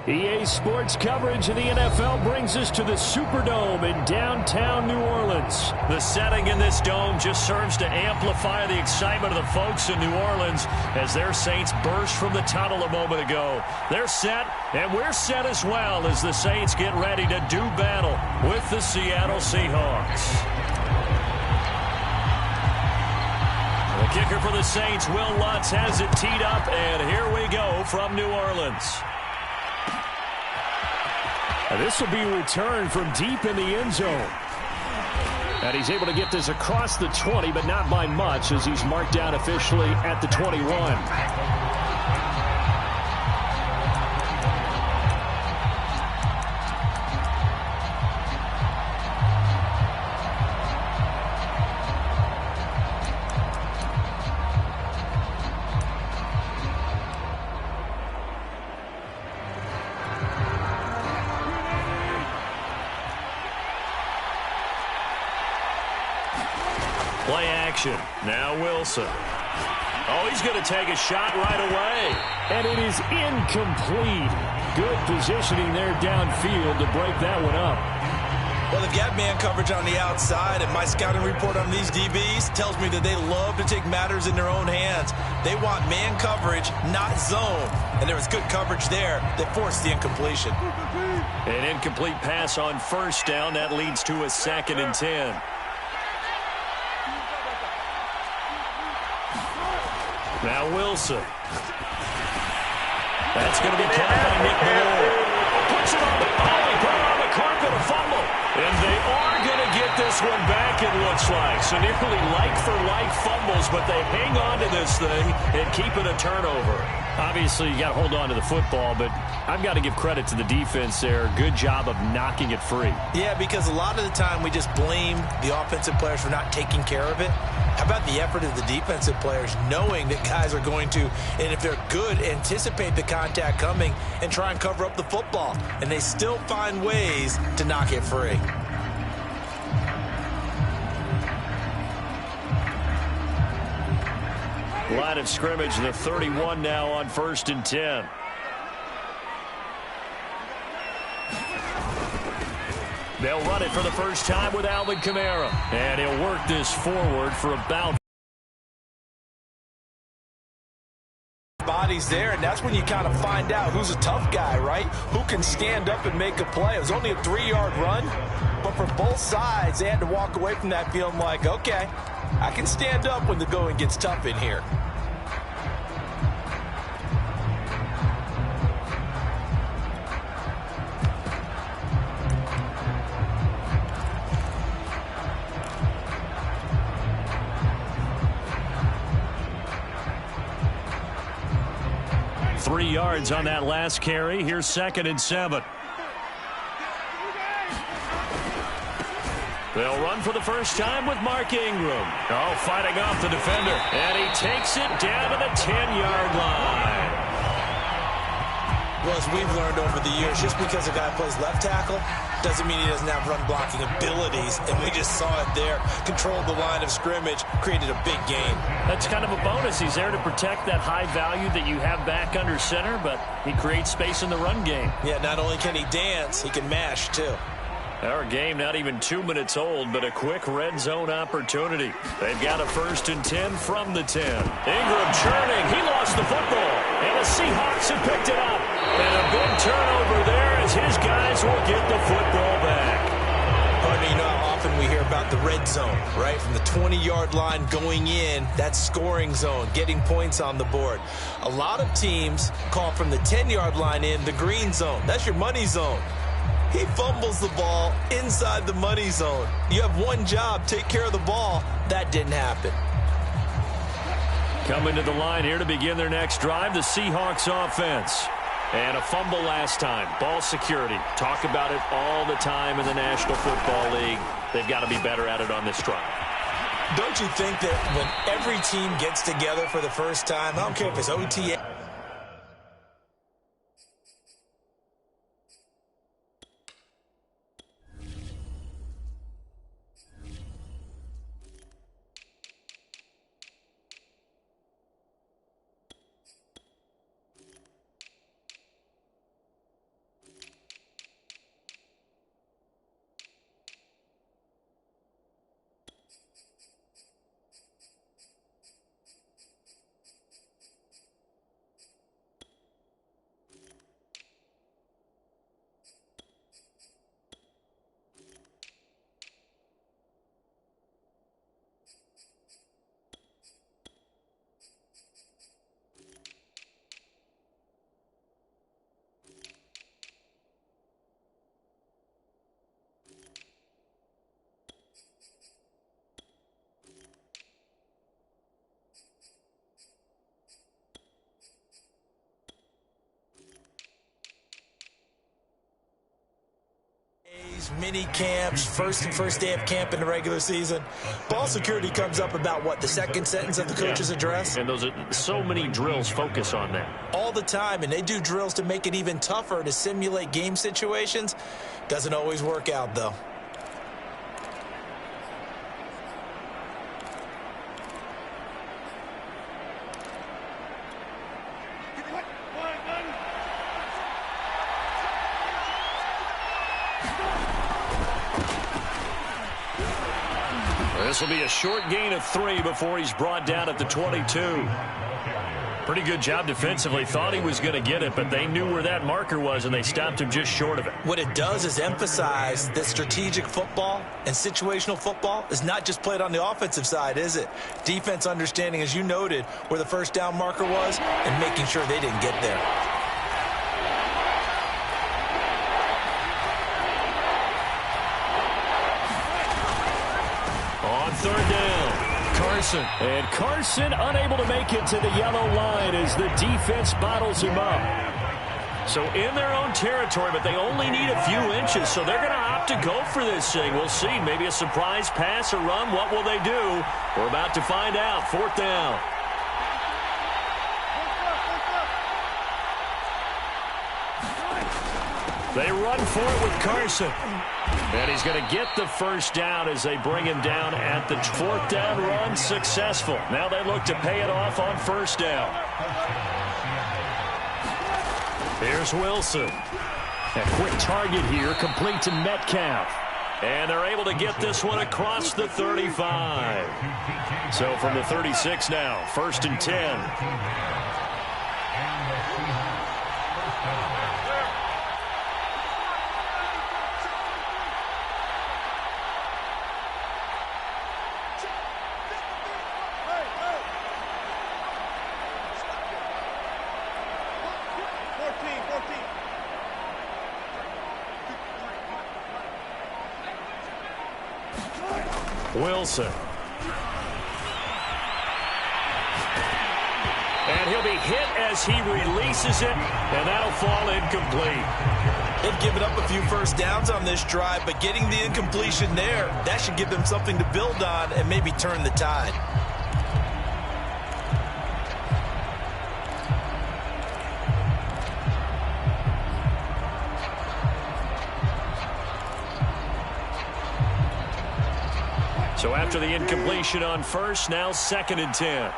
EA Sports coverage of the NFL brings us to the Superdome in downtown New Orleans. The setting in this dome just serves to amplify the excitement of the folks in New Orleans as their Saints burst from the tunnel a moment ago. They're set, and we're set as well as the Saints get ready to do battle with the Seattle Seahawks. The kicker for the Saints, Will Lutz, has it teed up, and here we go from New Orleans. This will be returned from deep in the end zone. And he's able to get this across the 20, but not by much as he's marked down officially at the 21. Play action. Now Wilson. Oh, he's going to take a shot right away. And it is incomplete. Good positioning there downfield to break that one up. Well, they've got man coverage on the outside, and my scouting report on these DBs tells me that they love to take matters in their own hands. They want man coverage, not zone. And there was good coverage there that forced the incompletion. An incomplete pass on first down. That leads to a 2nd and 10. Now Wilson. That's going to be caught by Nick Moore. Puts it on the, he put it on the carpet, a fumble. And they are going to get this one back, it looks like. So nearly like-for-like fumbles, but they hang on to this thing and keep it a turnover. Obviously, you got to hold on to the football, but I've got to give credit to the defense there. Good job of knocking it free. Yeah, because a lot of the time we just blame the offensive players for not taking care of it. How about the effort of the defensive players knowing that guys are going to, and if they're good, anticipate the contact coming and try and cover up the football. And they still find ways to knock it free. Line of scrimmage, the 31 now on 1st and 10. They'll run it for the first time with Alvin Kamara. And he'll work this forward for about bodies there, and that's when you kind of find out who's a tough guy, right? Who can stand up and make a play. It was only a 3-yard run, but for both sides, they had to walk away from that feeling like, okay, I can stand up when the going gets tough in here. Three yards on that last carry. Here's 2nd and 7. They'll run for the first time with Mark Ingram. Oh, fighting off the defender. And he takes it down to the 10-yard line. Well, as we've learned over the years, just because a guy plays left tackle doesn't mean he doesn't have run-blocking abilities. And we just saw it there. Controlled the line of scrimmage, created a big gain. That's kind of a bonus. He's there to protect that high value that you have back under center, but he creates space in the run game. Yeah, not only can he dance, he can mash, too. Our game not even 2 minutes old, but a quick red zone opportunity. They've got a 1st and 10 from the 10. Ingram churning. He lost the football. And the Seahawks have picked it up. And a big turnover there as his guys will get the football back. Partner, you know how often we hear about the red zone, right? From the 20-yard line going in, that's scoring zone, getting points on the board. A lot of teams call from the 10-yard line in the green zone. That's your money zone. He fumbles the ball inside the money zone. You have one job, take care of the ball. That didn't happen. Coming to the line here to begin their next drive, the Seahawks offense. And a fumble last time. Ball security. Talk about it all the time in the National Football League. They've got to be better at it on this drive. Don't you think that when every team gets together for the first time, I don't care if it's OTA, camps, mini camps, first day of camp in the regular season. Ball security comes up about, what, the second sentence of the coach's address? And those are so many drills focus on that. All the time, and they do drills to make it even tougher to simulate game situations. Doesn't always work out, though. This will be a short gain of 3 before he's brought down at the 22. Pretty good job defensively. Thought he was going to get it, but they knew where that marker was, and they stopped him just short of it. What it does is emphasize that strategic football and situational football is not just played on the offensive side, is it? Defense understanding, as you noted, where the first down marker was and making sure they didn't get there. On third down, Carson. And Carson unable to make it to the yellow line as the defense bottles him up. So in their own territory, but they only need a few inches, so they're going to opt to go for this thing. We'll see. Maybe a surprise pass or run. What will they do? We're about to find out. Fourth down. They run for it with Carson. And he's going to get the first down as they bring him down at the fourth down run. Successful. Now they look to pay it off on first down. Here's Wilson. A quick target here, complete to Metcalf. And they're able to get this one across the 35. So from the 36 now, first and 10. Wilson. And he'll be hit as he releases it, and that'll fall incomplete. They've given up a few first downs on this drive, but getting the incompletion there, that should give them something to build on and maybe turn the tide. So after the incompletion on first, now second and 10.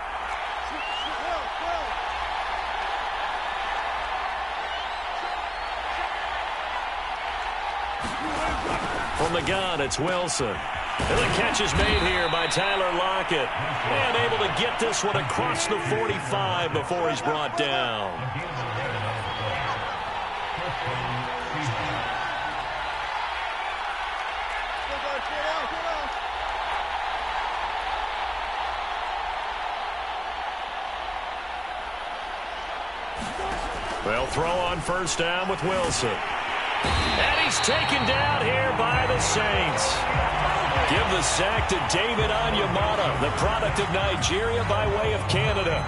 From the gun, it's Wilson. And the catch is made here by Tyler Lockett. And able to get this one across the 45 before he's brought down. They'll throw on first down with Wilson. And he's taken down here by the Saints. Give the sack to David Onyemata, the product of Nigeria by way of Canada.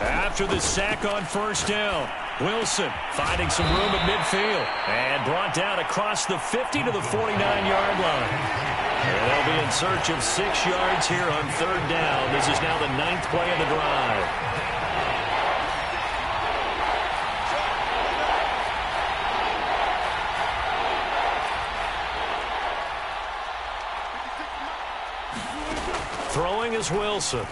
After the sack on first down, Wilson finding some room at midfield and brought down across the 50 to the 49-yard line. And they'll be in search of 6 yards here on third down. This is now the 9th play of the drive. Throwing is Wilson.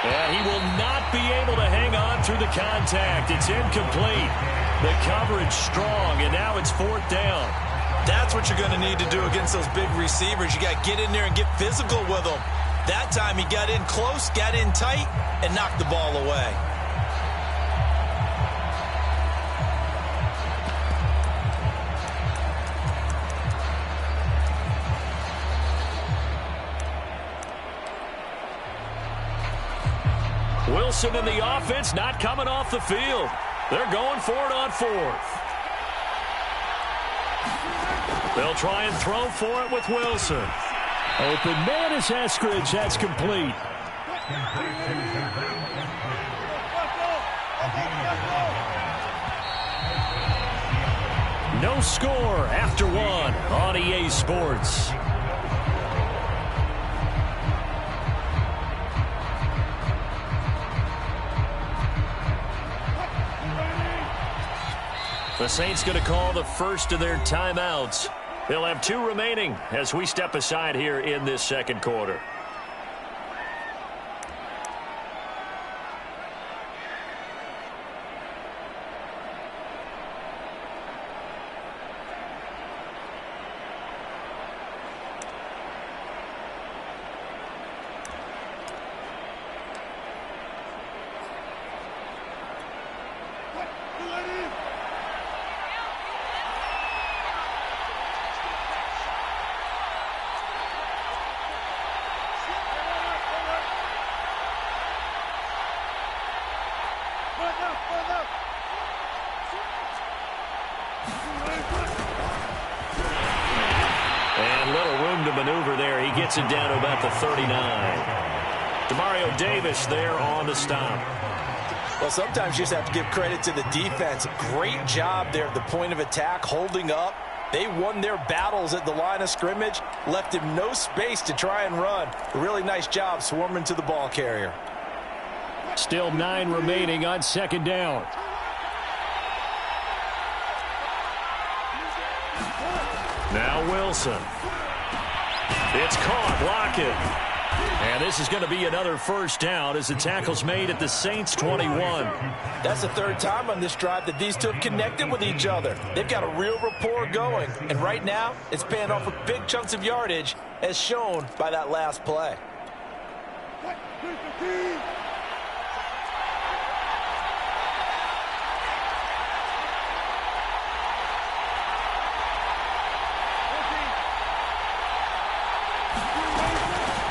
And he will not be able to hang on through the contact. It's incomplete. The coverage strong, and now it's fourth down. That's what you're going to need to do against those big receivers. You got to get in there and get physical with them. That time he got in close, got in tight, and knocked the ball away. Wilson and the offense not coming off the field. They're going for it on fourth. They'll try and throw for it with Wilson. Open man is Eskridge. That's complete. No score after one on EA Sports. The Saints going to call the first of their timeouts. They'll have 2 remaining as we step aside here in this second quarter. And little room to maneuver there. He gets it down to about the 39. Demario Davis there on the stop. Well, sometimes you just have to give credit to the defense. Great job there at the point of attack, holding up. They won their battles at the line of scrimmage, left him no space to try and run. A really nice job swarming to the ball carrier. Still 9 remaining on second down. Now Wilson. It's caught. Lockett. And this is going to be another first down as the tackle's made at the Saints' 21. That's the 3rd time on this drive that these 2 have connected with each other. They've got a real rapport going. And right now, it's paying off with big chunks of yardage, as shown by that last play.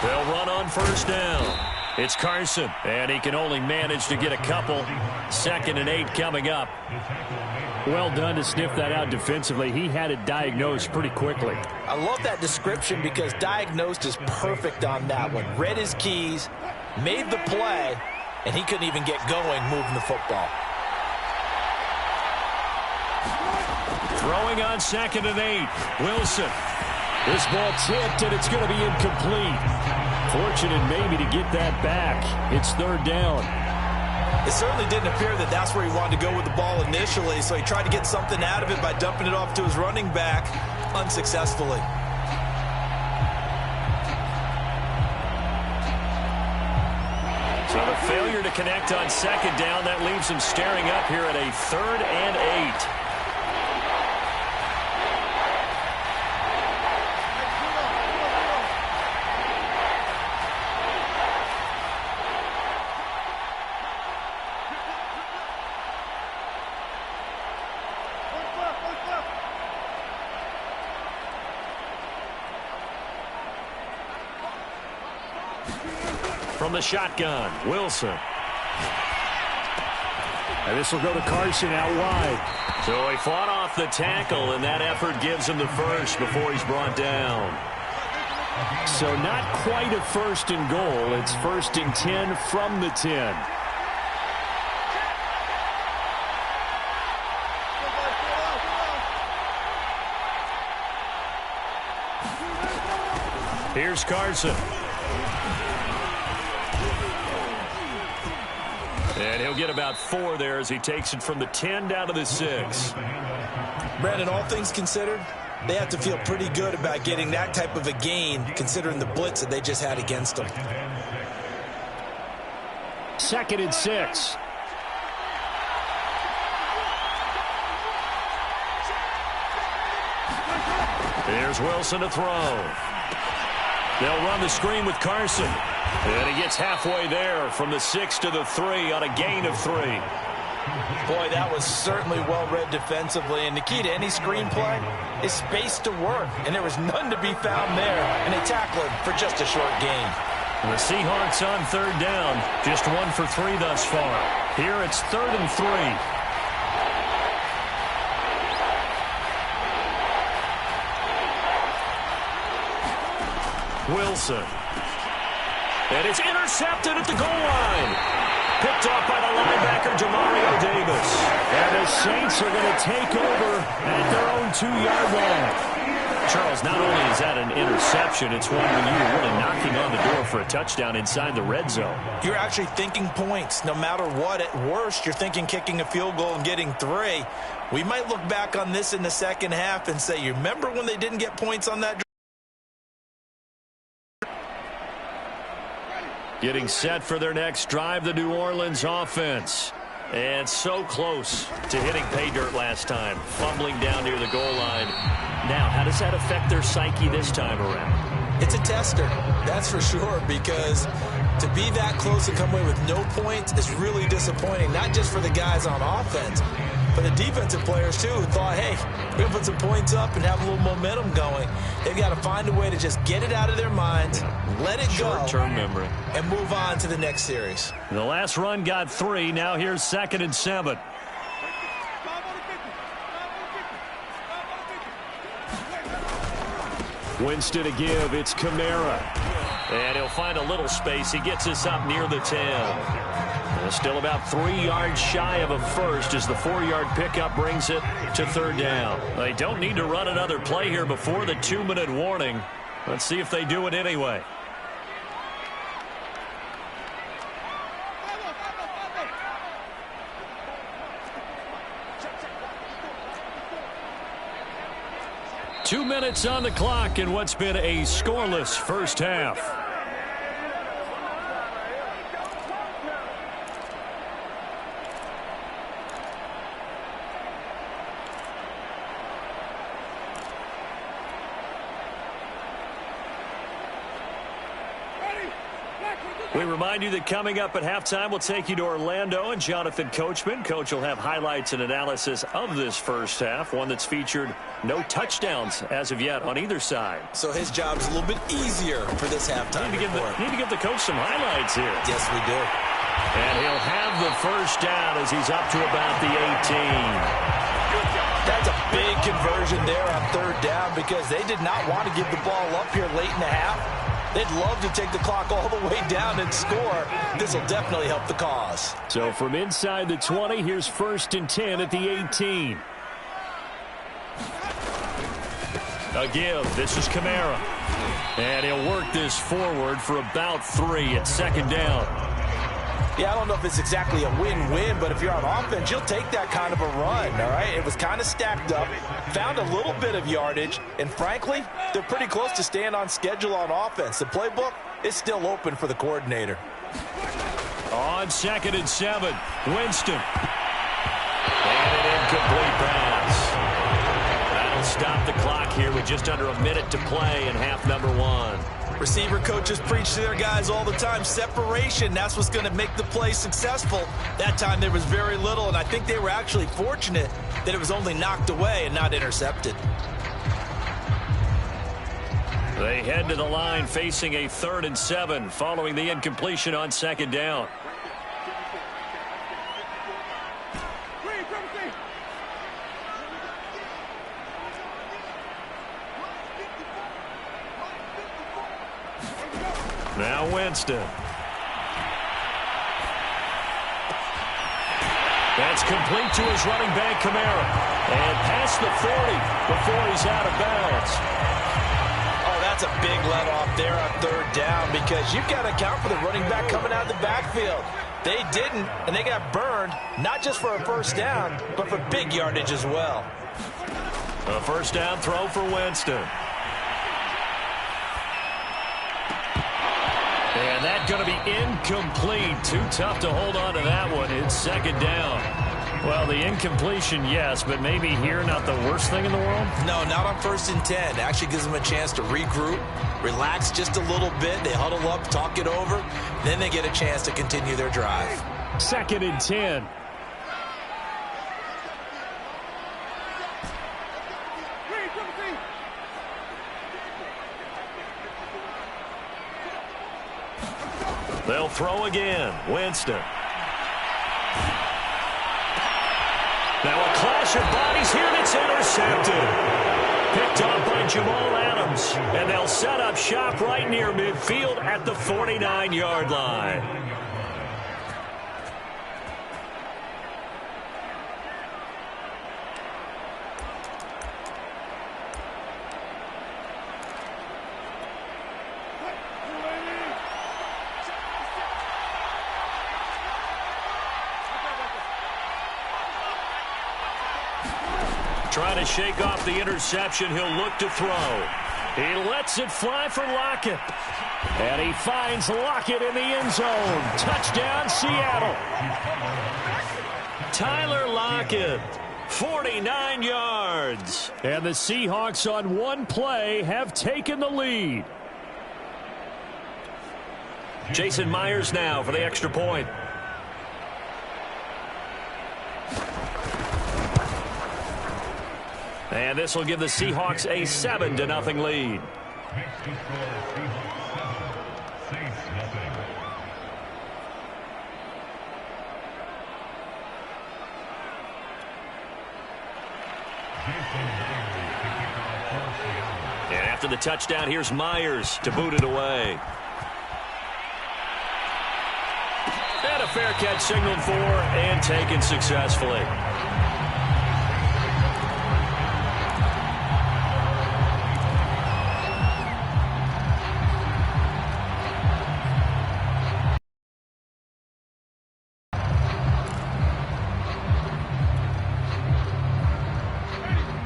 They'll run on first down. It's Carson, and he can only manage to get a couple. 2nd and 8 coming up. Well done to sniff that out defensively. He had it diagnosed pretty quickly. I love that description because diagnosed is perfect on that one. Read his keys, made the play, and he couldn't even get going moving the football. Throwing on 2nd and 8. Wilson. This ball tipped, and it's going to be incomplete. Fortunate maybe to get that back. It's 3rd down. It certainly didn't appear that that's where he wanted to go with the ball initially, so he tried to get something out of it by dumping it off to his running back unsuccessfully. So the failure to connect on 2nd down, that leaves him staring up here at a 3rd and 8. From the shotgun, Wilson. And this will go to Carson out wide. So he fought off the tackle, and that effort gives him the first before he's brought down. So not quite a 1st and goal. It's 1st and 10 from the 10. Here's Carson. And he'll get about 4 there as he takes it from the 10 down to the 6. Brandon, all things considered, they have to feel pretty good about getting that type of a gain, considering the blitz that they just had against them. 2nd and 6. Here's Wilson to throw. They'll run the screen with Carson. And he gets halfway there from the 6 to the 3 on a gain of 3. Boy, that was certainly well-read defensively. And the key to any screenplay is space to work. And there was none to be found there. And they tackle him for just a short gain. The Seahawks on third down. Just 1 for 3 thus far. Here it's 3rd and 3. Wilson. And it's intercepted at the goal line. Picked off by the linebacker, Demario Davis. And the Saints are going to take over at their own 2-yard line. Charles, not only is that an interception, it's one when you're really knocking on the door for a touchdown inside the red zone. You're actually thinking points. No matter what, at worst, you're thinking kicking a field goal and getting 3. We might look back on this in the second half and say, you remember when they didn't get points on that? Getting set for their next drive, the New Orleans offense. And so close to hitting pay dirt last time, fumbling down near the goal line. Now, how does that affect their psyche this time around? It's a tester, that's for sure, because to be that close and come away with no points is really disappointing, not just for the guys on offense, but the defensive players, too, who thought, hey, we're going to put some points up and have a little momentum going. They've got to find a way to just get it out of their minds, let it go, short-term memory, and move on to the next series. The last run got 3. Now here's 2nd and 7. Winston to give. It's Kamara. And he'll find a little space. He gets us up near the 10. And still about 3 yards shy of a first as the 4-yard pickup brings it to 3rd down. They don't need to run another play here before the 2-minute warning. Let's see if they do it anyway. Two minutes on the clock in what's been a scoreless first half. We remind you that coming up at halftime, we'll take you to Orlando and Jonathan Coachman. Coach will have highlights and analysis of this first half, one that's featured no touchdowns as of yet on either side. So his job's a little bit easier for this halftime report. Need to give the coach some highlights here. Yes, we do. And he'll have the first down as he's up to about the 18. That's a big conversion there on 3rd down because they did not want to give the ball up here late in the half. They'd love to take the clock all the way down and score. This will definitely help the cause. So from inside the 20, here's 1st and 10 at the 18. A give. This is Kamara. And he'll work this forward for about 3 at 2nd down. Yeah, I don't know if it's exactly a win-win, but if you're on offense, you'll take that kind of a run, all right? It was kind of stacked up, found a little bit of yardage, and frankly, they're pretty close to staying on schedule on offense. The playbook is still open for the coordinator. On 2nd and 7, Winston. And an incomplete pass. That'll stop the clock here with just under a minute to play in half number 1. Receiver coaches preach to their guys all the time. Separation, that's what's going to make the play successful. That time there was very little, and I think they were actually fortunate that it was only knocked away and not intercepted. They head to the line facing a 3rd and 7 following the incompletion on 2nd down. Now Winston. That's complete to his running back, Kamara. And past the 40 before he's out of bounds. Oh, that's a big let off there on 3rd down because you've got to account for the running back coming out of the backfield. They didn't, and they got burned, not just for a first down, but for big yardage as well. A first down throw for Winston. And that's going to be incomplete. Too tough to hold on to that one. It's 2nd down. Well, the incompletion, yes, but maybe here not the worst thing in the world? No, not on 1st and 10. It actually gives them a chance to regroup, relax just a little bit. They huddle up, talk it over. Then they get a chance to continue their drive. 2nd and 10. They'll throw again. Winston. Now a clash of bodies here, and it's intercepted. Picked off by Jamal Adams. And they'll set up shop right near midfield at the 49-yard line. Trying to shake off the interception. He'll look to throw. He lets it fly for Lockett. And he finds Lockett in the end zone. Touchdown, Seattle. Tyler Lockett, 49 yards. And the Seahawks on one play have taken the lead. Jason Myers now for the extra point. And this will give the Seahawks a 7-0 lead. And after the touchdown, here's Myers to boot it away. And a fair catch signaled for and taken successfully.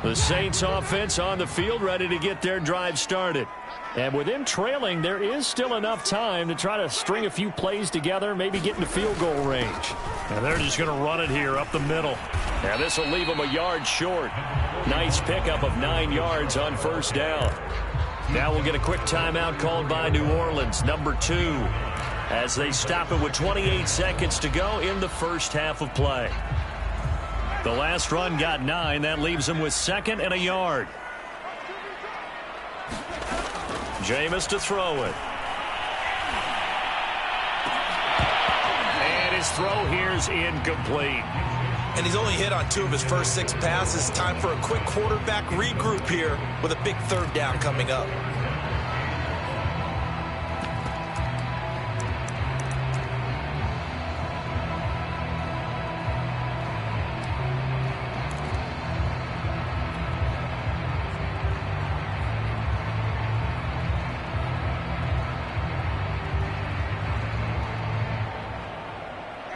The Saints offense on the field ready to get their drive started. And with them trailing, there is still enough time to try to string a few plays together, maybe get into field goal range. And they're just going to run it here up the middle. And this will leave them a yard short. Nice pickup of 9 yards on first down. Now we'll get a quick timeout called by New Orleans, number 2, as they stop it with 28 seconds to go in the first half of play. The last run got 9. That leaves him with 2nd and a yard. Jameis to throw it. And his throw here's incomplete. And he's only hit on 2 of his first 6 passes. Time for a quick quarterback regroup here with a big 3rd down coming up.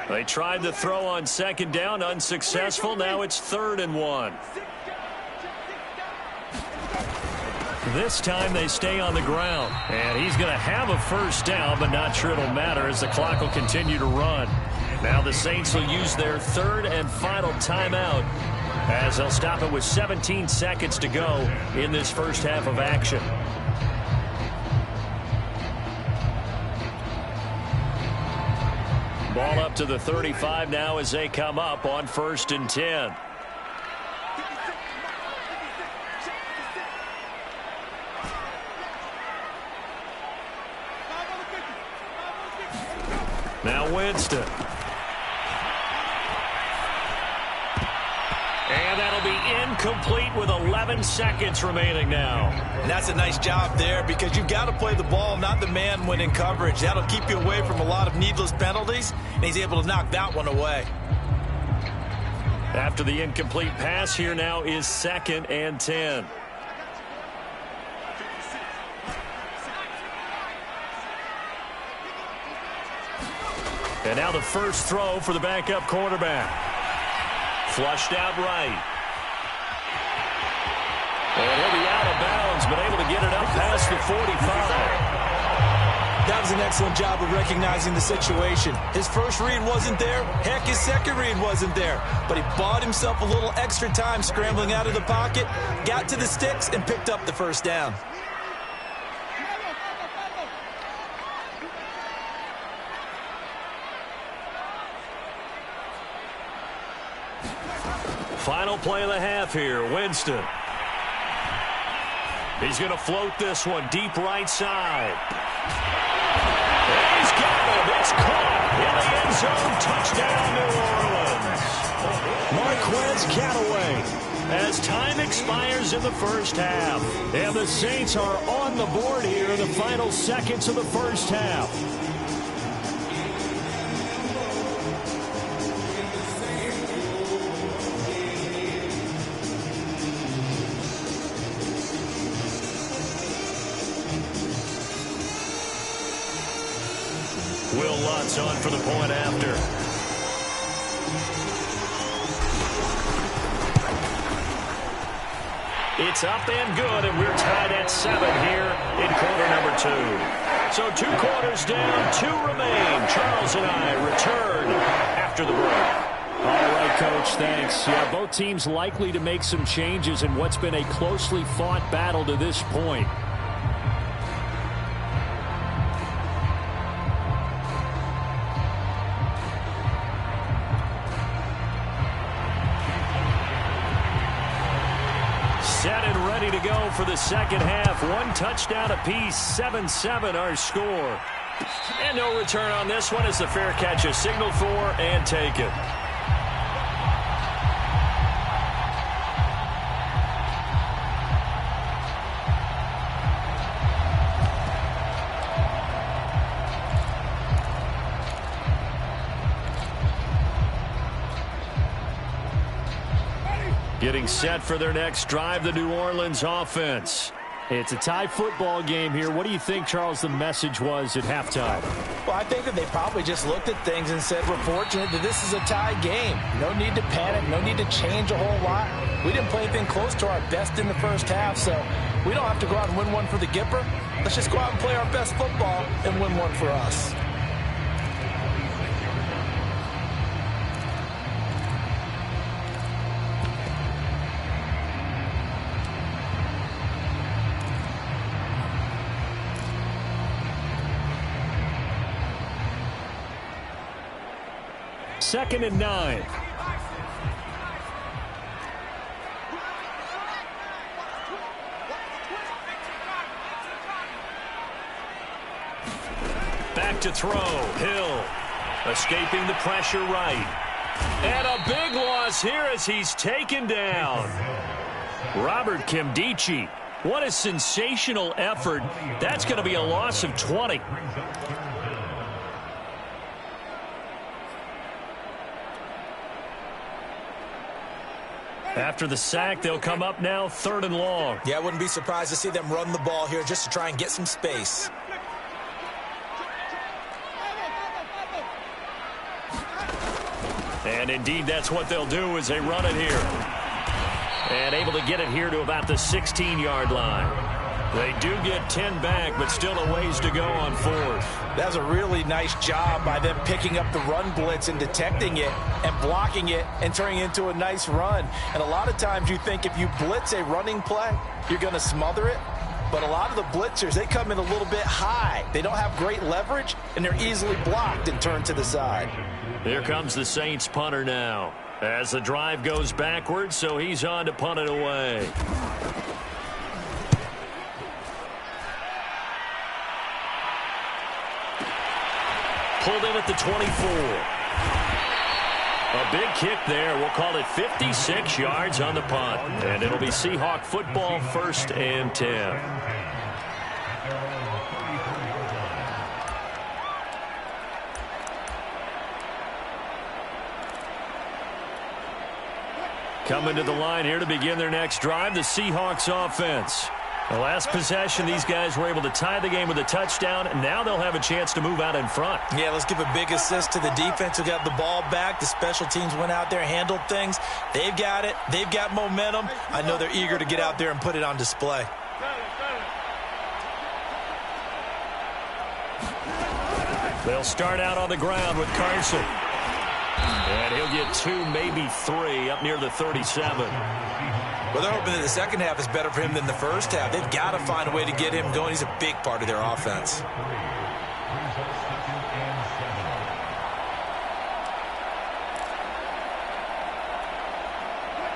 They tried the throw on 2nd down, unsuccessful. Now it's 3rd and 1. This time they stay on the ground. And he's going to have a first down, but not sure it'll matter as the clock will continue to run. Now the Saints will use their 3rd and final timeout as they'll stop it with 17 seconds to go in this first half of action. Ball up to the 35 now as they come up on 1st and 10. Now Winston. And that'll be incomplete with 11 seconds remaining now. And that's a nice job there because you've got to play the ball, not the man when in coverage. That'll keep you away from a lot of needless penalties, and he's able to knock that one away. After the incomplete pass, here now is 2nd and 10. And now the first throw for the backup quarterback. Flushed out right. And he'll be out of bounds, but able to get it up past the 45. That was an excellent job of recognizing the situation. His first read wasn't there. Heck, his second read wasn't there. But he bought himself a little extra time scrambling out of the pocket, got to the sticks, and picked up the first down. Final play of the half here, Winston. He's going to float this one deep right side. And he's got It's caught in the end zone. Touchdown, New Orleans. Marquez Callaway. As time expires in the first half. And the Saints are on the board here in the final seconds of the first half. Will Lutz on for the point after. It's up and good, and we're tied at 7 here in quarter number 2. So 2 quarters down, 2 remain. Charles and I return after the break. All right, Coach, thanks. Yeah, both teams likely to make some changes in what's been a closely fought battle to this point. Set and ready to go for the second half. 1 touchdown apiece, 7-7 our score. And no return on this one as the fair catch is signaled for and taken. Getting set for their next drive, the New Orleans offense. It's a tie football game here. What do you think, Charles, the message was at halftime? Well, I think that they probably just looked at things and said, we're fortunate that this is a tie game. No need to panic, no need to change a whole lot. We didn't play anything close to our best in the first half, so we don't have to go out and win one for the Gipper. Let's just go out and play our best football and win one for us. Second and 9. Back to throw. Hill escaping the pressure right. And a big loss here as he's taken down. Robert Kimdichie. What a sensational effort. That's going to be a loss of 20. After the sack, they'll come up now 3rd and long. Yeah, I wouldn't be surprised to see them run the ball here just to try and get some space. And indeed, that's what they'll do as they run it here. And able to get it here to about the 16-yard line. They do get 10 back, but still a ways to go on 4th. That's a really nice job by them picking up the run blitz and detecting it and blocking it and turning it into a nice run. And a lot of times you think if you blitz a running play, you're going to smother it. But a lot of the blitzers, they come in a little bit high. They don't have great leverage, and they're easily blocked and turned to the side. Here comes the Saints punter now. As the drive goes backwards, so he's on to punt it away. Pulled in at the 24. A big kick there. We'll call it 56 yards on the punt. And it'll be Seahawk football, 1st and 10. Coming to the line here to begin their next drive, the Seahawks offense. The last possession, these guys were able to tie the game with a touchdown, and now they'll have a chance to move out in front. Yeah, let's give a big assist to the defense who got the ball back. The special teams went out there, handled things. They've got it. They've got momentum. I know they're eager to get out there and put it on display. They'll start out on the ground with Carson. And he'll get 2, maybe 3, up near the 37. Well, they're hoping that the second half is better for him than the first half. They've got to find a way to get him going. He's a big part of their offense.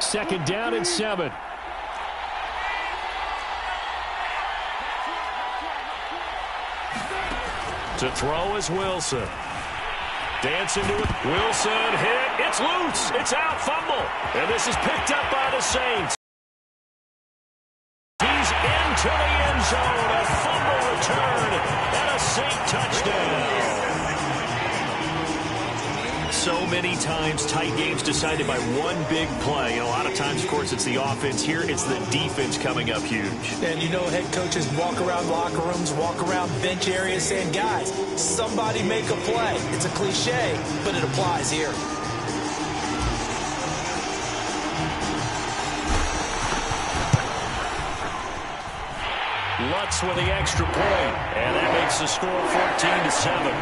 Second down and 7. To throw is Wilson. Dancing to it. Wilson hit. It's loose. It's out. Fumble. And this is picked up by the Saints. He's into the end zone. A fumble return and a Saint touchdown. So many times tight games decided by one big play. And a lot of times, of course, it's the offense. Here it's the defense coming up huge. And you know head coaches walk around locker rooms, walk around bench areas saying, guys, somebody make a play. It's a cliche, but it applies here. Lutz with the extra point. And that makes the score 14-7.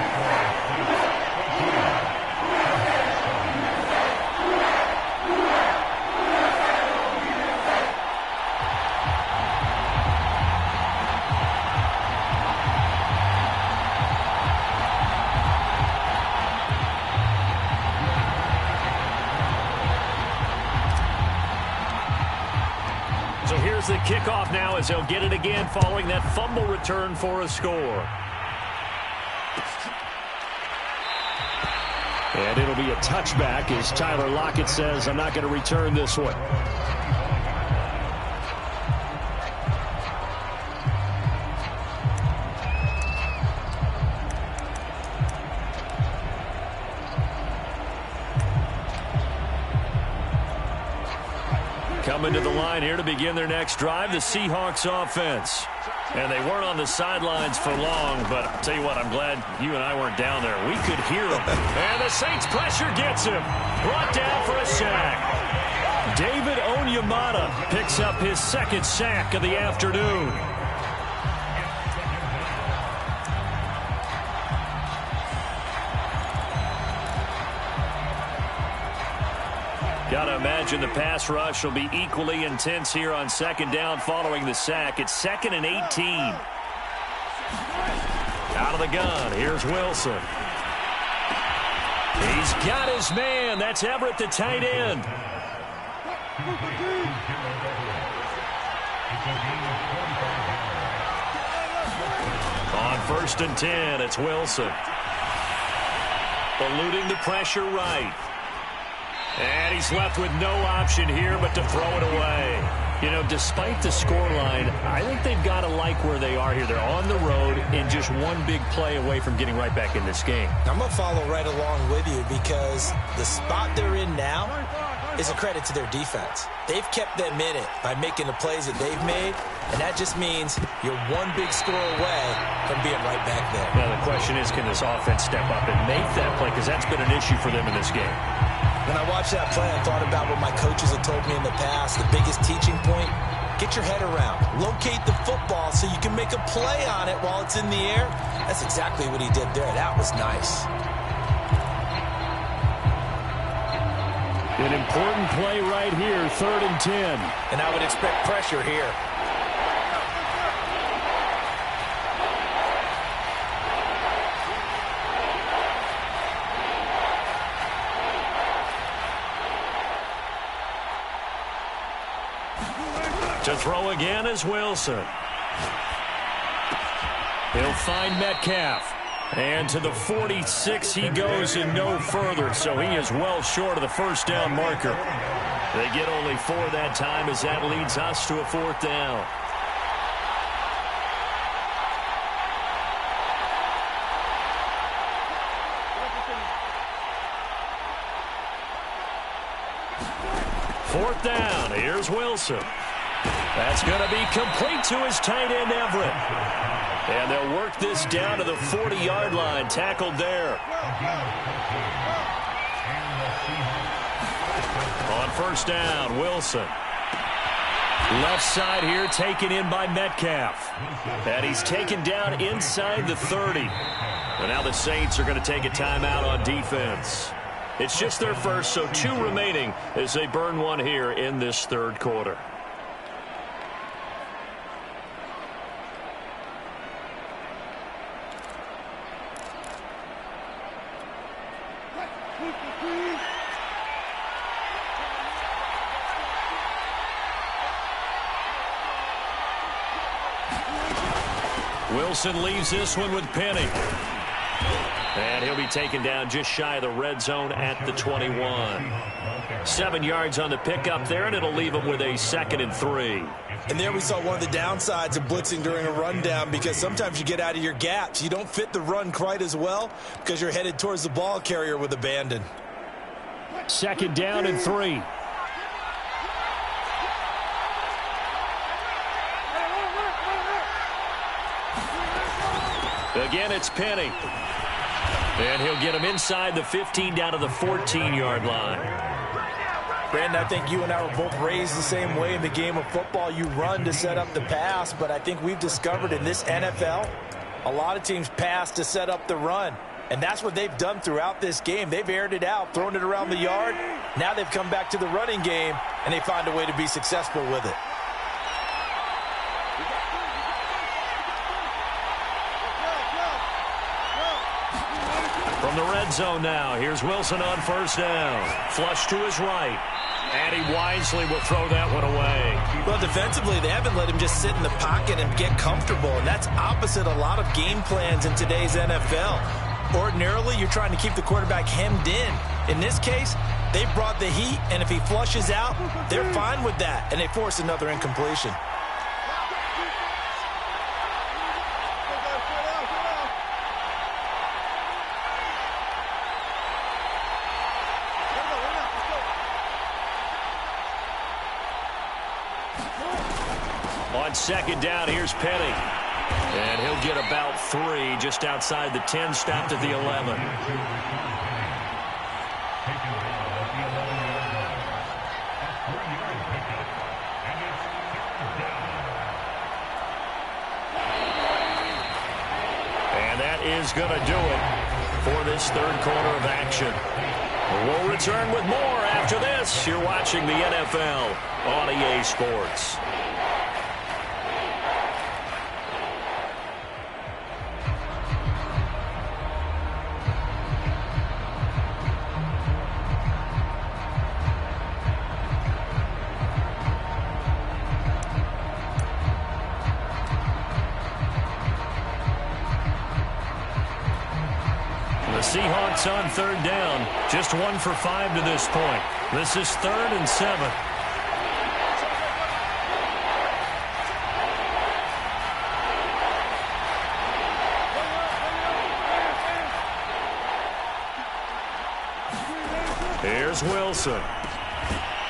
The kickoff now as they'll get it again following that fumble return for a score. And it'll be a touchback as Tyler Lockett says, I'm not going to return this one. Coming to the line here to begin their next drive, the Seahawks offense. And they weren't on the sidelines for long, but I'll tell you what, I'm glad you and I weren't down there. We could hear them. And the Saints pressure gets him. Brought down for a sack. David Onyemata picks up his second sack of the afternoon. Got to imagine the pass rush will be equally intense here on second down following the sack. It's 2nd and 18. Out of the gun. Here's Wilson. He's got his man. That's Everett, the tight end. On 1st and 10, it's Wilson. Eluding the pressure right. And he's left with no option here but to throw it away. You know, despite the scoreline, I think they've got to like where they are here. They're on the road and just one big play away from getting right back in this game. I'm going to follow right along with you because the spot they're in now is a credit to their defense. They've kept them in it by making the plays that they've made, and that just means you're one big score away from being right back there. Now, the question is, can this offense step up and make that play? Because that's been an issue for them in this game. When I watched that play, I thought about what my coaches have told me in the past. The biggest teaching point, get your head around. Locate the football so you can make a play on it while it's in the air. That's exactly what he did there. That was nice. An important play right here, 3rd and 10. And I would expect pressure here. To throw again is Wilson. He'll find Metcalf. And to the 46 he goes and no further. So he is well short of the first down marker. They get only 4 that time as that leads us to a 4th down. Fourth down. Here's Wilson. That's going to be complete to his tight end, Everett. And they'll work this down to the 40-yard line. Tackled there. On 1st down, Wilson. Left side here taken in by Metcalf. And he's taken down inside the 30. And now the Saints are going to take a timeout on defense. It's just their first, so 2 remaining as they burn one here in this 3rd quarter. Wilson leaves this one with Penny. And he'll be taken down just shy of the red zone at the 21. 7 yards on the pickup there, and it'll leave him with a 2nd and 3. And there we saw one of the downsides of blitzing during a rundown, because sometimes you get out of your gaps. You don't fit the run quite as well because you're headed towards the ball carrier with abandon. 2nd down and 3. Again, it's Penny. And he'll get him inside the 15 down to the 14-yard line. Brandon, I think you and I were both raised the same way in the game of football. You run to set up the pass, but I think we've discovered in this NFL, a lot of teams pass to set up the run. And that's what they've done throughout this game. They've aired it out, thrown it around the yard. Now they've come back to the running game, and they find a way to be successful with it. From the red zone now, here's Wilson on 1st down. Flush to his right. And he wisely will throw that one away. Well, defensively, they haven't let him just sit in the pocket and get comfortable, and that's opposite a lot of game plans in today's NFL. Ordinarily, you're trying to keep the quarterback hemmed in. In this case, they brought the heat, and if he flushes out, they're fine with that, and they force another incompletion. On 2nd down, here's Penny. And he'll get about 3 just outside the 10, stopped at the 11. And that is going to do it for this 3rd quarter of action. We'll return with more after this. You're watching the NFL on EA Sports. Seahawks on 3rd down. Just 1 for 5 to this point. This is 3rd and 7. Here's Wilson.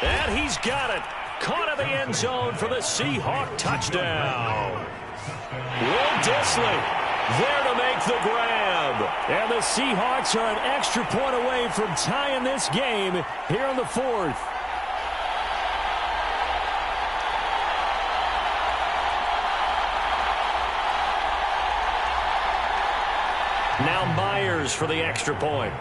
And he's got it. Caught in the end zone for the Seahawk touchdown. Will Dissly there to make the grab. And the Seahawks are an extra point away from tying this game here in the 4th. Now Myers for the extra point.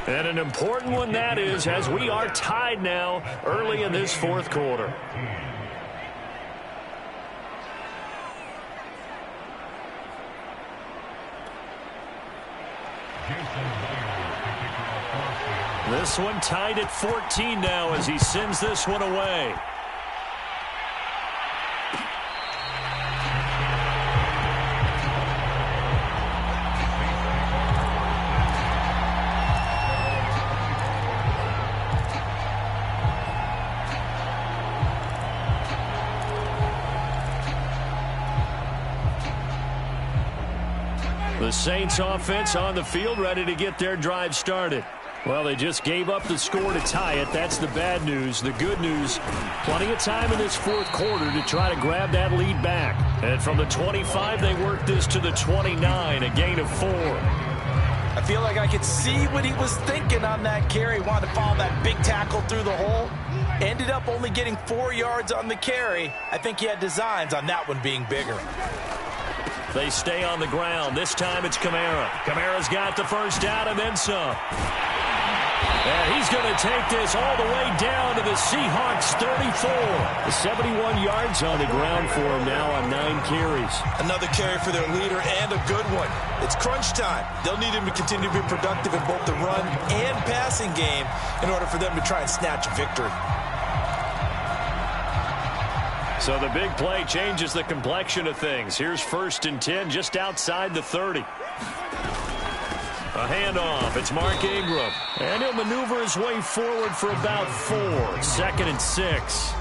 And an important one that is, as we are tied now early in this 4th quarter. This one tied at 14 now as he sends this one away. The Saints offense on the field ready to get their drive started. Well, they just gave up the score to tie it. That's the bad news. The good news, plenty of time in this 4th quarter to try to grab that lead back. And from the 25, they worked this to the 29, a gain of 4. I feel like I could see what he was thinking on that carry. Wanted to follow that big tackle through the hole. Ended up only getting 4 yards on the carry. I think he had designs on that one being bigger. They stay on the ground. This time it's Kamara. Kamara's got the 1st down and then some. And he's going to take this all the way down to the Seahawks 34. 71 yards on the ground for him now on 9 carries. Another carry for their leader and a good one. It's crunch time. They'll need him to continue to be productive in both the run and passing game in order for them to try and snatch a victory. So the big play changes the complexion of things. Here's 1st and 10 just outside the 30. A handoff. It's Mark Ingram. And he'll maneuver his way forward for about 4. 2nd and 6.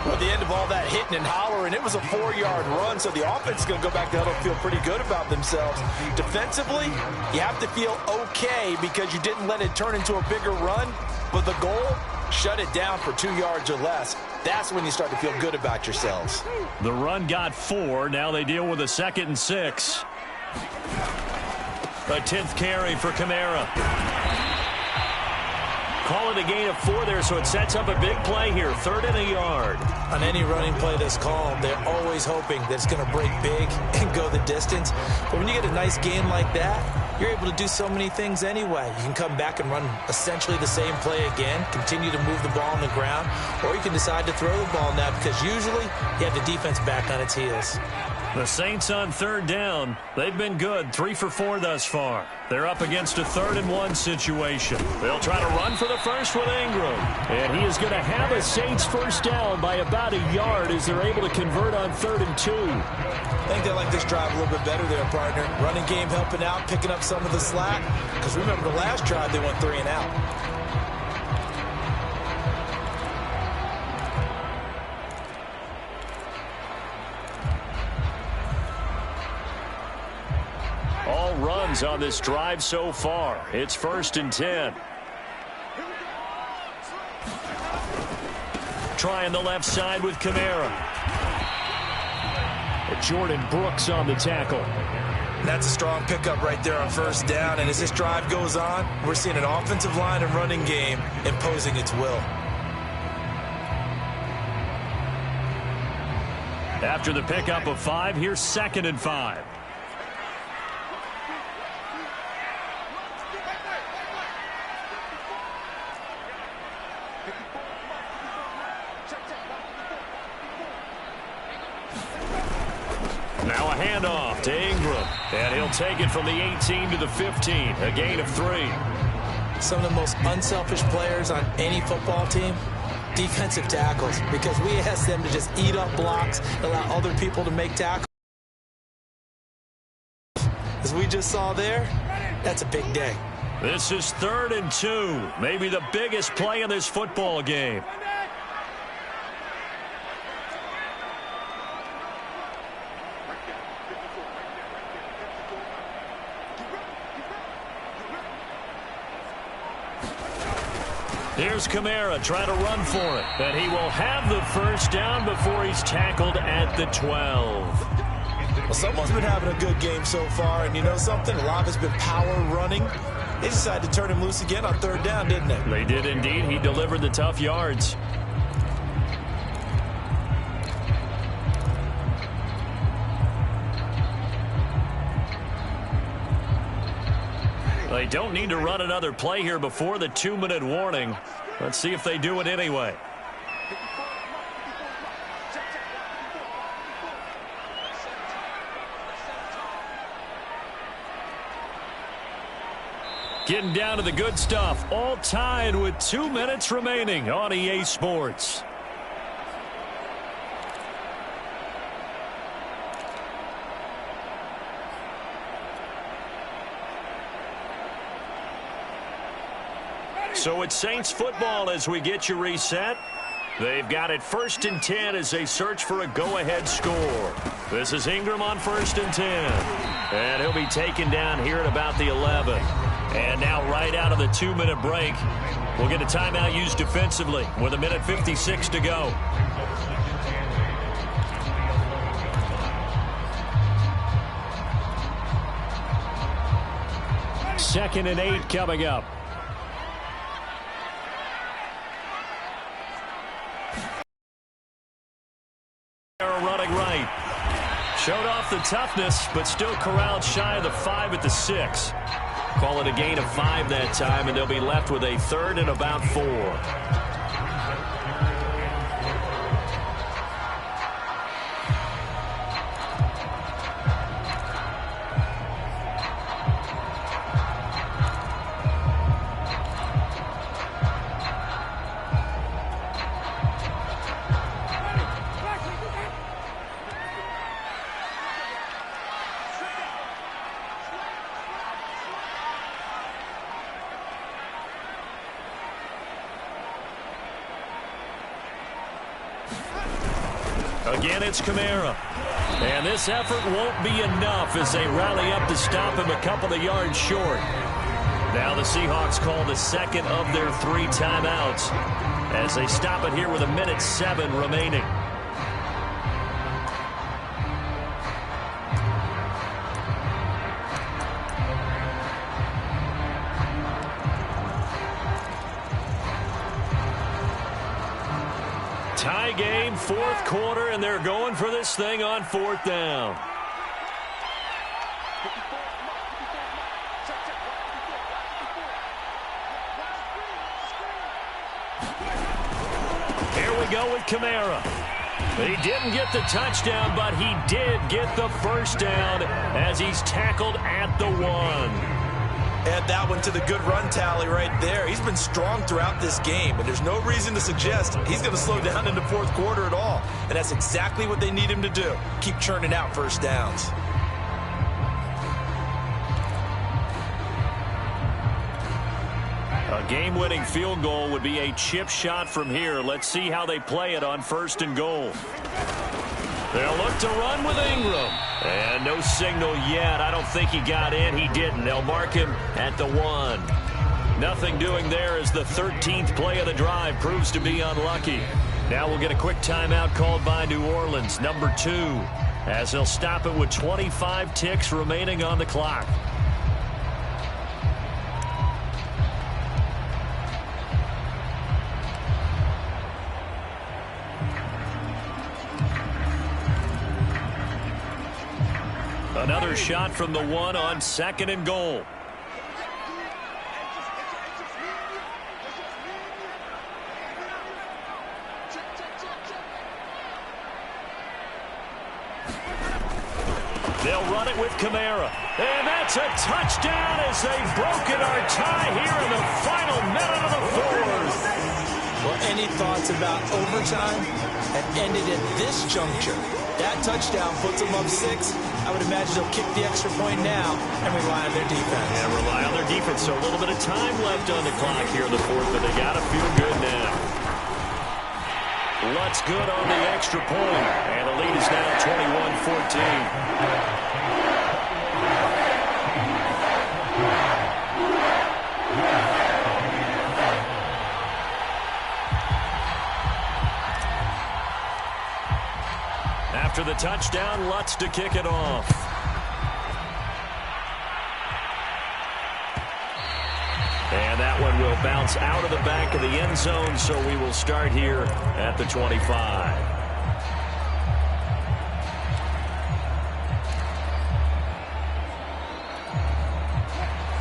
Well, at the end of all that hitting and hollering, it was a 4-yard run, so the offense is going to go back to huddle and feel pretty good about themselves. Defensively, you have to feel okay because you didn't let it turn into a bigger run, but the goal, shut it down for 2 yards or less. That's when you start to feel good about yourselves. The run got 4. Now they deal with a 2nd and 6. A 10th carry for Kamara. Call it a gain of 4 there, so it sets up a big play here. 3rd and a yard. On any running play that's called, they're always hoping that it's going to break big and go the distance. But when you get a nice gain like that, you're able to do so many things anyway. You can come back and run essentially the same play again, continue to move the ball on the ground, or you can decide to throw the ball now because usually you have the defense back on its heels. The Saints on 3rd down. They've been good, 3 for 4 thus far. They're up against a 3rd and 1 situation. They'll try to run for the first with Ingram. And he is going to have a Saints first down by about a yard as they're able to convert on 3rd and 2. I think they like this drive a little bit better there, partner. Running game helping out, picking up some of the slack. Because remember, the last drive they went 3 and out. All runs on this drive so far. It's 1st and 10. Trying the left side with Kamara. Jordan Brooks on the tackle. That's a strong pickup right there on 1st down. And as this drive goes on, we're seeing an offensive line and running game imposing its will. After the pickup of 5, here's 2nd and 5. Now a handoff to Ingram. And he'll take it from the 18 to the 15. A gain of 3. Some of the most unselfish players on any football team, defensive tackles. Because we ask them to just eat up blocks, allow other people to make tackles. As we just saw there, that's a big day. This is 3rd and 2. Maybe the biggest play in this football game. Here's Kamara trying to run for it. And he will have the first down before he's tackled at the 12. Well, someone's been having a good game so far, and you know something? A lot of it's been power running. They decided to turn him loose again on 3rd down, didn't they? They did indeed. He delivered the tough yards. They don't need to run another play here before the 2-minute warning. Let's see if they do it anyway. Getting down to the good stuff. All tied with 2 minutes remaining on EA Sports. So it's Saints football as we get you reset. They've got it 1st and 10 as they search for a go-ahead score. This is Ingram on 1st and 10. And he'll be taken down here at about the 11. And now right out of the 2-minute break, we'll get a timeout used defensively with 1:56 to go. Second and 8 coming up. Running right. Showed off the toughness, but still corralled shy of the 5 at the 6. Call it a gain of 5 that time, and they'll be left with a 3rd and about 4. Again, it's Kamara. And this effort won't be enough as they rally up to stop him a couple of yards short. Now the Seahawks call the second of their 3 timeouts as they stop it here with 1:07 remaining. Tie game, 4th quarter, and they're going for this thing on 4th down. Here we go with Kamara. He didn't get the touchdown, but he did get the first down as he's tackled at the 1. Add that one to the good run tally right there. He's been strong throughout this game, and there's no reason to suggest he's going to slow down in the 4th quarter at all. And that's exactly what they need him to do. Keep churning out first downs. A game-winning field goal would be a chip shot from here. Let's see how they play it on 1st and goal. They'll look to run with Ingram. And no signal yet. I don't think he got in. He didn't. They'll mark him at the 1. Nothing doing there as the 13th play of the drive proves to be unlucky. Now we'll get a quick timeout called by New Orleans, number 2, as they'll stop it with 25 ticks remaining on the clock. Another shot from the 1 on 2nd and goal. They'll run it with Kamara. And that's a touchdown as they've broken our tie here in the final minute of the 4th. Well, any thoughts about overtime have ended at this juncture. That touchdown puts them up 6. I would imagine they'll kick the extra point now and rely on their defense. Yeah, rely on their defense. So a little bit of time left on the clock here in the 4th, but they got to feel good now. Lutz good on the extra point, and the lead is now 21-14. After the touchdown, Lutz to kick it off. And that one will bounce out of the back of the end zone, so we will start here at the 25.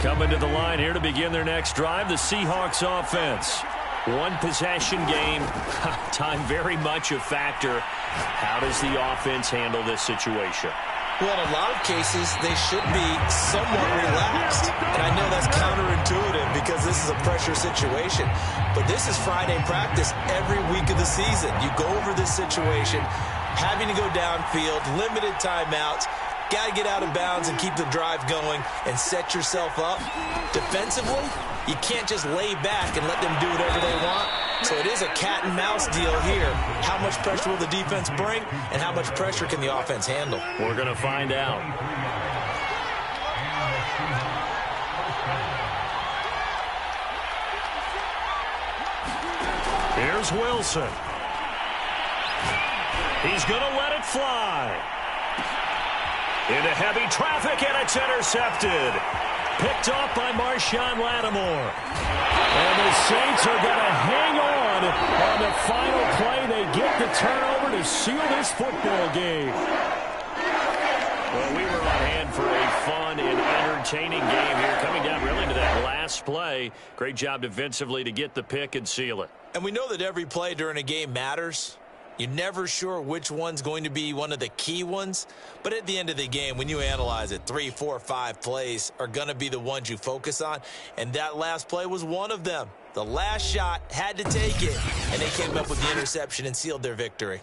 Coming to the line here to begin their next drive, the Seahawks offense. 1 possession game, time very much a factor. How does the offense handle this situation? Well, in a lot of cases, they should be somewhat relaxed. And I know that's counterintuitive because this is a pressure situation. But this is Friday practice every week of the season. You go over this situation, having to go downfield, limited timeouts, got to get out of bounds and keep the drive going and set yourself up. Defensively, you can't just lay back and let them do whatever they want. So it is a cat and mouse deal here. How much pressure will the defense bring, and how much pressure can the offense handle? We're going to find out. Here's Wilson. He's going to let it fly. Into heavy traffic, and it's intercepted. Picked off by Marshawn Lattimore. And the Saints are going to hang on the final play. They get the turnover to seal this football game. Well, we were on hand for a fun and entertaining game here. Coming down really to that last play. Great job defensively to get the pick and seal it. And we know that every play during a game matters. You're never sure which one's going to be one of the key ones. But at the end of the game, when you analyze it, 3, 4, 5 plays are going to be the ones you focus on. And that last play was one of them. The last shot had to take it, and they came up with the interception and sealed their victory.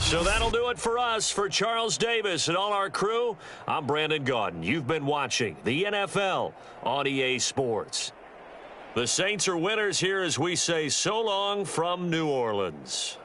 So that'll do it for us. For Charles Davis and all our crew, I'm Brandon Gaudin. You've been watching the NFL on EA Sports. The Saints are winners here as we say so long from New Orleans.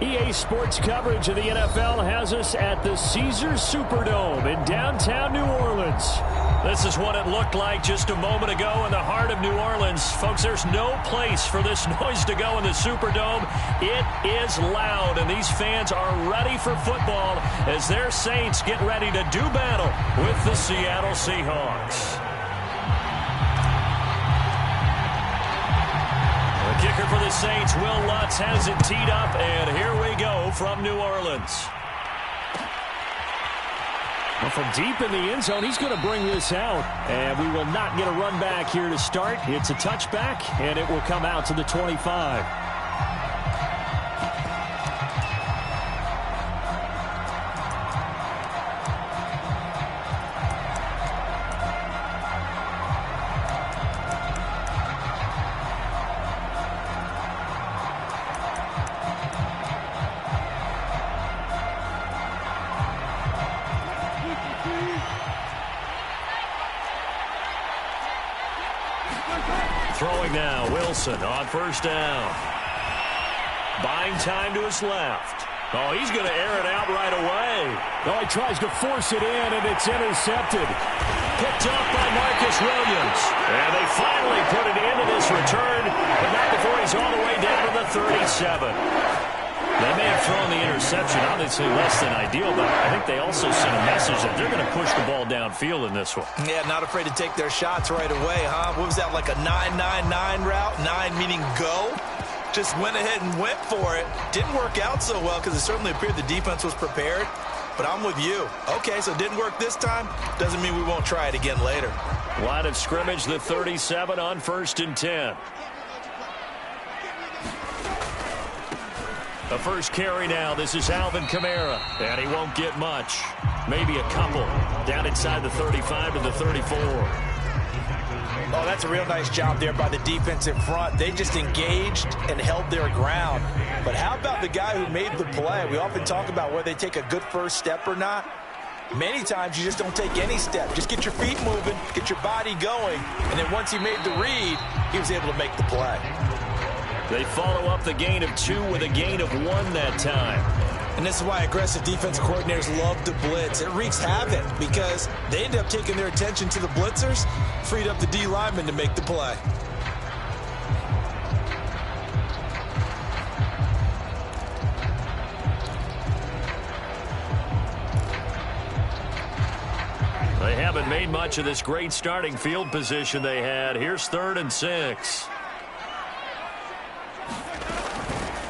EA Sports coverage of the NFL has us at the Caesars Superdome in downtown New Orleans. This is what it looked like just a moment ago in the heart of New Orleans. Folks, there's no place for this noise to go in the Superdome. It is loud, and these fans are ready for football as their Saints get ready to do battle with the Seattle Seahawks. The kicker for the Saints, Will Lutz, has it teed up, and here we go from New Orleans. Well, from deep in the end zone, he's going to bring this out. And we will not get a run back here to start. It's a touchback, and it will come out to the 25. Throwing now, Wilson on first down. Buying time to his left. Oh, he's going to air it out right away. Oh, he tries to force it in, and it's intercepted. Picked up by Marcus Williams. And they finally put an end to this return, but not before he's all the way down to the 37. They may have thrown the interception, obviously less than ideal, but I think they also sent a message that they're going to push the ball downfield in this one. Yeah, not afraid to take their shots right away, huh? What was that, like a 9-9-9 route? 9 meaning go? Just went ahead and went for it. Didn't work out so well because it certainly appeared the defense was prepared. But I'm with you. Okay, so it didn't work this time. Doesn't mean we won't try it again later. Line of scrimmage, the 37 on 1st and 10. The first carry now. This is Alvin Kamara. And he won't get much. Maybe a couple. Down inside the 35 to the 34. Oh, that's a real nice job there by the defensive front. They just engaged and held their ground. But how about the guy who made the play? We often talk about whether they take a good first step or not. Many times you just don't take any step. Just get your feet moving, get your body going, and then once he made the read, he was able to make the play. They follow up the gain of 2 with a gain of 1 that time. And this is why aggressive defensive coordinators love to blitz. It wreaks havoc because they end up taking their attention to the blitzers, freed up the D lineman to make the play. They haven't made much of this great starting field position they had. Here's 3rd and 6.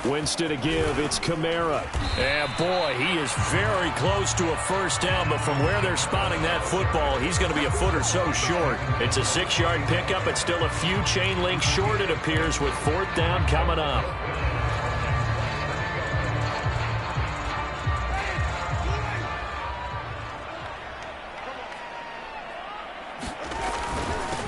Winston to give. It's Kamara. And boy, he is very close to a first down, but from where they're spotting that football, he's going to be a foot or so short. It's a 6-yard pickup. It's still a few chain links short, it appears, with 4th down coming up.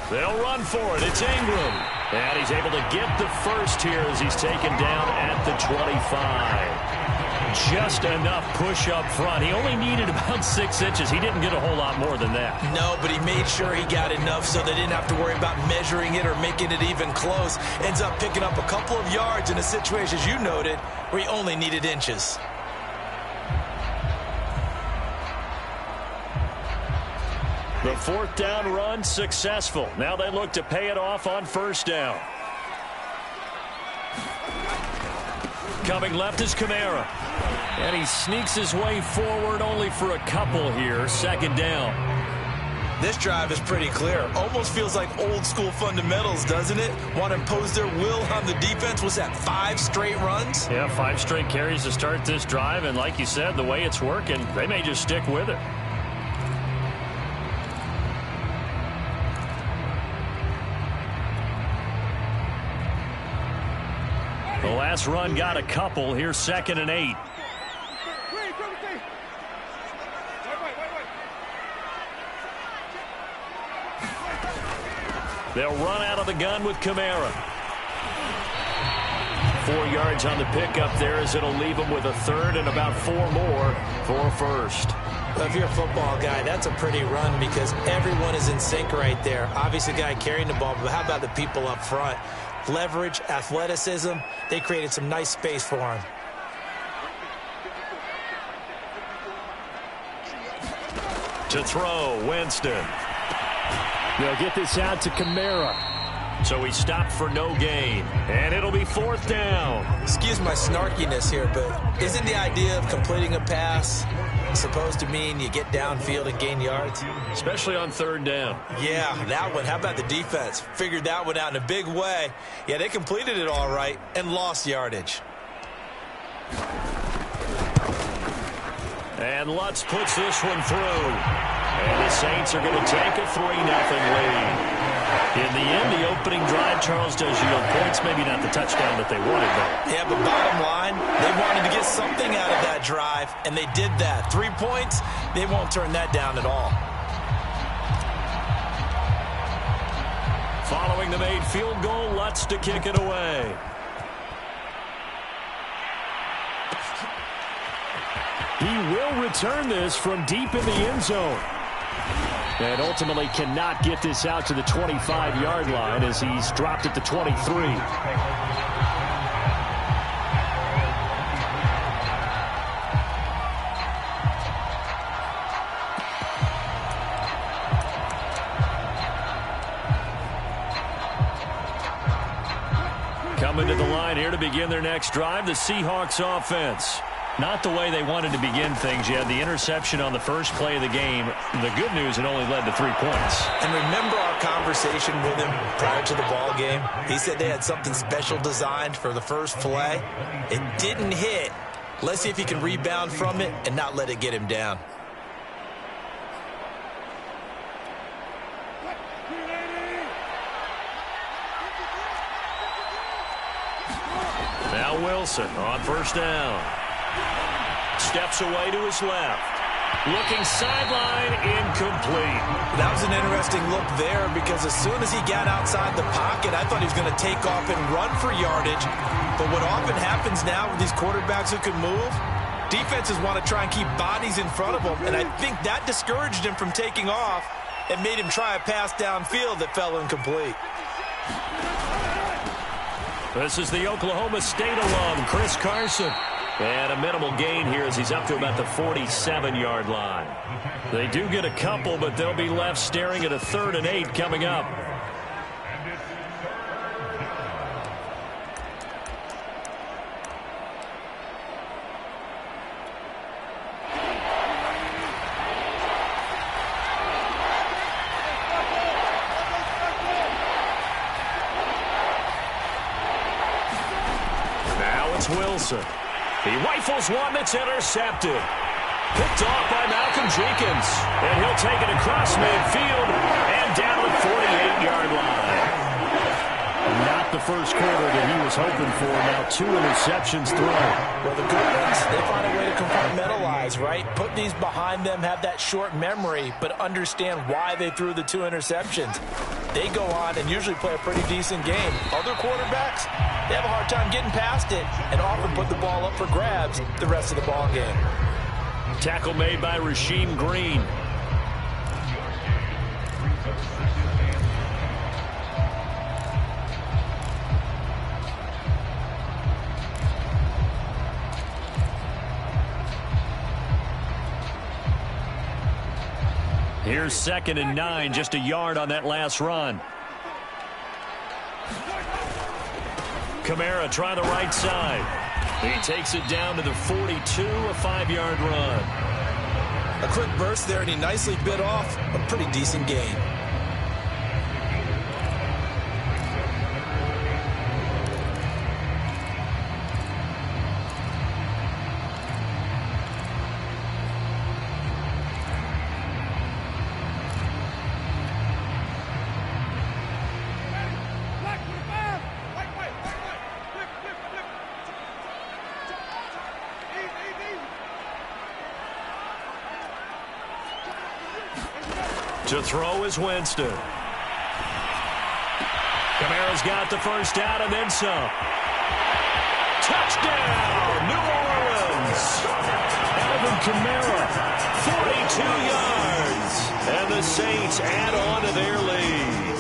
They'll run for it. It's Ingram. And he's able to get the first here as he's taken down at the 25. Just enough push up front. He only needed about 6 inches. He didn't get a whole lot more than that. No, but he made sure he got enough so they didn't have to worry about measuring it or making it even close. Ends up picking up a couple of yards in a situation, as you noted, where he only needed inches. The 4th down run successful. Now they look to pay it off on 1st down. Coming left is Kamara. And he sneaks his way forward only for a couple here. 2nd down. This drive is pretty clear. Almost feels like old school fundamentals, doesn't it? Want to impose their will on the defense. Was that 5 straight runs? Yeah, 5 straight carries to start this drive. And like you said, the way it's working, they may just stick with it. The last run got a couple. Here's 2nd and 8. They'll run out of the gun with Kamara. 4 yards on the pickup there as it'll leave them with a 3rd and about 4 more for a 1st. Well, if you're a football guy, that's a pretty run because everyone is in sync right there. Obviously, the guy carrying the ball, but how about the people up front? Leverage, athleticism, they created some nice space for him. To throw, Winston. They'll get this out to Kamara. So he stopped for no gain. And it'll be 4th down. Excuse my snarkiness here, but isn't the idea of completing a pass supposed to mean you get downfield and gain yards? Especially on 3rd down. Yeah, that one. How about the defense? Figured that one out in a big way. Yeah, they completed it all right and lost yardage. And Lutz puts this one through. And the Saints are going to take a 3-0 lead. In the end, the opening drive, Charles, does yield points. Maybe not the touchdown that they wanted, though. Yeah, but bottom line, they wanted to get something out of that drive, and they did that. 3 points, they won't turn that down at all. Following the made field goal, Lutz to kick it away. He will return this from deep in the end zone. And ultimately cannot get this out to the 25-yard line as he's dropped at the 23. Coming to the line here to begin their next drive, the Seahawks offense. Not the way they wanted to begin things. You had the interception on the first play of the game. The good news, it only led to 3 points. And remember our conversation with him prior to the ball game? He said they had something special designed for the first play. It didn't hit. Let's see if he can rebound from it and not let it get him down. Now Wilson on first down. Steps away to his left. Looking sideline, incomplete. That was an interesting look there because as soon as he got outside the pocket, I thought he was going to take off and run for yardage. But what often happens now with these quarterbacks who can move, defenses want to try and keep bodies in front of them, and I think that discouraged him from taking off and made him try a pass downfield that fell incomplete. This is the Oklahoma State alum, Chris Carson. And a minimal gain here as he's up to about the 47-yard line. They do get a couple, but they'll be left staring at a 3rd and 8 coming up. Now it's Wilson. He rifles one that's intercepted. Picked off by Malcolm Jenkins. And he'll take it across midfield and down the 48-yard line. Not the first quarter that he was hoping for. Now 2 interceptions thrown. Well, the good ones, they find a way to compartmentalize, right? Put these behind them, have that short memory, but understand why they threw the 2 interceptions. They go on and usually play a pretty decent game. Other quarterbacks, they have a hard time getting past it and often put the ball up for grabs the rest of the ball game. Tackle made by Rasheem Green. Here's 2nd and 9, just a yard on that last run. Kamara trying the right side. He takes it down to the 42, a 5-yard run. A quick burst there, and he nicely bit off a pretty decent gain. To throw is Winston. Kamara's got the first down and then some. Touchdown, New Orleans. Alvin Kamara, 42 yards. And the Saints add on to their lead.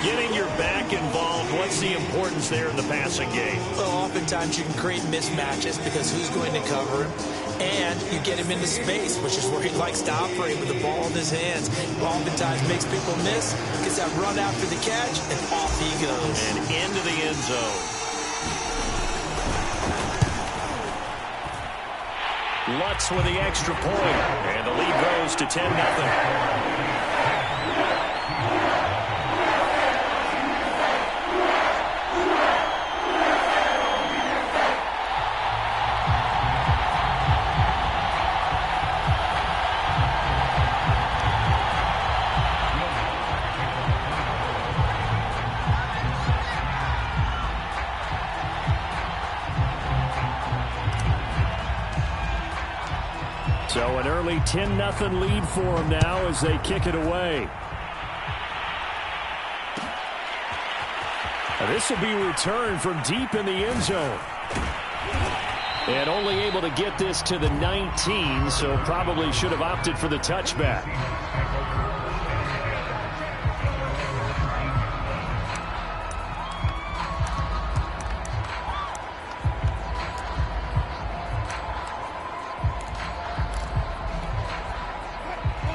Getting your back involved, what's the importance there in the passing game? Well, oftentimes you can create mismatches because who's going to cover him? And you get him into space, which is where he likes to operate with the ball in his hands. Oftentimes makes people miss, gets that run after the catch, and off he goes. And into the end zone. Lutz with the extra point. And the lead grows to 10-0. So an early 10-0 lead for them now as they kick it away. This will be returned from deep in the end zone. And only able to get this to the 19, so probably should have opted for the touchback.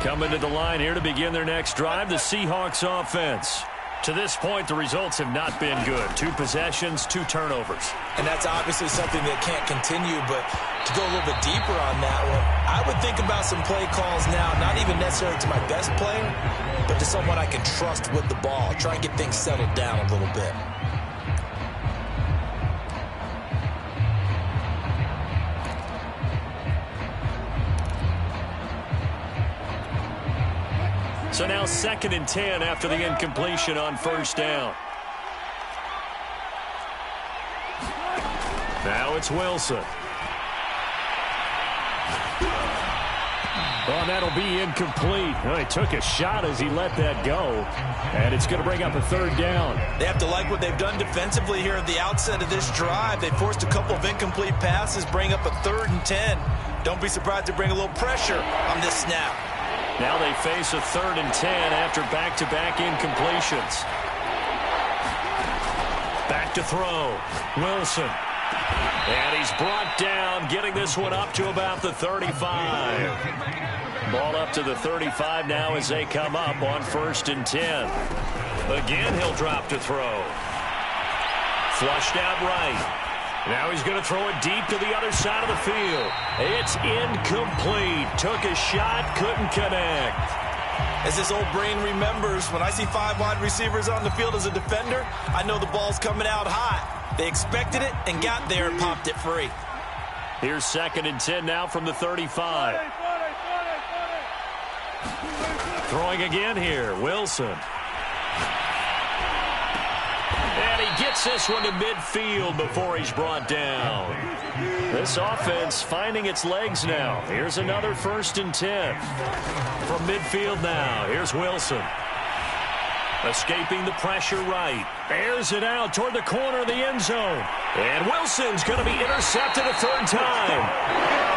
Coming to the line here to begin their next drive, the Seahawks offense. To this point, the results have not been good. 2 possessions, 2 turnovers. And that's obviously something that can't continue, but to go a little bit deeper on that one, I would think about some play calls now, not even necessarily to my best player, but to someone I can trust with the ball. Try and get things settled down a little bit. So now 2nd and 10 after the incompletion on first down. Now it's Wilson. Oh, that'll be incomplete. Oh, he took a shot as he let that go. And it's going to bring up a 3rd down. They have to like what they've done defensively here at the outset of this drive. They forced a couple of incomplete passes, bring up a 3rd and 10. Don't be surprised to bring a little pressure on this snap. Now they face a 3rd and 10 after back-to-back incompletions. Back to throw. Wilson. And he's brought down, getting this one up to about the 35. Ball up to the 35 now as they come up on 1st and 10. Again, he'll drop to throw. Flushed out right. Now he's going to throw it deep to the other side of the field. It's incomplete. Took a shot, couldn't connect. As this old brain remembers, when I see 5 wide receivers on the field as a defender, I know the ball's coming out hot. They expected it and got there and popped it free. Here's 2nd and 10 now from the 35. Throwing again here, Wilson. And he gets this one to midfield before he's brought down. This offense finding its legs now. Here's another 1st and 10. From midfield now, here's Wilson. Escaping the pressure right. Airs it out toward the corner of the end zone. And Wilson's going to be intercepted a 3rd time.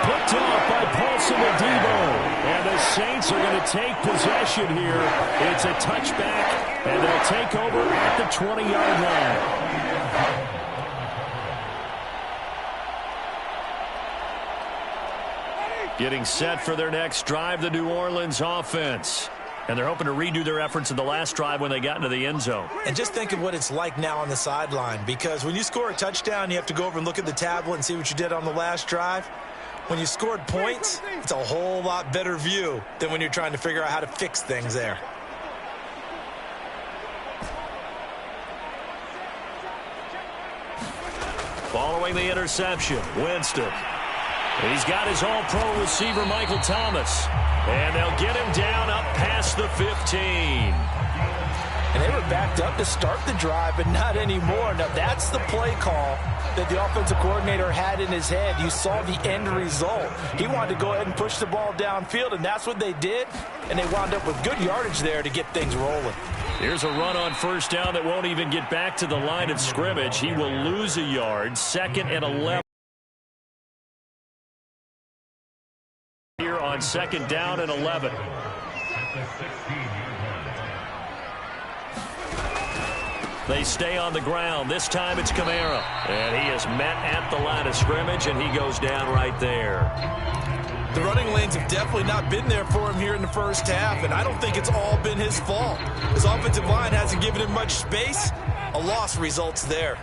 Picked off by Paulson Adebo. And the Saints are going to take possession here. It's a touchback, and they'll take over at the 20-yard line. Getting set for their next drive, the New Orleans offense. And they're hoping to redo their efforts in the last drive when they got into the end zone. And just think of what it's like now on the sideline, because when you score a touchdown, you have to go over and look at the tablet and see what you did on the last drive. When you scored points, it's a whole lot better view than when you're trying to figure out how to fix things there. Following the interception, Winston. He's got his all-pro receiver, Michael Thomas. And they'll get him down up past the 15. And they were backed up to start the drive, but not anymore. Now, that's the play call that the offensive coordinator had in his head. You saw the end result. He wanted to go ahead and push the ball downfield, and that's what they did. And they wound up with good yardage there to get things rolling. Here's a run on 1st down that won't even get back to the line of scrimmage. He will lose a yard. 2nd and 11. Here on 2nd down and 11. They stay on the ground. This time it's Kamara. And he is met at the line of scrimmage, and he goes down right there. The running lanes have definitely not been there for him here in the first half, and I don't think it's all been his fault. His offensive line hasn't given him much space. A loss results there.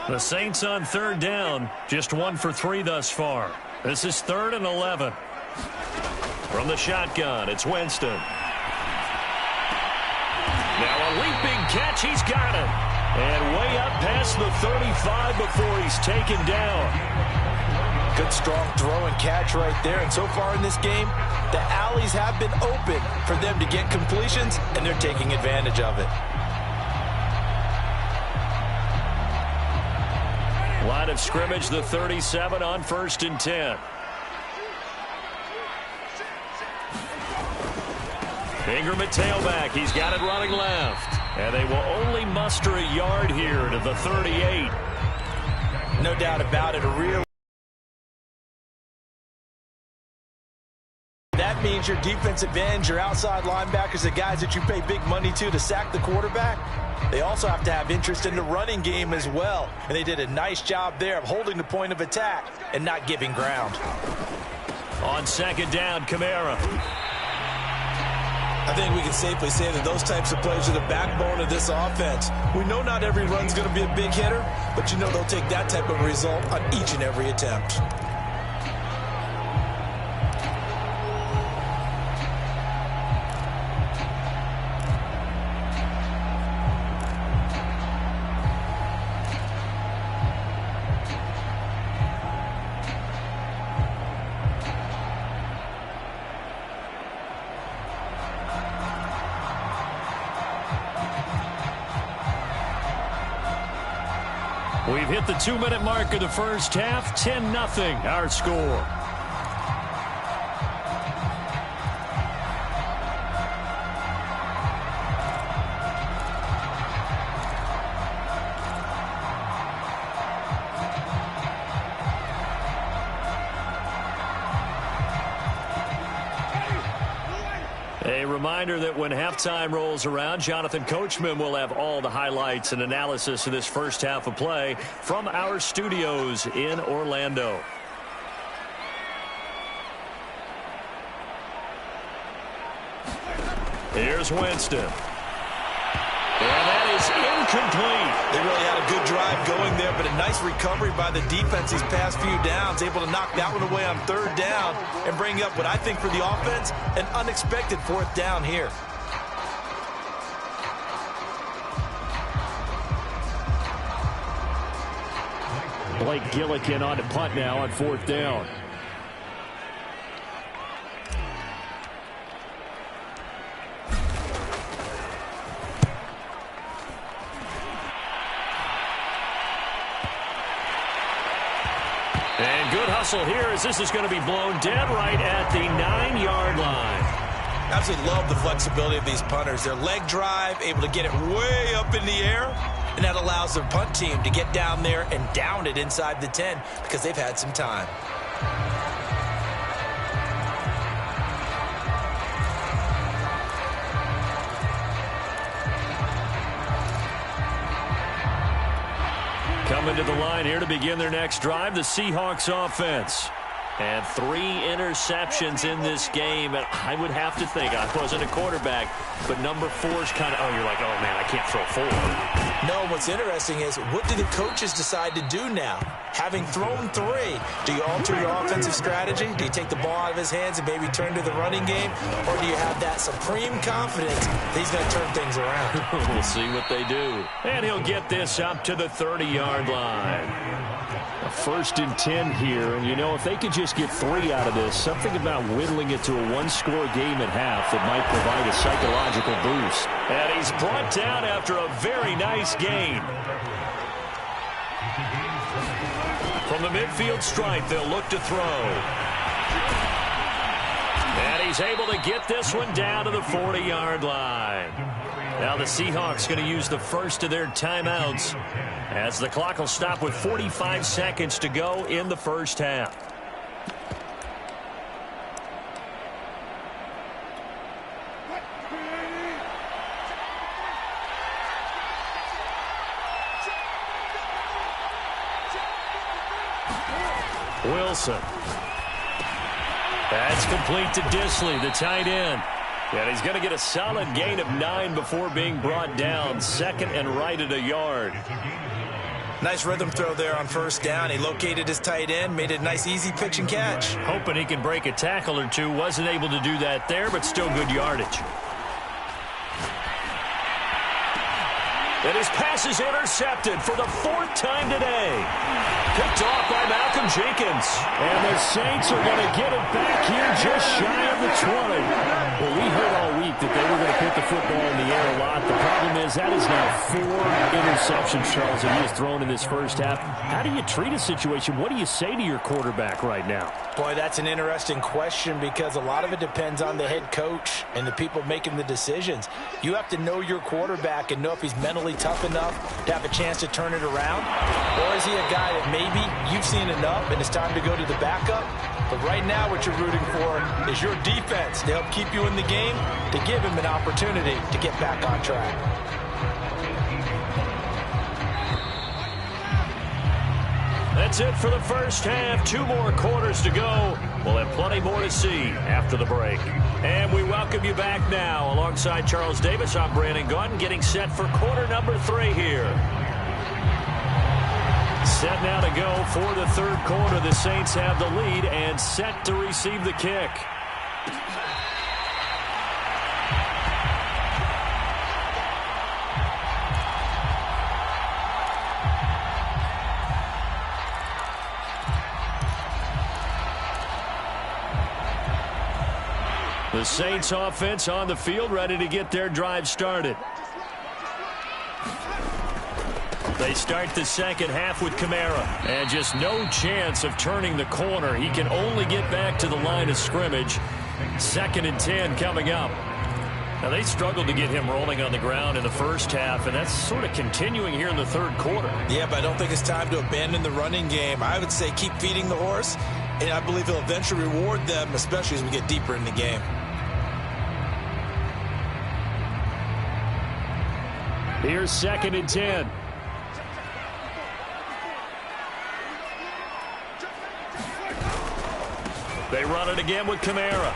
The Saints on 3rd down, just 1 for 3 thus far. This is 3rd and 11. From the shotgun, it's Winston. Now a leaping catch, he's got it. And way up past the 35 before he's taken down. Good strong throw and catch right there. And so far in this game, the alleys have been open for them to get completions, and they're taking advantage of it. Line of scrimmage, the 37 on 1st and 10. Ingram at tailback. He's got it running left. And they will only muster a yard here to the 38. No doubt about it. A real. That means your defensive ends, your outside linebackers, the guys that you pay big money to sack the quarterback, they also have to have interest in the running game as well. And they did a nice job there of holding the point of attack and not giving ground. On second down, Kamara. I think we can safely say that those types of plays are the backbone of this offense. We know not every run's going to be a big hitter, but you know they'll take that type of result on each and every attempt. We've hit the 2-minute mark of the first half. 10-0 our score. A reminder that when halftime rolls around, Jonathan Coachman will have all the highlights and analysis of this first half of play from our studios in Orlando. Here's Winston. And that is incomplete. They really had a good drive going there, but a nice recovery by the defense these past few downs, able to knock that one away on third down and bring up what I think for the offense, an unexpected fourth down here. Blake Gillikin on to punt now on fourth down. And good hustle here as this is going to be blown dead right at the 9-yard line. Absolutely love the flexibility of these punters. Their leg drive, able to get it way up in the air, and that allows their punt team to get down there and down it inside the 10 because they've had some time. Coming to the line here to begin their next drive, the Seahawks offense. And 3 interceptions in this game. And I would have to think, I wasn't a quarterback, but number 4's kind of, oh, you're like, oh, man, I can't throw 4. No, what's interesting is what do the coaches decide to do now? Having thrown 3, do you alter your offensive strategy? Do you take the ball out of his hands and maybe turn to the running game? Or do you have that supreme confidence that he's going to turn things around? We'll see what they do. And he'll get this up to the 30-yard line. A 1st and 10 here, and you know, if they could just get 3 out of this, something about whittling it to a 1-score game at half that might provide a psychological boost. And he's brought down after a very nice gain. From the midfield stripe, they'll look to throw. And he's able to get this one down to the 40-yard line. Now the Seahawks going to use the first of their timeouts as the clock will stop with 45 seconds to go in the first half. Wilson. That's complete to Disley, the tight end. And he's going to get a solid gain of 9 before being brought down. 2nd and right at a yard. Nice rhythm throw there on first down. He located his tight end, made it a nice easy pitch and catch. Hoping he can break a tackle or two. Wasn't able to do that there, but still good yardage. And his pass is intercepted for the 4th time today. Picked off by Malcolm Jenkins. And the Saints are going to get it back here just shy of the 20. Well, we heard all week that they were going to put the football in the air a lot. The problem is that is now 4 interceptions, Charles, that he has thrown in this first half. How do you treat a situation? What do you say to your quarterback right now? Boy, that's an interesting question because a lot of it depends on the head coach and the people making the decisions. You have to know your quarterback and know if he's mentally tough enough to have a chance to turn it around. Or is he a guy that maybe you've seen enough and it's time to go to the backup? But right now what you're rooting for is your defense to help keep you in the game, to give him an opportunity to get back on track. That's it for the first half. 2 more quarters to go. We'll have plenty more to see after the break. And we welcome you back now. Alongside Charles Davis, I'm Brandon Gunn, getting set for quarter number 3 here. Set now to go for the third quarter. The Saints have the lead and set to receive the kick. The Saints offense on the field, ready to get their drive started. They start the second half with Kamara, and just no chance of turning the corner. He can only get back to the line of scrimmage. 2nd and 10 coming up. Now, they struggled to get him rolling on the ground in the first half, and that's sort of continuing here in the third quarter. Yeah, but I don't think it's time to abandon the running game. I would say keep feeding the horse, and I believe he'll eventually reward them, especially as we get deeper in the game. Here's 2nd and 10. They run it again with Kamara.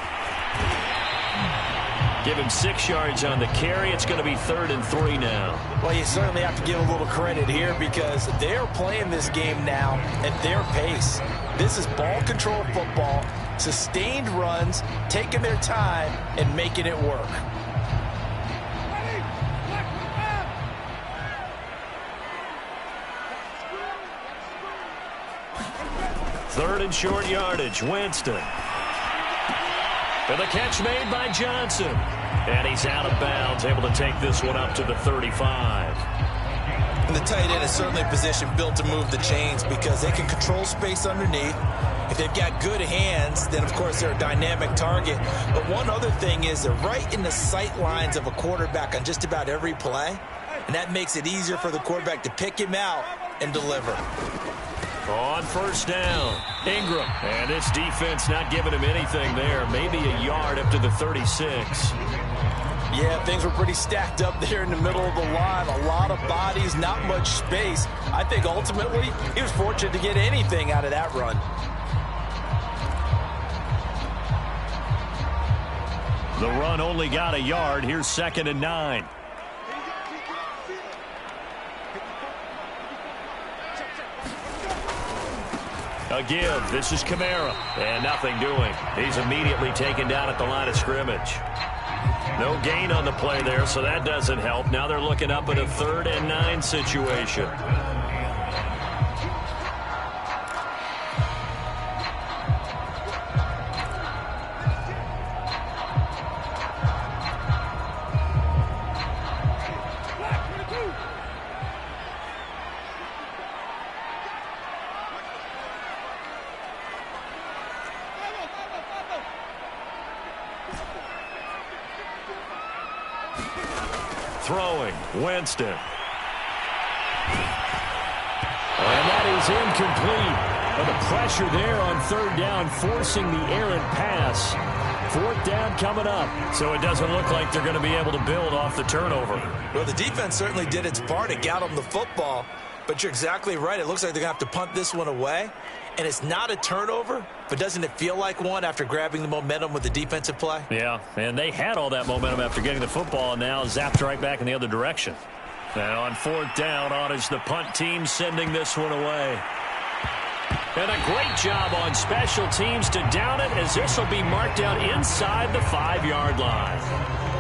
Give him 6 yards on the carry. It's going to be 3rd and 3 now. Well, you certainly have to give a little credit here because they're playing this game now at their pace. This is ball control football, sustained runs, taking their time and making it work. Third and short yardage, Winston. And the catch made by Johnson. And he's out of bounds, able to take this one up to the 35. And the tight end is certainly a position built to move the chains because they can control space underneath. If they've got good hands, then, of course, they're a dynamic target. But one other thing is they're right in the sight lines of a quarterback on just about every play. And that makes it easier for the quarterback to pick him out and deliver. On first down, Ingram. And this defense not giving him anything there. Maybe a yard up to the 36. Yeah, things were pretty stacked up there in the middle of the line. A lot of bodies, not much space. I think ultimately he was fortunate to get anything out of that run. The run only got a yard. Here's 2nd and 9. A give. This is Kamara. And nothing doing. He's immediately taken down at the line of scrimmage. No gain on the play there, so that doesn't help. Now they're looking up at a 3rd and 9 situation. Throwing, Winston. And that is incomplete. But the pressure there on 3rd down, forcing the errant pass. 4th down coming up. So it doesn't look like they're going to be able to build off the turnover. Well, the defense certainly did its part. It got them the football. But you're exactly right. It looks like they're going to have to punt this one away. And it's not a turnover, but doesn't it feel like one after grabbing the momentum with the defensive play? Yeah, and they had all that momentum after getting the football and now zapped right back in the other direction. Now on 4th down, on is the punt team sending this one away. And a great job on special teams to down it as this will be marked out inside the 5-yard line.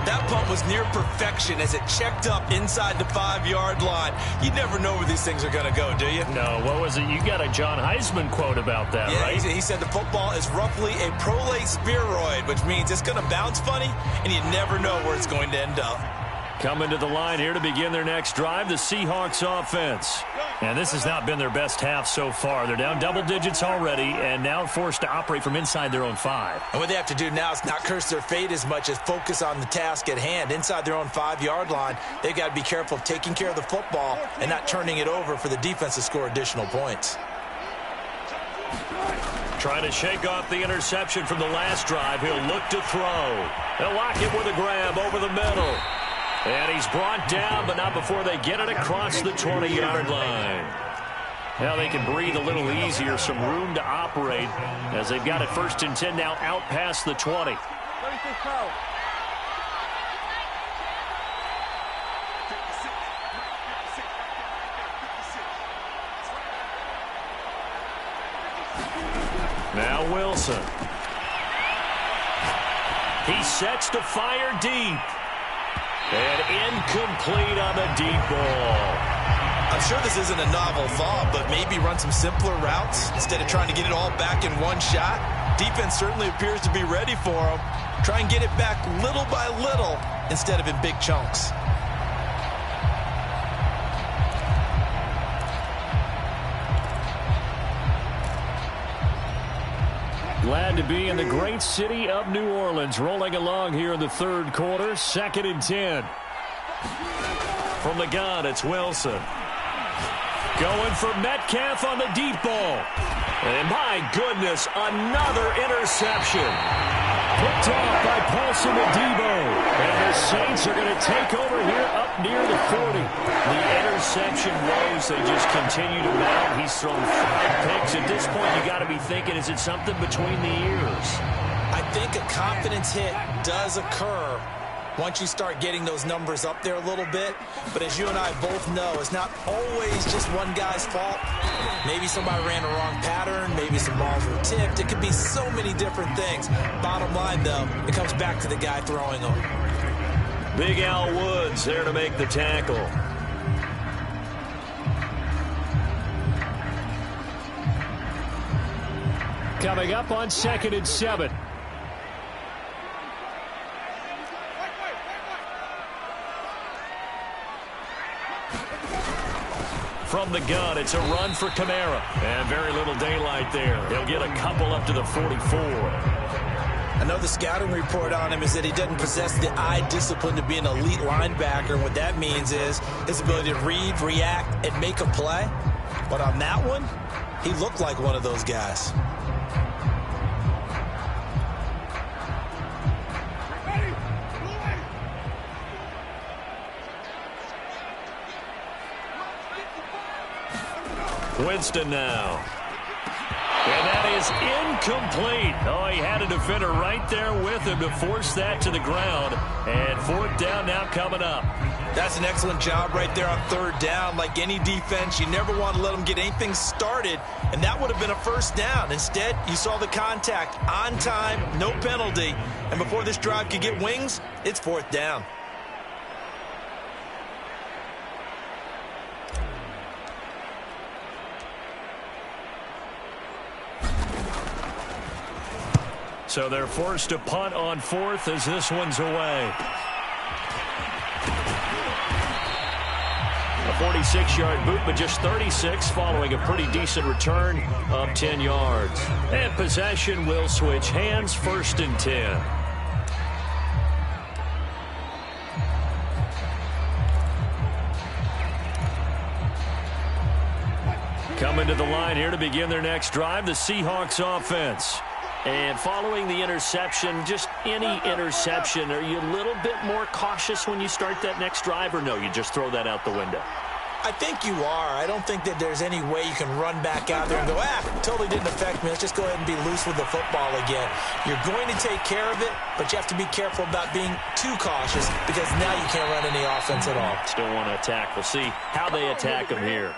That punt was near perfection as it checked up inside the 5-yard line. You never know where these things are going to go, do you? No, what was it? You got a John Heisman quote about that, yeah, right? He said the football is roughly a prolate spheroid, which means it's going to bounce funny, and you never know where it's going to end up. Coming to the line here to begin their next drive, the Seahawks offense. And this has not been their best half so far. They're down double digits already and now forced to operate from inside their own 5. And what they have to do now is not curse their fate as much as focus on the task at hand. Inside their own 5-yard line, they've got to be careful of taking care of the football and not turning it over for the defense to score additional points. Trying to shake off the interception from the last drive. He'll look to throw. They'll lock it with a grab over the middle. And he's brought down, but not before they get it across the 20-yard line. Now they can breathe a little easier, some room to operate as they've got it 1st and 10 now out past the 20. Now Wilson. He sets to fire deep. And incomplete on the deep ball. I'm sure this isn't a novel thought, but maybe run some simpler routes instead of trying to get it all back in one shot. Defense certainly appears to be ready for him. Try and get it back little by little instead of in big chunks. Glad to be in the great city of New Orleans, rolling along here in the 3rd quarter, 2nd and 10. From the gun, it's Wilson. Going for Metcalf on the deep ball. And my goodness, another interception. Picked off by Paulson Adebo. And the Saints are going to take over here up near the 40. The interception woes, they just continue to mount. He's thrown 5 picks. At this point, you got to be thinking, is it something between the ears? I think a confidence hit does occur once you start getting those numbers up there a little bit. But as you and I both know, it's not always just one guy's fault. Maybe somebody ran a wrong pattern. Maybe some balls were tipped. It could be so many different things. Bottom line, though, it comes back to the guy throwing them. Big Al Woods there to make the tackle. Coming up on 2nd and 7. From the gun, it's a run for Kamara. And very little daylight there. He'll get a couple up to the 44. I know the scouting report on him is that he doesn't possess the eye discipline to be an elite linebacker. And what that means is his ability to read, react, and make a play. But on that one, he looked like one of those guys. Winston now. And that is incomplete. Oh, he had a defender right there with him to force that to the ground. And 4th down now coming up. That's an excellent job right there on 3rd down. Like any defense, you never want to let them get anything started. And that would have been a 1st down. Instead, you saw the contact on time, no penalty. And before this drive could get wings, it's 4th down. So they're forced to punt on 4th as this one's away. A 46-yard boot, but just 36 following a pretty decent return of 10 yards. And possession will switch hands, 1st and 10. Coming to the line here to begin their next drive, the Seahawks offense. And following the interception, just any interception, are you a little bit more cautious when you start that next drive, or no, you just throw that out the window? I think you are. I don't think that there's any way you can run back out there and go, totally didn't affect me. Let's just go ahead and be loose with the football again. You're going to take care of it, but you have to be careful about being too cautious because now you can't run any offense at all. Still want to attack. We'll see how they attack them here.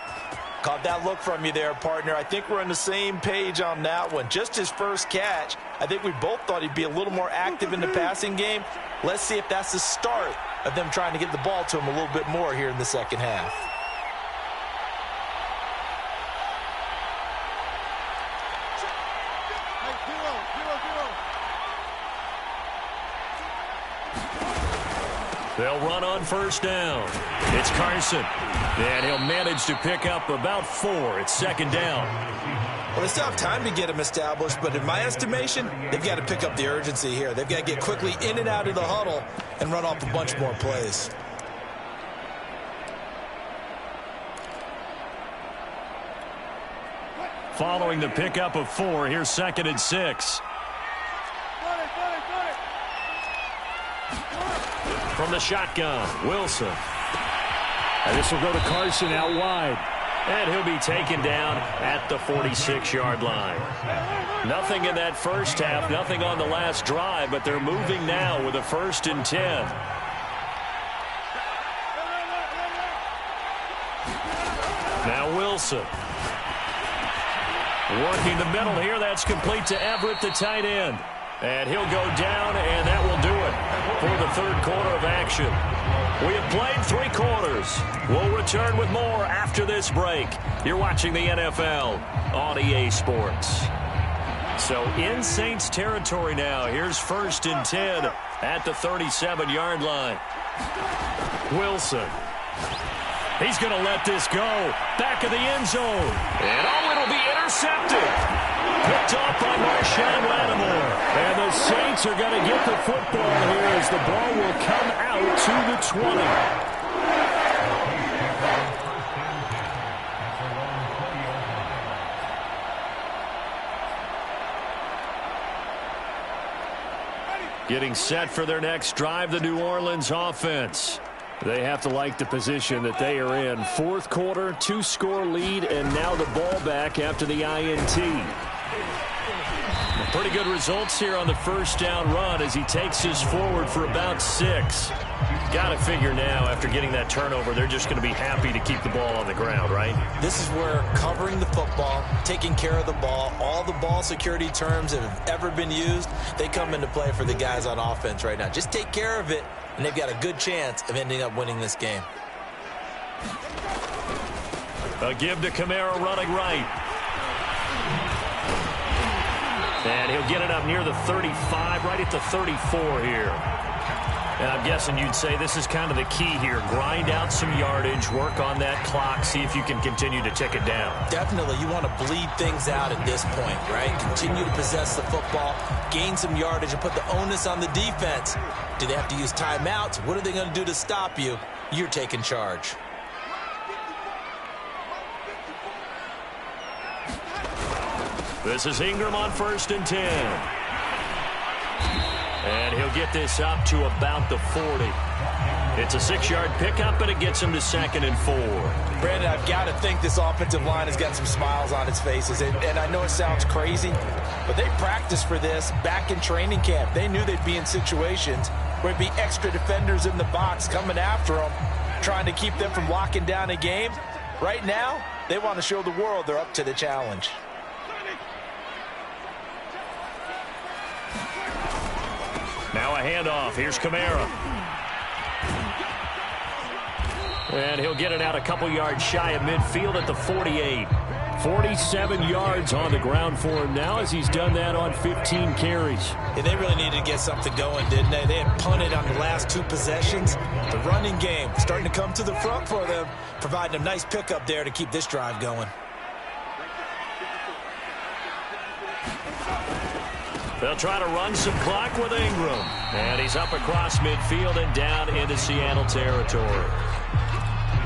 Caught that look from you there, partner. I think we're on the same page on that one. Just his first catch. I think we both thought he'd be a little more active in the passing game. Let's see if that's the start of them trying to get the ball to him a little bit more here in the second half. They'll run on first down. It's Carson. And he'll manage to pick up about 4. It's second down. Well, they still have time to get him established, but in my estimation, they've got to pick up the urgency here. They've got to get quickly in and out of the huddle and run off a bunch more plays. Following the pickup of 4, here's second and 6. From the shotgun, Wilson. And this will go to Carson out wide. And he'll be taken down at the 46-yard line. Nothing in that first half, nothing on the last drive, but they're moving now with a 1st and 10. Now Wilson. Working the middle here, that's complete to Everett, the tight end. And he'll go down, and that will do it for the third quarter of action. We have played 3 quarters. We'll return with more after this break. You're watching the NFL on EA Sports. So in Saints territory now. Here's 1st and 10 at the 37-yard line. Wilson. He's going to let this go. Back of the end zone. And it'll be intercepted. Picked off by Marshawn Lattimore. And the Saints are going to get the football here as the ball will come out to the 20. Getting set for their next drive, the New Orleans offense. They have to like the position that they are in. 4th quarter, 2-score lead, and now the ball back after the INT. Pretty good results here on the first down run as he takes us forward for about 6. Got to figure now, after getting that turnover, they're just going to be happy to keep the ball on the ground, right? This is where covering the football, taking care of the ball, all the ball security terms that have ever been used, they come into play for the guys on offense right now. Just take care of it, and they've got a good chance of ending up winning this game. A give to Kamara running right. And he'll get it up near the 35, right at the 34 here. And I'm guessing you'd say this is kind of the key here. Grind out some yardage, work on that clock, see if you can continue to tick it down. Definitely. You want to bleed things out at this point, right? Continue to possess the football, gain some yardage, and put the onus on the defense. Do they have to use timeouts? What are they going to do to stop you? You're taking charge. This is Ingram on 1st and 10. And he'll get this up to about the 40. It's a 6-yard pickup, but it gets him to 2nd and 4. Brandon, I've got to think this offensive line has got some smiles on its faces. And I know it sounds crazy, but they practiced for this back in training camp. They knew they'd be in situations where there'd be extra defenders in the box coming after them, trying to keep them from locking down a game. Right now, they want to show the world they're up to the challenge. Now a handoff. Here's Kamara. And he'll get it out a couple yards shy of midfield at the 48. 47 yards on the ground for him now as he's done that on 15 carries. Yeah, they really needed to get something going, didn't they? They had punted on the last 2 possessions. The running game starting to come to the front for them, providing a nice pickup there to keep this drive going. They'll try to run some clock with Ingram. And he's up across midfield and down into Seattle territory.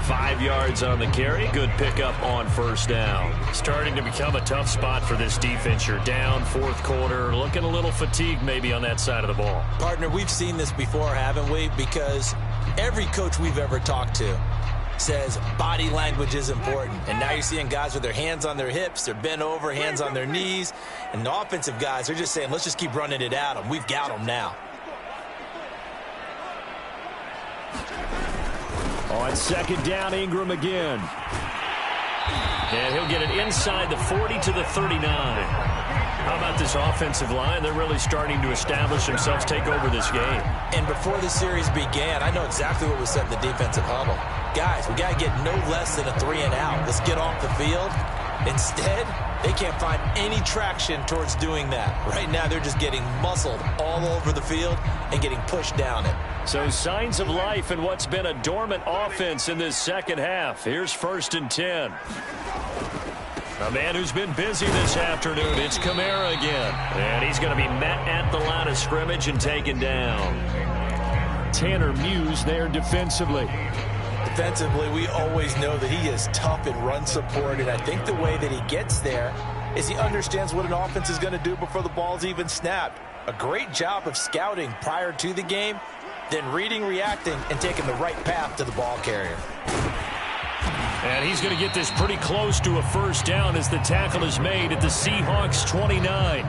5 yards on the carry. Good pickup on 1st down. Starting to become a tough spot for this defense. You're down 4th quarter. Looking a little fatigued maybe on that side of the ball. Partner, we've seen this before, haven't we? Because every coach we've ever talked to says body language is important. And now you're seeing guys with their hands on their hips, they're bent over, hands on their knees. And the offensive guys are just saying, let's just keep running it at them. We've got them now. On 2nd down, Ingram again. And he'll get it inside the 40 to the 39. How about this offensive line? They're really starting to establish themselves, take over this game. And before the series began, I know exactly what was said in the defensive huddle. Guys, we got to get no less than a 3 and out. Let's get off the field. Instead, They can't find any traction towards doing that. Right now, they're just getting muscled all over the field and getting pushed down it. So signs of life in what's been a dormant offense in this second half. Here's 1st and 10. A man who's been busy this afternoon, it's Kamara again. And he's going to be met at the line of scrimmage and taken down. Tanner Muse there defensively. Defensively, we always know that he is tough in run support, and I think the way that he gets there is he understands what an offense is going to do before the ball's even snapped. A great job of scouting prior to the game, then reading, reacting, and taking the right path to the ball carrier. And he's going to get this pretty close to a first down as the tackle is made at the Seahawks 29.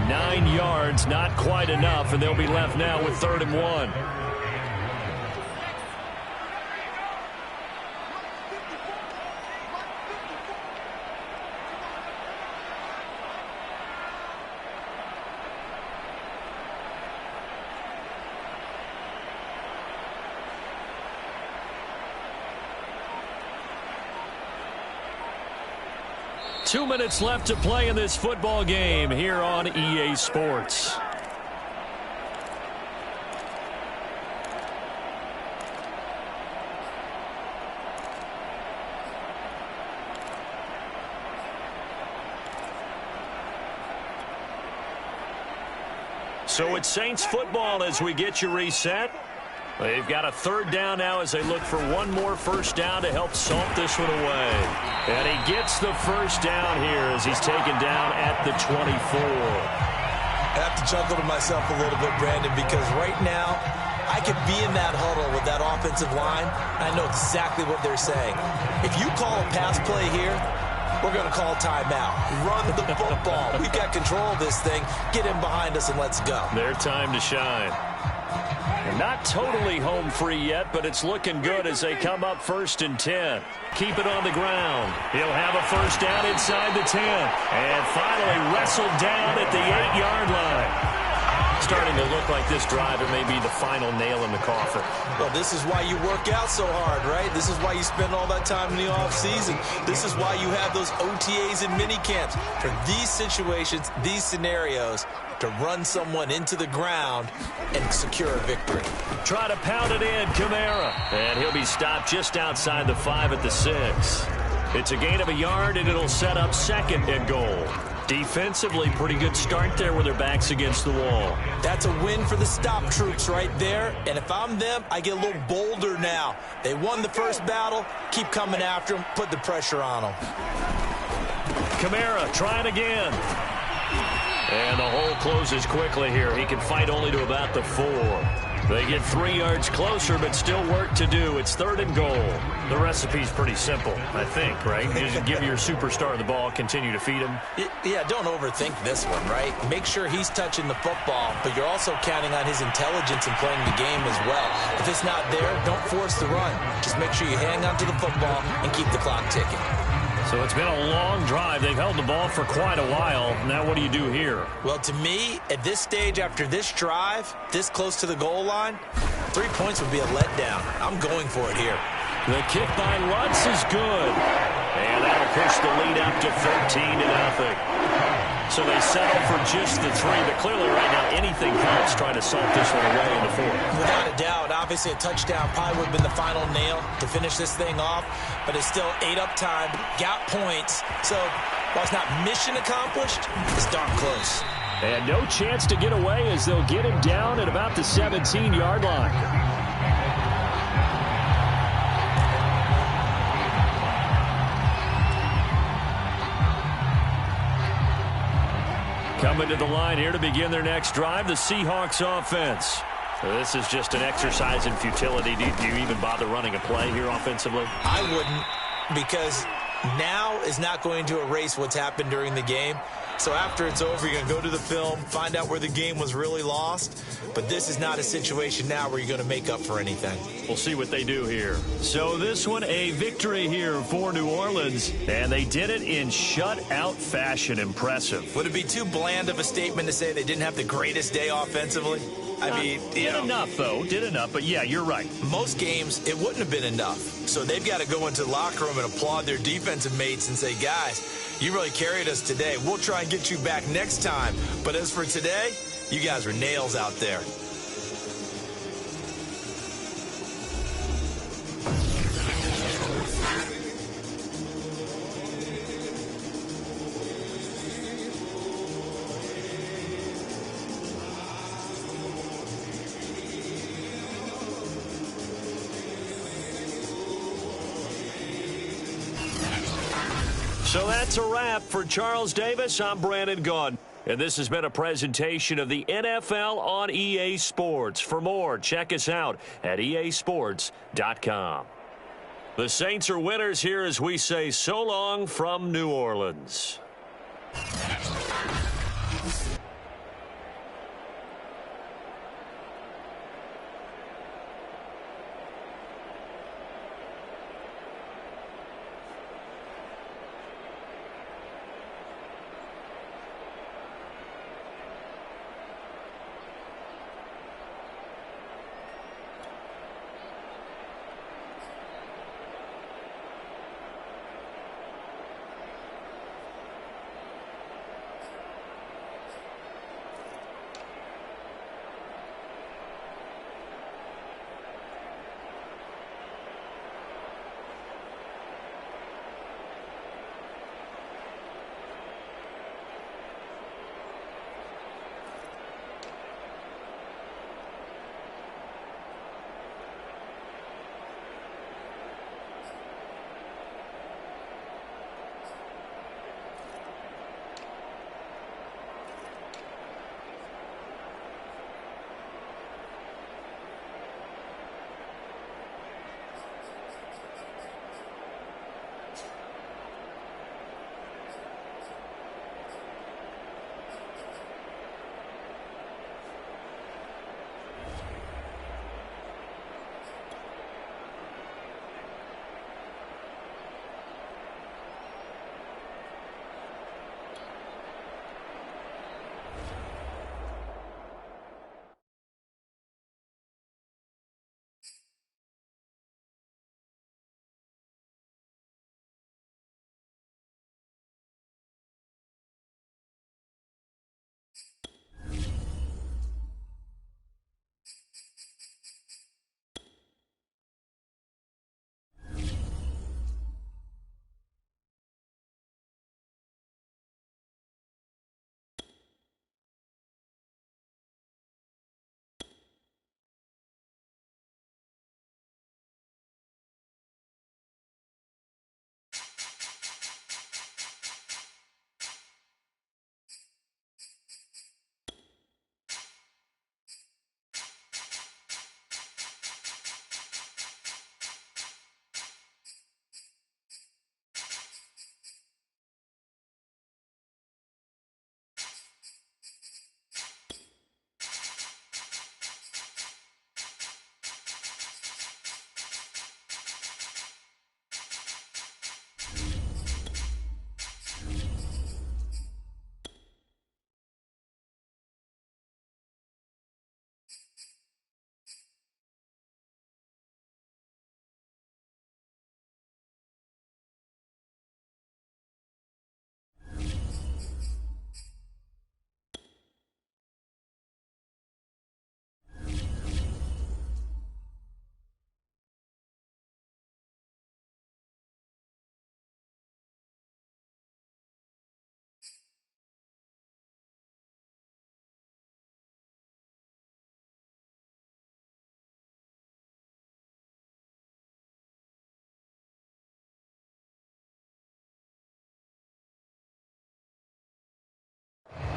9 yards, not quite enough, and they'll be left now with 3rd and 1. 2 minutes left to play in this football game here on EA Sports. So it's Saints football as we get you reset. They've got a 3rd down now as they look for one more first down to help salt this one away. And he gets the first down here as he's taken down at the 24. I have to chuckle to myself a little bit, Brandon, because right now I could be in that huddle with that offensive line. I know exactly what they're saying. If you call a pass play here, we're going to call timeout. Run the football. We've got control of this thing. Get in behind us and let's go. Their time to shine. Not totally home free yet, but it's looking good as they come up 1st and 10. Keep it on the ground. He'll have a first down inside the 10. And finally wrestled down at the 8-yard line. Starting to look like this drive, it may be the final nail in the coffin. Well, this is why you work out so hard, right? This is why you spend all that time in the offseason. This is why you have those OTAs and mini camps. For these situations, these scenarios, to run someone into the ground and secure a victory. Try to pound it in, Kamara. And he'll be stopped just outside the 5 at the 6. It's a gain of a yard, and it'll set up 2nd and goal. Defensively, pretty good start there with their backs against the wall. That's a win for the stop troops right there. And if I'm them, I get a little bolder now. They won the first battle. Keep coming after them. Put the pressure on them. Kamara trying again. And the hole closes quickly here. He can fight only to about the 4. They get 3 yards closer, but still work to do. It's 3rd and goal. The recipe's pretty simple, I think, right? Just give your superstar the ball, continue to feed him. Yeah, don't overthink this one, right? Make sure he's touching the football, but you're also counting on his intelligence in playing the game as well. If it's not there, don't force the run. Just make sure you hang on to the football and keep the clock ticking. So it's been a long drive. They've held the ball for quite a while. Now what do you do here? Well, to me, at this stage, after this drive, this close to the goal line, 3 points would be a letdown. I'm going for it here. The kick by Lutz is good. And that'll push the lead up to 13-0. So they settle for just the 3, but clearly right now anything helps trying to salt this one away in the 4th. Without a doubt, obviously a touchdown probably would have been the final nail to finish this thing off, but it's still 8 up time, got points. So while it's not mission accomplished, it's darn close. And no chance to get away as they'll get him down at about the 17-yard line. Coming to the line here to begin their next drive, the Seahawks offense. So this is just an exercise in futility. Do you even bother running a play here offensively? I wouldn't, because now is not going to erase what's happened during the game. So after it's over, you're going to go to the film, find out where the game was really lost. But this is not a situation now where you're going to make up for anything. We'll see what they do here. So this one, a victory here for New Orleans. And they did it in shutout fashion. Impressive. Would it be too bland of a statement to say they didn't have the greatest day offensively? I mean, did enough, though. Did enough. But, yeah, you're right. Most games, it wouldn't have been enough. So they've got to go into the locker room and applaud their defensive mates and say, guys, you really carried us today. We'll try and get you back next time. But as for today, you guys were nails out there. So that's a wrap for Charles Davis. I'm Brandon Gaudin. And this has been a presentation of the NFL on EA Sports. For more, check us out at easports.com. The Saints are winners here as we say so long from New Orleans.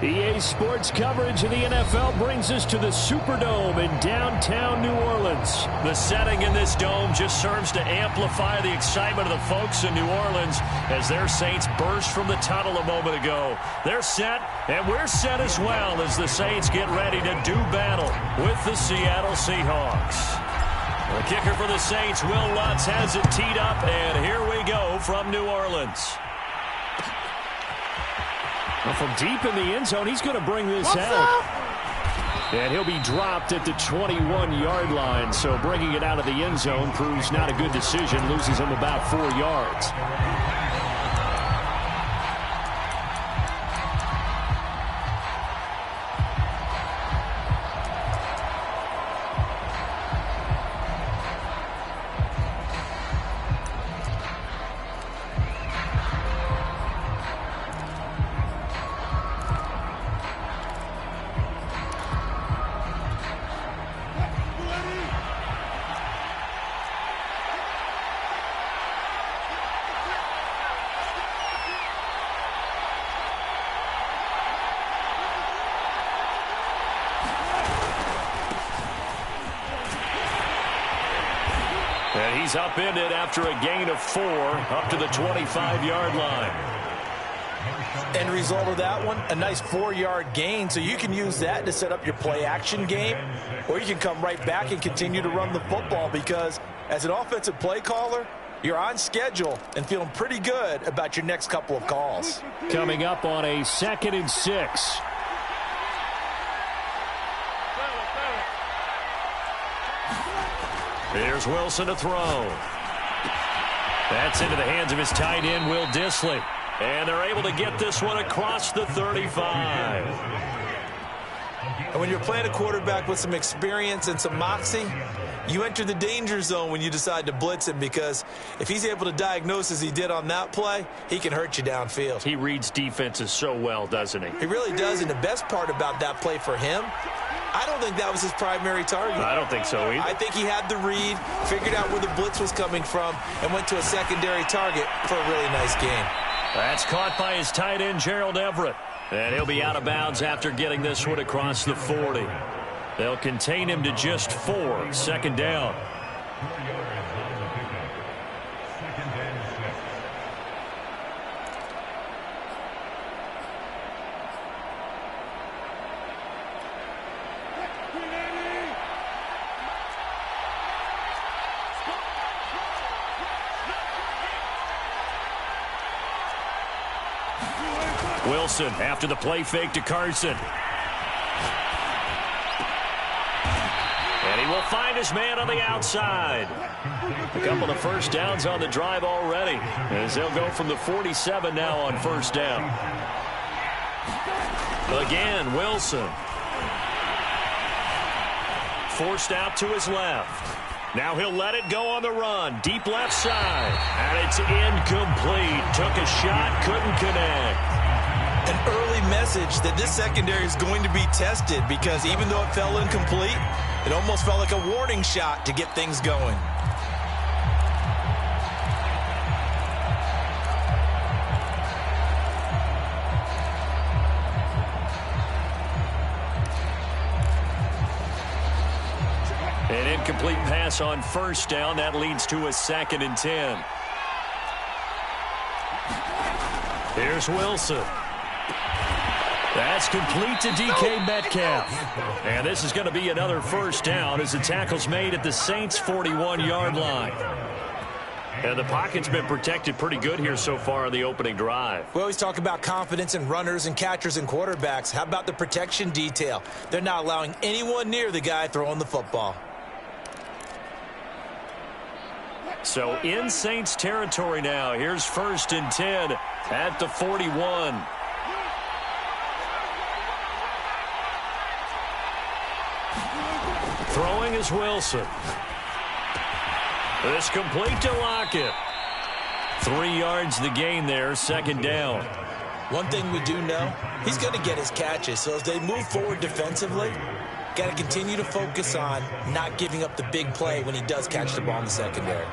EA Sports coverage of the NFL brings us to the Superdome in downtown New Orleans. The setting in this dome just serves to amplify the excitement of the folks in New Orleans as their Saints burst from the tunnel a moment ago. They're set, and we're set as well as the Saints get ready to do battle with the Seattle Seahawks. The kicker for the Saints, Will Lutz, has it teed up, and here we go from New Orleans. Well, from deep in the end zone, he's going to bring this out. And he'll be dropped at the 21-yard line. So bringing it out of the end zone proves not a good decision. Loses him about 4 yards. And he's upended after a gain of 4 up to the 25-yard line. End result of that one, a nice 4-yard gain. So you can use that to set up your play-action game, or you can come right back and continue to run the football because as an offensive play caller, you're on schedule and feeling pretty good about your next couple of calls. Coming up on a 2nd and 6. Here's Wilson to throw. That's into the hands of his tight end, Will Dissly. And they're able to get this one across the 35. And when you're playing a quarterback with some experience and some moxie, you enter the danger zone when you decide to blitz him because if he's able to diagnose as he did on that play, he can hurt you downfield. He reads defenses so well, doesn't he? He really does, and the best part about that play for him, I don't think that was his primary target. I don't think so either. I think he had the read, figured out where the blitz was coming from, and went to a secondary target for a really nice gain. That's caught by his tight end, Gerald Everett. And he'll be out of bounds after getting this one across the 40. They'll contain him to just 4. 2nd down. Wilson after the play fake to Carson. And he will find his man on the outside. A couple of first downs on the drive already, as they'll go from the 47 now on 1st down. Again, Wilson. Forced out to his left. Now he'll let it go on the run. Deep left side. And it's incomplete. Took a shot, couldn't connect. An early message that this secondary is going to be tested because even though it fell incomplete, it almost felt like a warning shot to get things going. An incomplete pass on 1st down. That leads to a 2nd and 10. Here's Wilson. That's complete to DK Metcalf. And this is going to be another 1st down as the tackle's made at the Saints' 41-yard line. And the pocket's been protected pretty good here so far on the opening drive. We always talk about confidence in runners and catchers and quarterbacks. How about the protection detail? They're not allowing anyone near the guy throwing the football. So in Saints territory now. Here's 1st and 10 at the 41. Throwing is Wilson. This complete to Lockett. 3 yards the gain there, 2nd down. One thing we do know, he's going to get his catches. So as they move forward defensively, got to continue to focus on not giving up the big play when he does catch the ball in the secondary.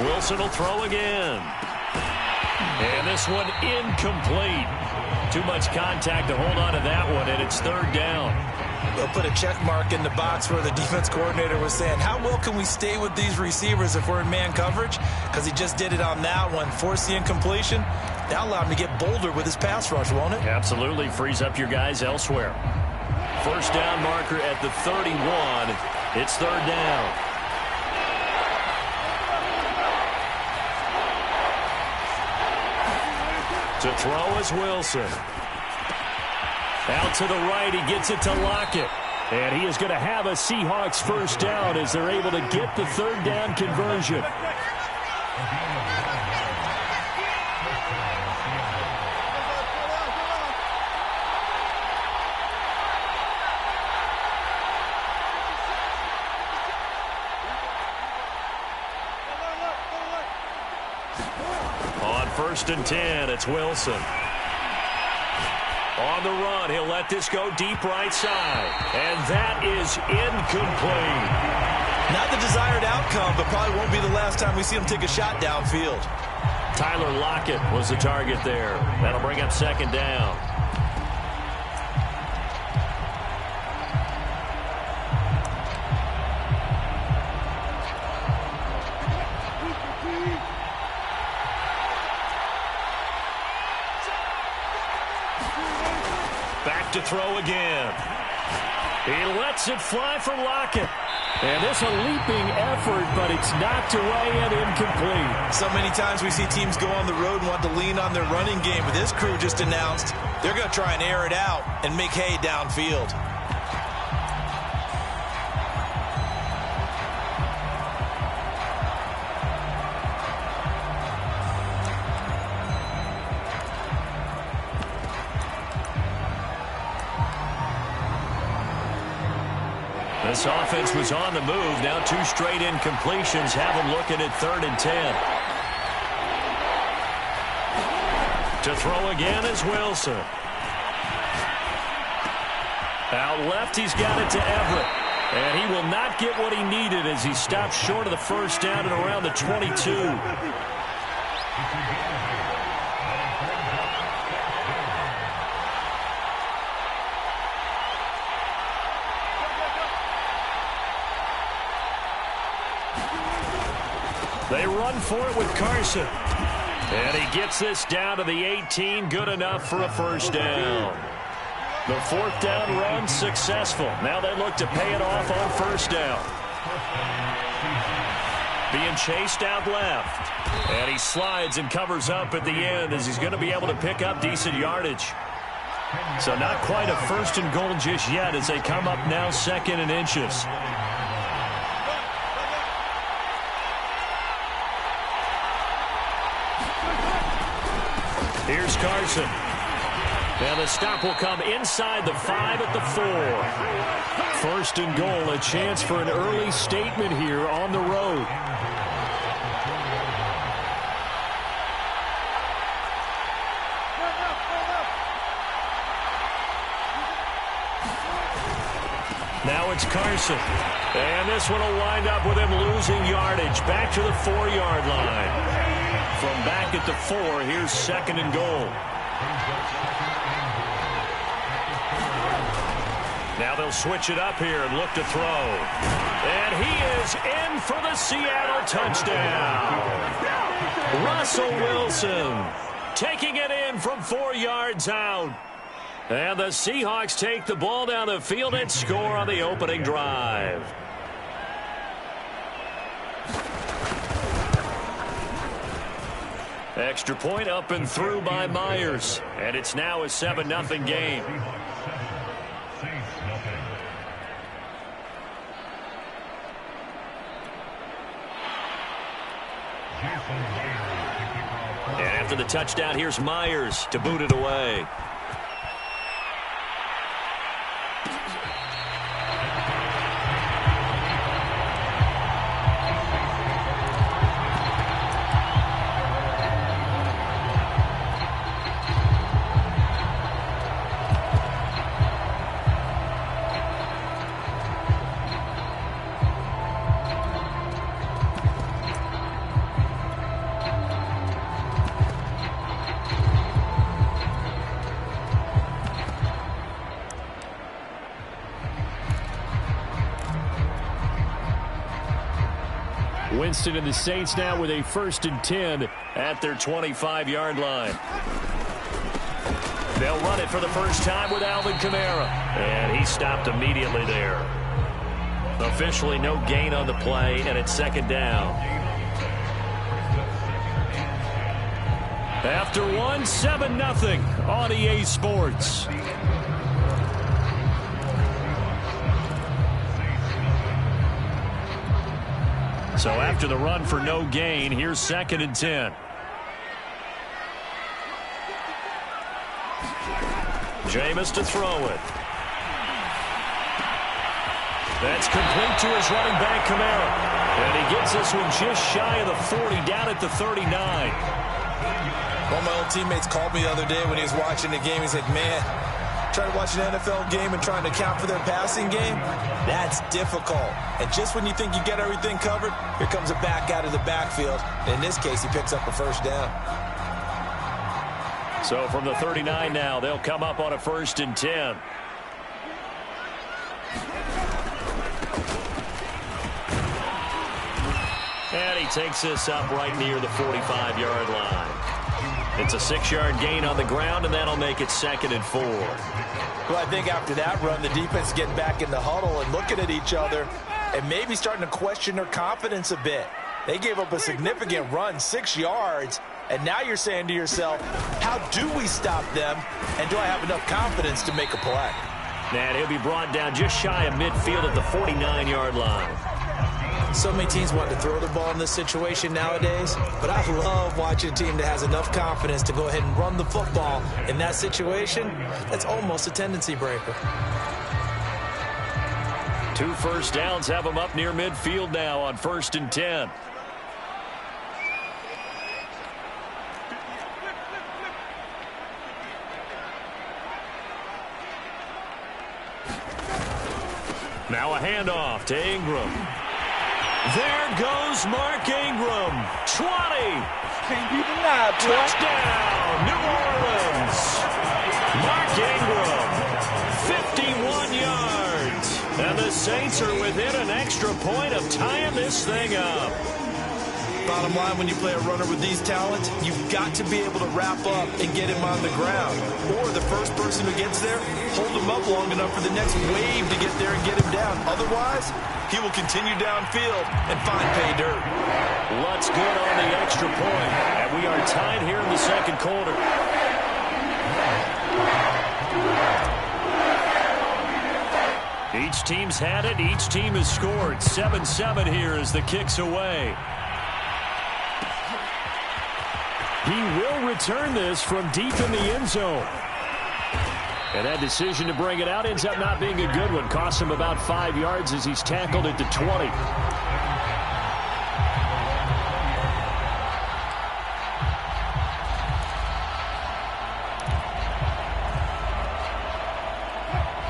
Wilson will throw again. And this one incomplete. Too much contact to hold on to that one, and it's 3rd down. They'll put a check mark in the box where the defense coordinator was saying, how well can we stay with these receivers if we're in man coverage? Because he just did it on that one. Forced the incompletion. That'll allow him to get bolder with his pass rush, won't it? Absolutely. Frees up your guys elsewhere. 1st down marker at the 31. It's 3rd down. To throw is Wilson. Out to the right, he gets it to Lockett. And he is going to have a Seahawks first down as they're able to get the third down conversion. On 1st and 10, it's Wilson. On the run, he'll let this go deep right side. And that is incomplete. Not the desired outcome, but probably won't be the last time we see him take a shot downfield. Tyler Lockett was the target there. That'll bring up 2nd down. Back to throw again. He lets it fly for Lockett. And this a leaping effort, but it's knocked away and incomplete. So many times we see teams go on the road and want to lean on their running game, but this crew just announced they're going to try and air it out and make hay downfield. This offense was on the move. Now 2 straight incompletions have them looking at 3rd and 10. To throw again is Wilson. Out left, he's got it to Everett. And he will not get what he needed as he stops short of the first down at around the 22. They run for it with Carson. And he gets this down to the 18. Good enough for a first down. The 4th down run successful. Now they look to pay it off on 1st down. Being chased out left. And he slides and covers up at the end as he's going to be able to pick up decent yardage. So not quite a 1st and goal just yet as they come up now 2nd and inches. Here's Carson. And the stop will come inside the 5 at the 4. 1st and goal, a chance for an early statement here on the road. Now it's Carson. And this one will wind up with him losing yardage. Back to the 4-yard line. From back at the 4, here's 2nd and goal. Now they'll switch it up here and look to throw. And he is in for the Seattle touchdown. Russell Wilson taking it in from 4 yards out. And the Seahawks take the ball down the field and score on the opening drive. Extra point up and through by Myers. And it's now a 7-0 game. And after the touchdown, here's Myers to boot it away. Winston and the Saints now with a 1st and 10 at their 25-yard line. They'll run it for the first time with Alvin Kamara. And he stopped immediately there. Officially no gain on the play, and it's 2nd down. After one, 7-0 on EA Sports. So after the run for no gain, here's 2nd and 10. Jameis to throw it. That's complete to his running back, Kamara. And he gets this one just shy of the 40, down at the 39. One of my old teammates called me the other day when he was watching the game. He's like, man, trying to watch an NFL game and trying to account for their passing game, that's difficult. And just when you think you get everything covered, here comes a back out of the backfield. And in this case, he picks up a first down. So from the 39 now, they'll come up on a 1st and 10. And he takes this up right near the 45-yard line. It's a 6-yard gain on the ground, and that'll make it 2nd and 4. Well, I think after that run, the defense getting back in the huddle and looking at each other and maybe starting to question their confidence a bit. They gave up a significant run, 6 yards, and now you're saying to yourself, how do we stop them, and do I have enough confidence to make a play? And he'll be brought down just shy of midfield at the 49-yard line. So many teams want to throw the ball in this situation nowadays, but I love watching a team that has enough confidence to go ahead and run the football in that situation. That's almost a tendency breaker. 2 first downs have them up near midfield now on 1st and 10. Now a handoff to Ingram. There goes Mark Ingram. 20. Can't be denied. Touchdown, New Orleans. Mark Ingram, 51 yards. And the Saints are within an extra point of tying this thing up. Bottom line, when you play a runner with these talents, you've got to be able to wrap up and get him on the ground. Or the first person who gets there, hold him up long enough for the next wave to get there and get him down. Otherwise, he will continue downfield and find pay dirt. Lutz good on the extra point. And we are tied here in the 2nd quarter. Each team's had it. Each team has scored. 7-7 here as the kick's away. He will return this from deep in the end zone. And that decision to bring it out ends up not being a good one. Costs him about 5 yards as he's tackled at the 20.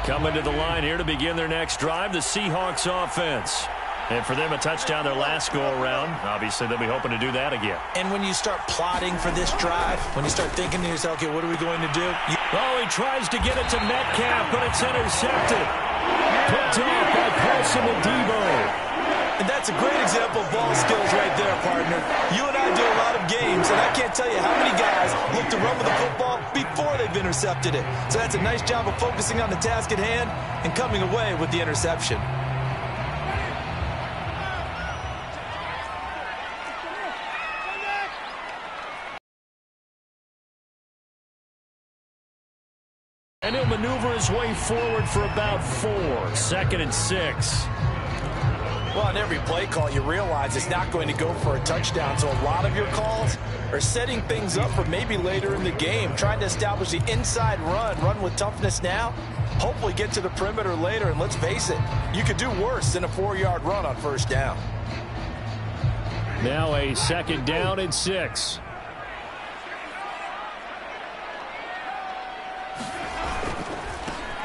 Coming to the line here to begin their next drive, the Seahawks offense. And for them, a touchdown their last go-around. Obviously, they'll be hoping to do that again. And when you start plotting for this drive, when you start thinking to yourself, okay, what are we going to do? Oh, he tries to get it to Metcalf, but it's intercepted. Picked off by Paulson and Debo. And that's a great example of ball skills right there, partner. You and I do a lot of games, and I can't tell you how many guys look to run with the football before they've intercepted it. So that's a nice job of focusing on the task at hand and coming away with the interception. And he'll maneuver his way forward for about 4. 2nd and 6. Well, on every play call, you realize it's not going to go for a touchdown. So a lot of your calls are setting things up for maybe later in the game, trying to establish the inside run with toughness now, hopefully get to the perimeter later. And let's face it, you could do worse than a 4-yard run on 1st down. Now a 2nd down and 6.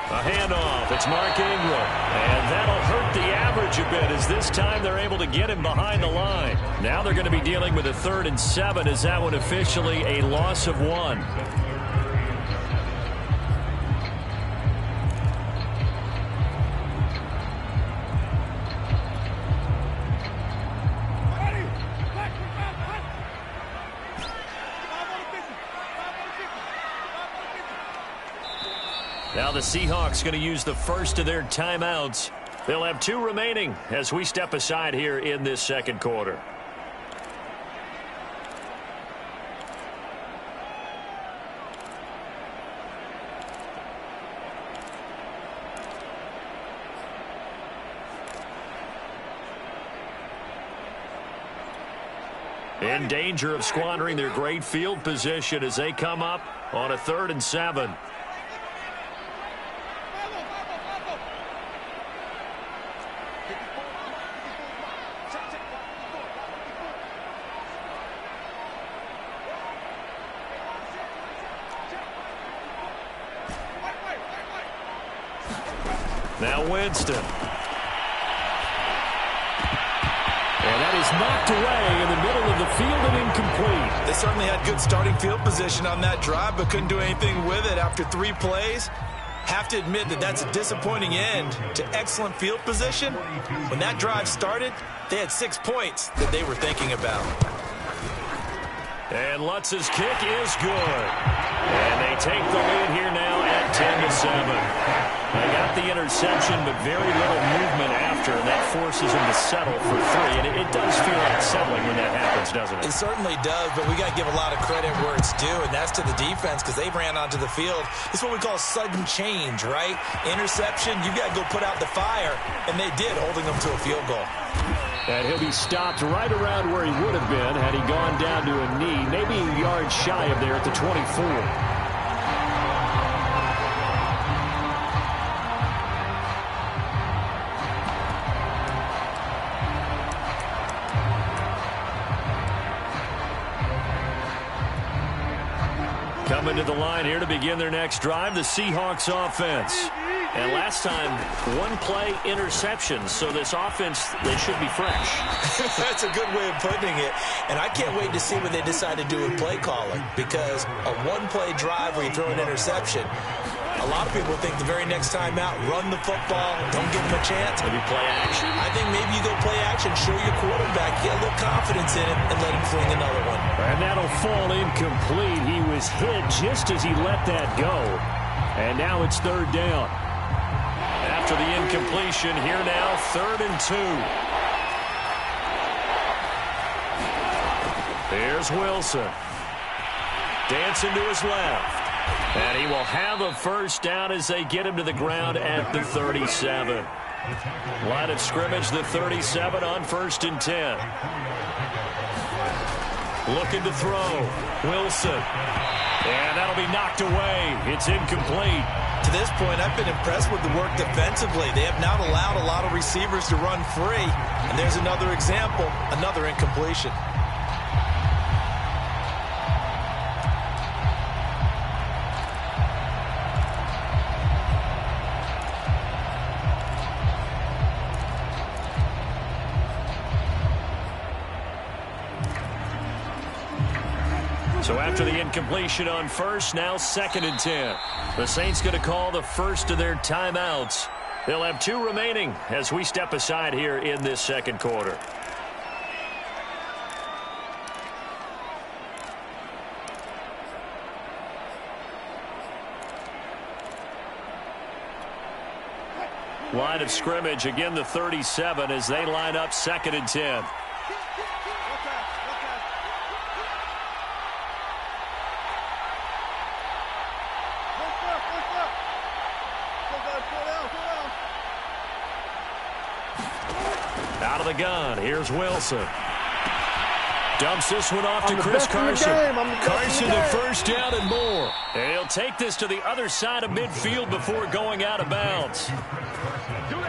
A handoff. It's Mark Ingram. And that'll hurt the average a bit as this time they're able to get him behind the line. Now they're going to be dealing with a 3rd and 7 as that one officially a loss of 1. Now the Seahawks going to use the first of their timeouts. They'll have 2 remaining as we step aside here in this 2nd quarter. in danger of squandering their great field position as they come up on a 3rd and 7. Now Winston. And that is knocked away in the middle of the field and incomplete. They certainly had good starting field position on that drive, but couldn't do anything with it after 3 plays. Have to admit that that's a disappointing end to excellent field position. When that drive started, they had 6 points that they were thinking about. And Lutz's kick is good. And they take the lead here now at 10-7. They got the interception, but very little movement after, and that forces them to settle for 3. And it does feel like settling when that happens, doesn't it? It certainly does, but we got to give a lot of credit where it's due, and that's to the defense because they ran onto the field. It's what we call sudden change, right? Interception, you got to go put out the fire, and they did, holding them to a field goal. And he'll be stopped right around where he would have been had he gone down to a knee, maybe a yard shy of there at the 24. Coming to the line here to begin their next drive, the Seahawks offense. And last time, 1 play interception, so this offense, they should be fresh. That's a good way of putting it. And I can't wait to see what they decide to do with play calling, because a 1-play drive where you throw an interception, a lot of people think the very next time out, run the football, don't give them a chance. Maybe play action. I think maybe you go play action, show your quarterback, get a little confidence in him, and let him fling another one. And that'll fall incomplete. He was hit just as he let that go. And now it's 3rd down. After the incompletion, here now, 3rd and 2. Here's Wilson. Dancing to his left. And he will have a first down as they get him to the ground at the 37. Line of scrimmage, the 37 on 1st and 10. Looking to throw. Wilson. And that'll be knocked away. It's incomplete. To this point, I've been impressed with the work defensively. They have not allowed a lot of receivers to run free. And there's another example, another incompletion. So after the incompletion on 1st, now 2nd and 10. The Saints going to call the first of their timeouts. They'll have 2 remaining as we step aside here in this 2nd quarter. Line of scrimmage, again the 37 as they line up 2nd and 10. Out of the gun, here's Wilson. Dumps this one off to Chris Carson. Carson to first down and more. And he'll take this to the other side of midfield before going out of bounds.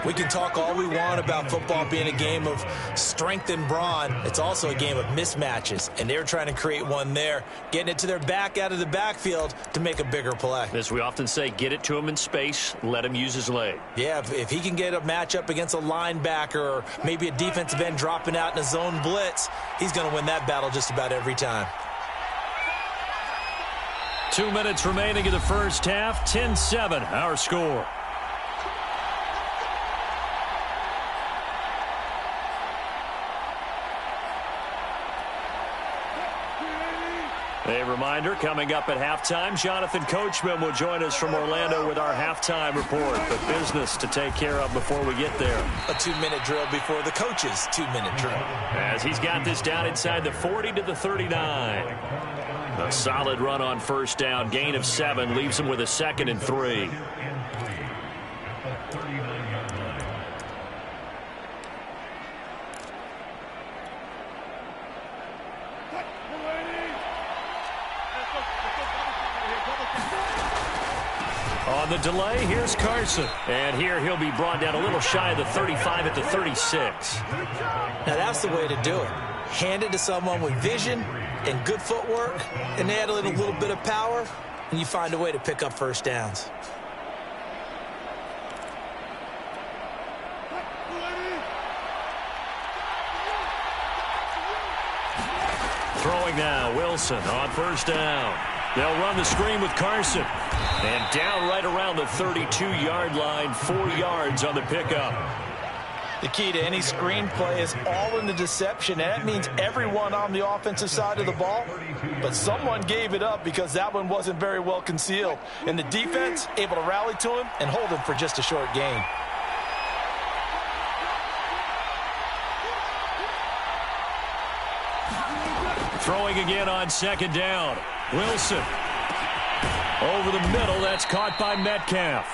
We can talk all we want about football being a game of strength and brawn. It's also a game of mismatches, and they're trying to create one there, getting it to their back out of the backfield to make a bigger play. As we often say, get it to him in space, let him use his leg. Yeah, if he can get a matchup against a linebacker or maybe a defensive end dropping out in a zone blitz, he's going to win that battle just about every time. 2 minutes remaining in the first half, 10-7, our score. A reminder, coming up at halftime, Jonathan Coachman will join us from Orlando with our halftime report. But business to take care of before we get there. A 2-minute drill before the coach's 2-minute drill. As he's got this down inside the 40 to the 39. A solid run on first down, gain of 7, leaves him with a 2nd and 3. On the delay, here's Carson. And here he'll be brought down a little shy of the 35 at the 36. Now that's the way to do it. Hand it to someone with vision and good footwork, and add in a little bit of power, and you find a way to pick up first downs. Throwing now, Wilson on first down. They'll run the screen with Carson. And down right around the 32-yard line, 4 yards on the pickup. The key to any screen play is all in the deception, and that means everyone on the offensive side of the ball. But someone gave it up because that one wasn't very well concealed. And the defense able to rally to him and hold him for just a short gain. Throwing again on second down. Wilson. Over the middle, that's caught by Metcalf.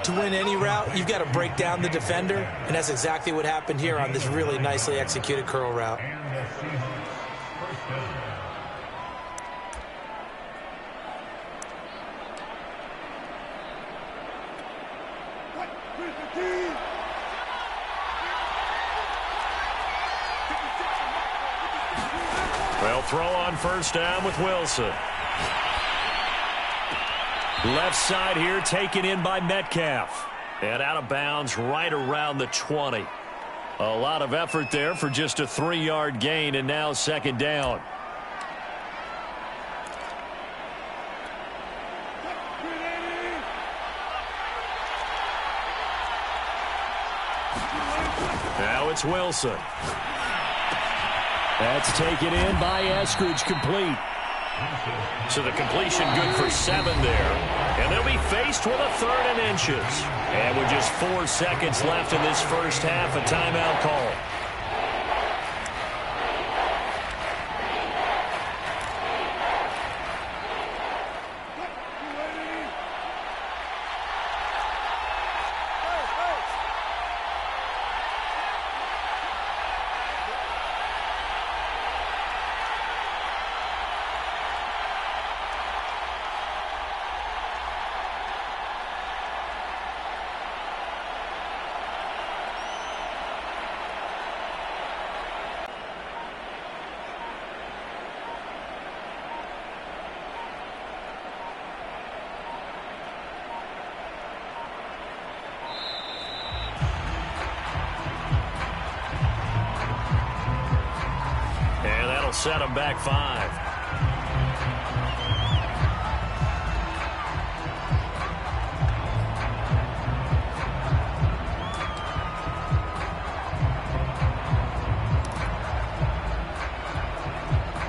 To win any route, you've got to break down the defender, and that's exactly what happened here on this really nicely executed curl route. They'll throw on first down with Wilson. Left side here taken in by Metcalf. And out of bounds right around the 20. A lot of effort there for just a 3-yard gain, and now second down. Now it's Wilson. That's taken in by Eskridge, complete. So the completion good for 7 there. And they'll be faced with a 3rd and inches. And with just 4 seconds left in this first half, a timeout call. Set them back 5.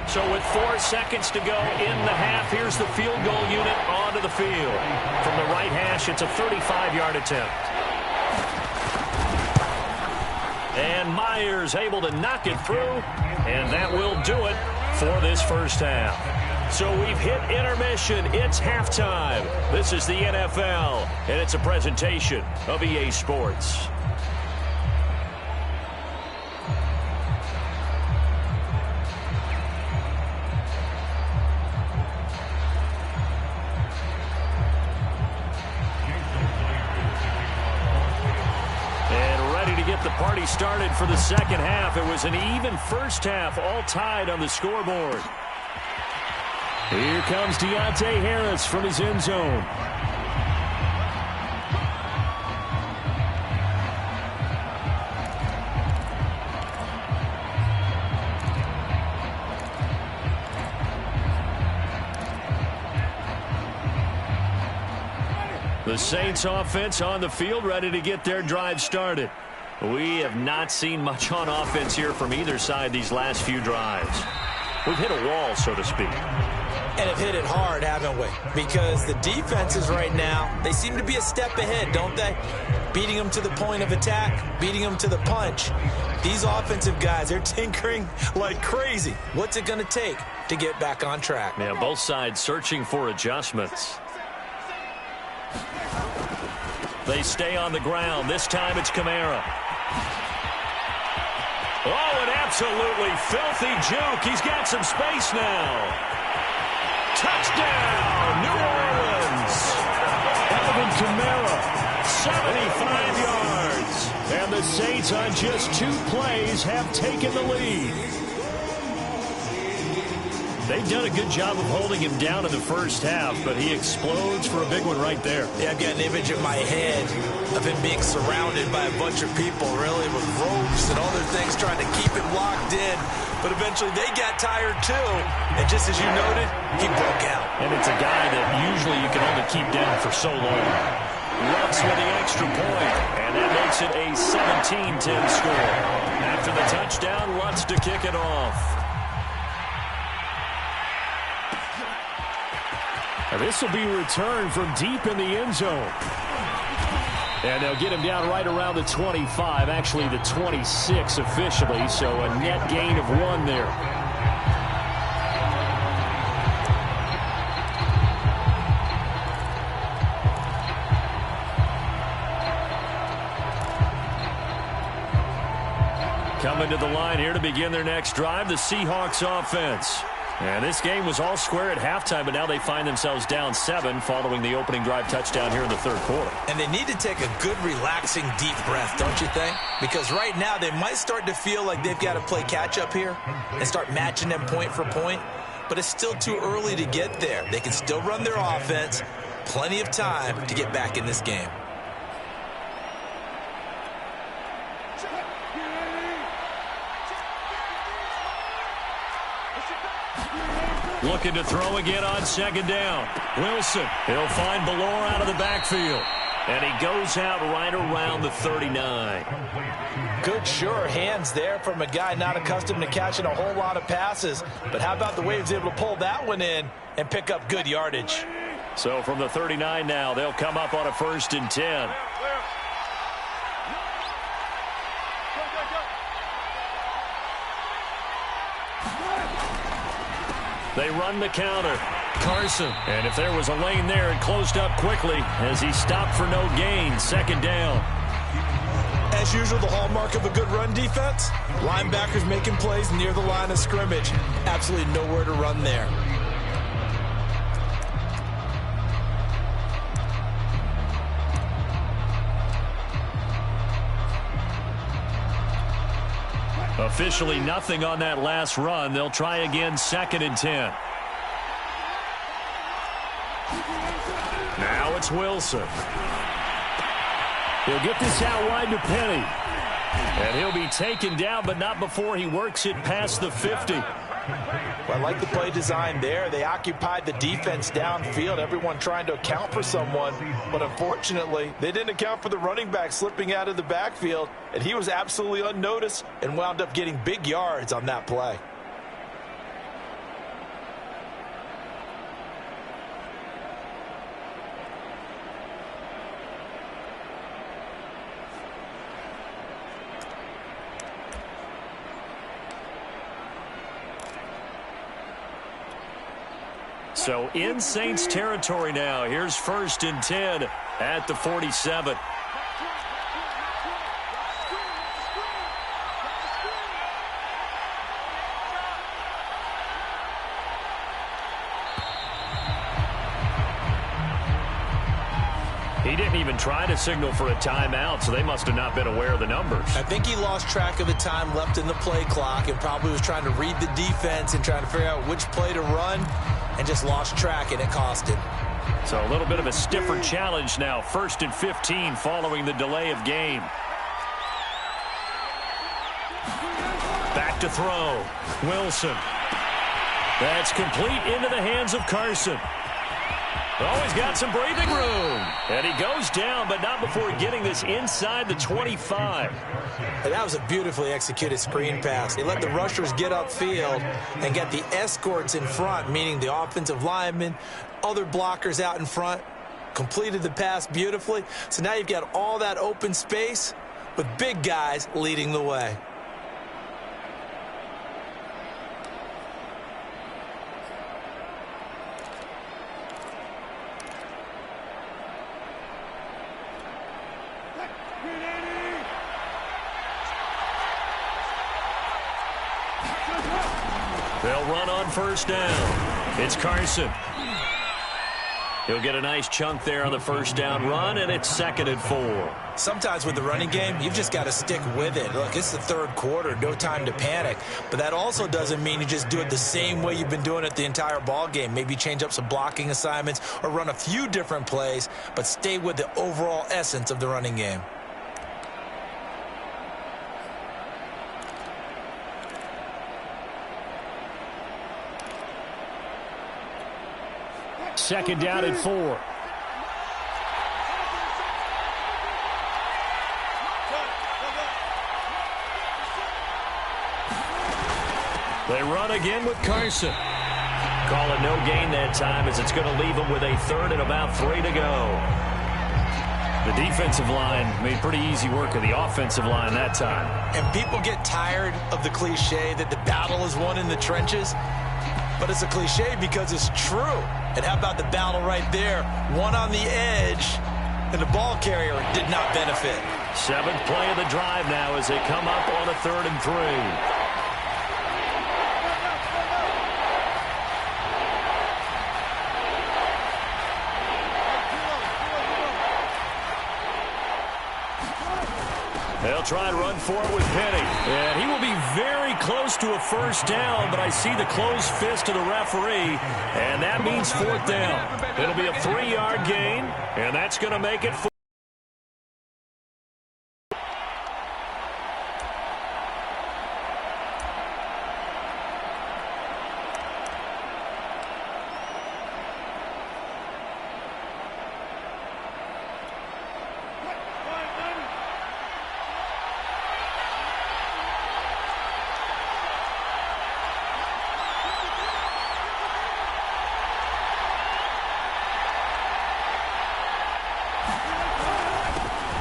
So with 4 seconds to go in the half, here's the field goal unit onto the field. From the right hash, it's a 35-yard attempt. And Myers able to knock it through, and that will do it for this first half. So we've hit intermission. It's halftime. This is the NFL, and it's a presentation of EA Sports. The party started for the second half. It was an even first half, all tied on the scoreboard. Here comes Deontay Harris from his end zone. The Saints offense on the field, ready to get their drive started. We have not seen much on offense here from either side these last few drives. We've hit a wall, so to speak. And have hit it hard, haven't we? Because the defenses right now, they seem to be a step ahead, don't they? Beating them to the point of attack, beating them to the punch. These offensive guys, they're tinkering like crazy. What's it going to take to get back on track? Yeah, both sides searching for adjustments. They stay on the ground. This time it's Kamara. Oh, an absolutely filthy juke. He's got some space now. Touchdown, New Orleans. Kamara, 75 yards. And the Saints on just 2 plays have taken the lead. They've done a good job of holding him down in the first half, but he explodes for a big one right there. Yeah, I've got an image in my head of him being surrounded by a bunch of people, really, with ropes and other things trying to keep him locked in. But eventually they got tired, too. And just as you noted, he broke out. And it's a guy that usually you can only keep down for so long. Lutz with the extra point, and that makes it a 17-10 score. After the touchdown, Lutz to kick it off. Now this will be returned from deep in the end zone. And they'll get him down right around the 25, actually the 26 officially, so a net gain of 1 there. Coming to the line here to begin their next drive, the Seahawks offense. And this game was all square at halftime, but now they find themselves down 7 following the opening drive touchdown here in the third quarter. And they need to take a good, relaxing, deep breath, don't you think? Because right now they might start to feel like they've got to play catch-up here and start matching them point for point. But it's still too early to get there. They can still run their offense. Plenty of time to get back in this game. Looking to throw again on second down. Wilson, he'll find Ballore out of the backfield. And he goes out right around the 39. Good, sure hands there from a guy not accustomed to catching a whole lot of passes. But how about the way he was able to pull that one in and pick up good yardage? So from the 39 now, they'll come up on a 1st and 10. They run the counter. Carson. And if there was a lane there, it closed up quickly as he stopped for no gain. 2nd down. As usual, the hallmark of a good run defense, linebackers making plays near the line of scrimmage. Absolutely nowhere to run there. Officially nothing on that last run. They'll try again 2nd and 10. Now it's Wilson. He'll get this out wide to Penny. And he'll be taken down, but not before he works it past the 50. Well, I like the play design there. They occupied the defense downfield, everyone trying to account for someone. But unfortunately, they didn't account for the running back slipping out of the backfield. And he was absolutely unnoticed and wound up getting big yards on that play. So in Saints territory now. Here's 1st and 10 at the 47. He didn't even try to signal for a timeout, so they must have not been aware of the numbers. I think he lost track of the time left in the play clock and probably was trying to read the defense and trying to figure out which play to run and just lost track, and it cost him. So a little bit of a stiffer challenge now. 1st and 15 following the delay of game. Back to throw. Wilson. That's complete into the hands of Carson. Oh, he's got some breathing room. And he goes down, but not before getting this inside the 25. And that was a beautifully executed screen pass. They let the rushers get upfield and get the escorts in front, meaning the offensive linemen, other blockers out in front, completed the pass beautifully. So now you've got all that open space with big guys leading the way. They'll run on 1st down. It's Carson. He'll get a nice chunk there on the first down run, and it's 2nd and 4. Sometimes with the running game, you've just got to stick with it. Look, it's the third quarter, no time to panic. But that also doesn't mean you just do it the same way you've been doing it the entire ball game. Maybe change up some blocking assignments or run a few different plays, but stay with the overall essence of the running game. Second down and 4. They run again with Carson. Call it no gain that time as it's going to leave them with a 3rd and about 3 to go. The defensive line made pretty easy work of the offensive line that time. And people get tired of the cliche that the battle is won in the trenches. But it's a cliche because it's true. And how about the battle right there? One on the edge, and the ball carrier did not benefit. 7th play of the drive now as they come up on a 3rd and 3. They'll try and run for it with Penny. And he will be very close to a first down, but I see the closed fist of the referee, and that means 4th down. It'll be a 3-yard gain, and that's going to make it 4.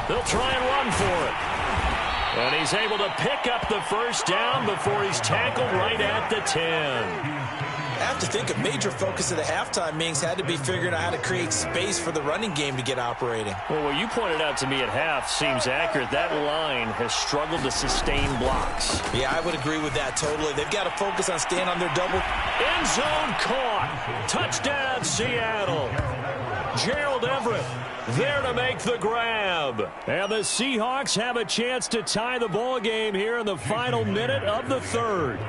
They'll try and run for it. And he's able to pick up the first down before he's tackled right at the 10. I have to think a major focus of the halftime meetings had to be figuring out how to create space for the running game to get operating. Well, what you pointed out to me at half seems accurate. That line has struggled to sustain blocks. Yeah, I would agree with that totally. They've got to focus on staying on their double. End zone caught. Touchdown, Seattle. Gerald Everett there to make the grab. And the Seahawks have a chance to tie the ball game here in the final minute of the 3rd.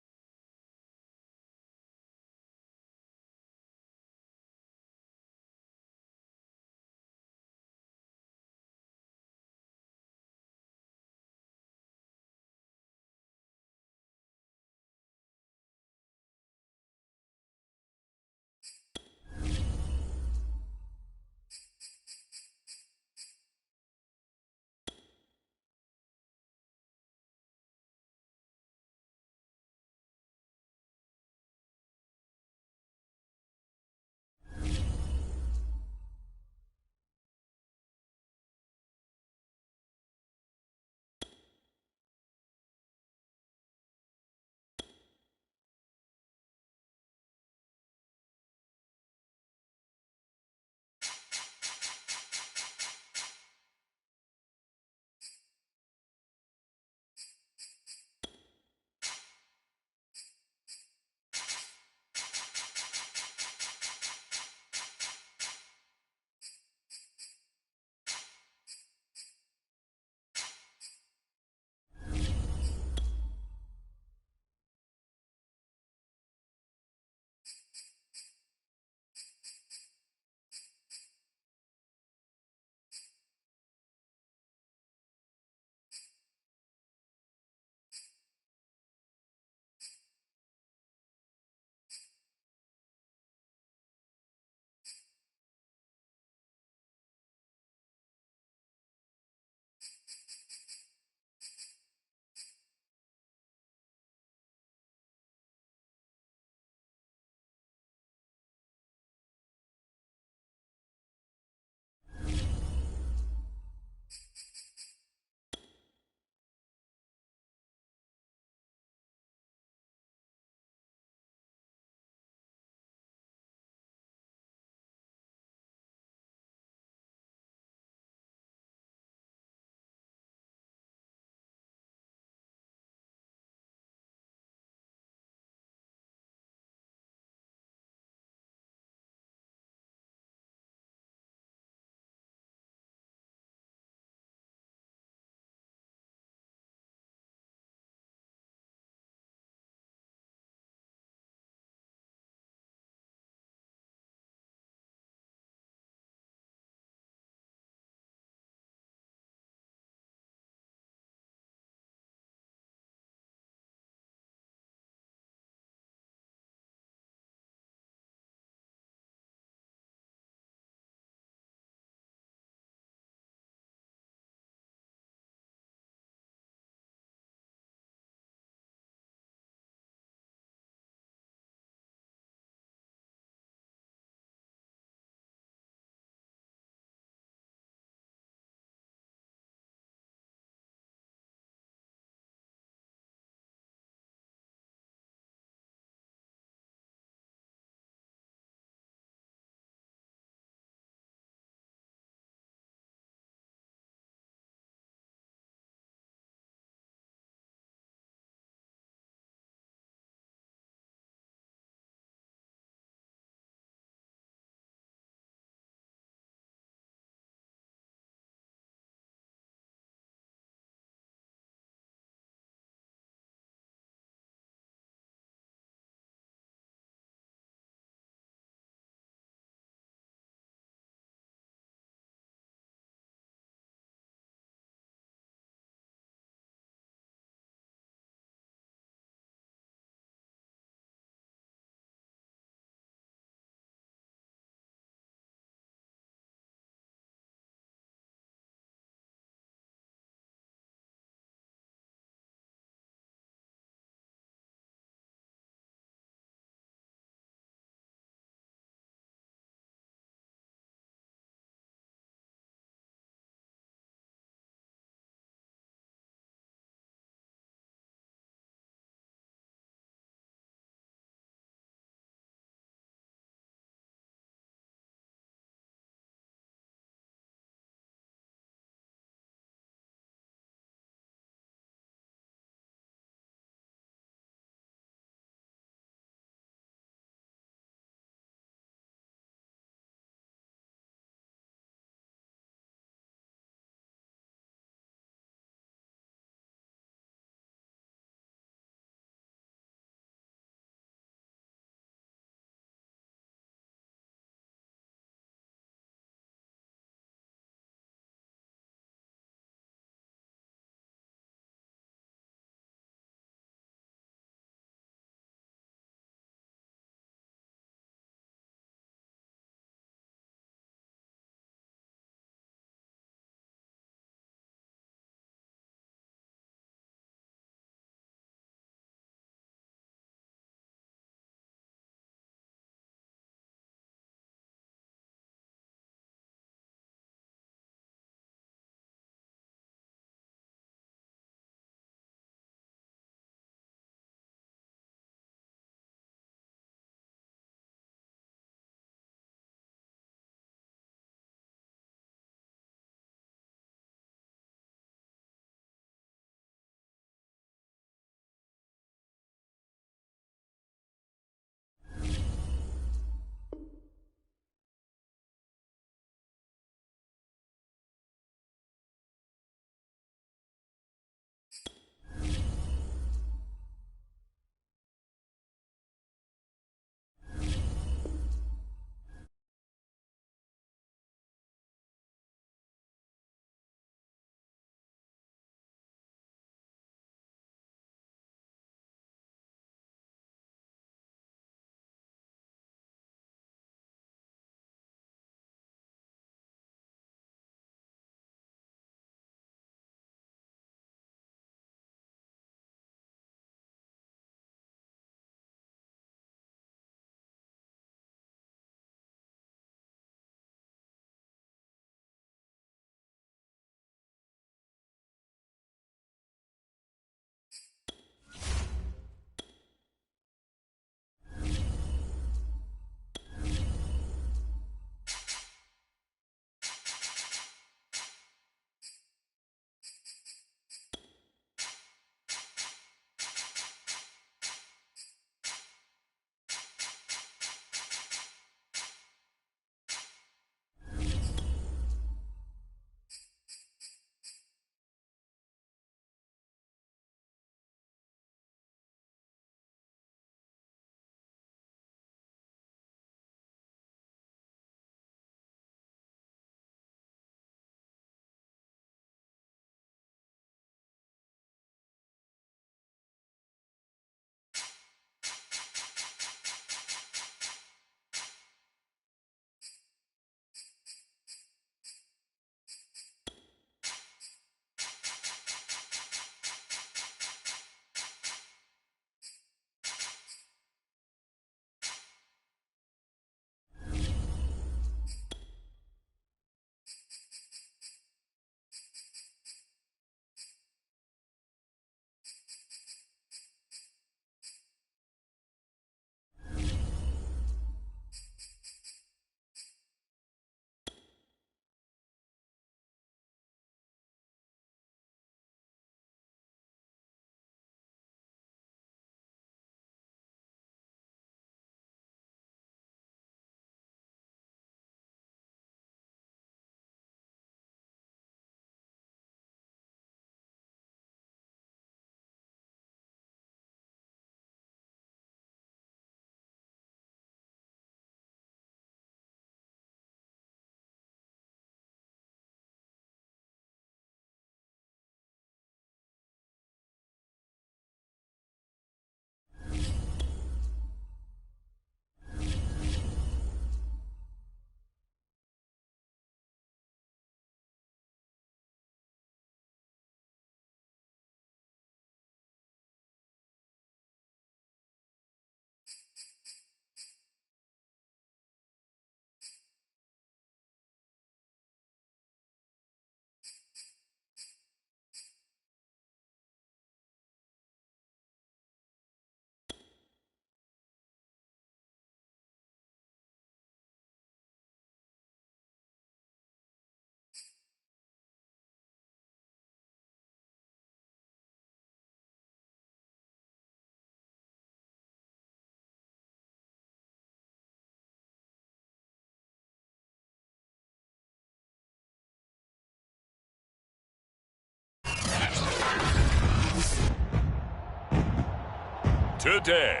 today.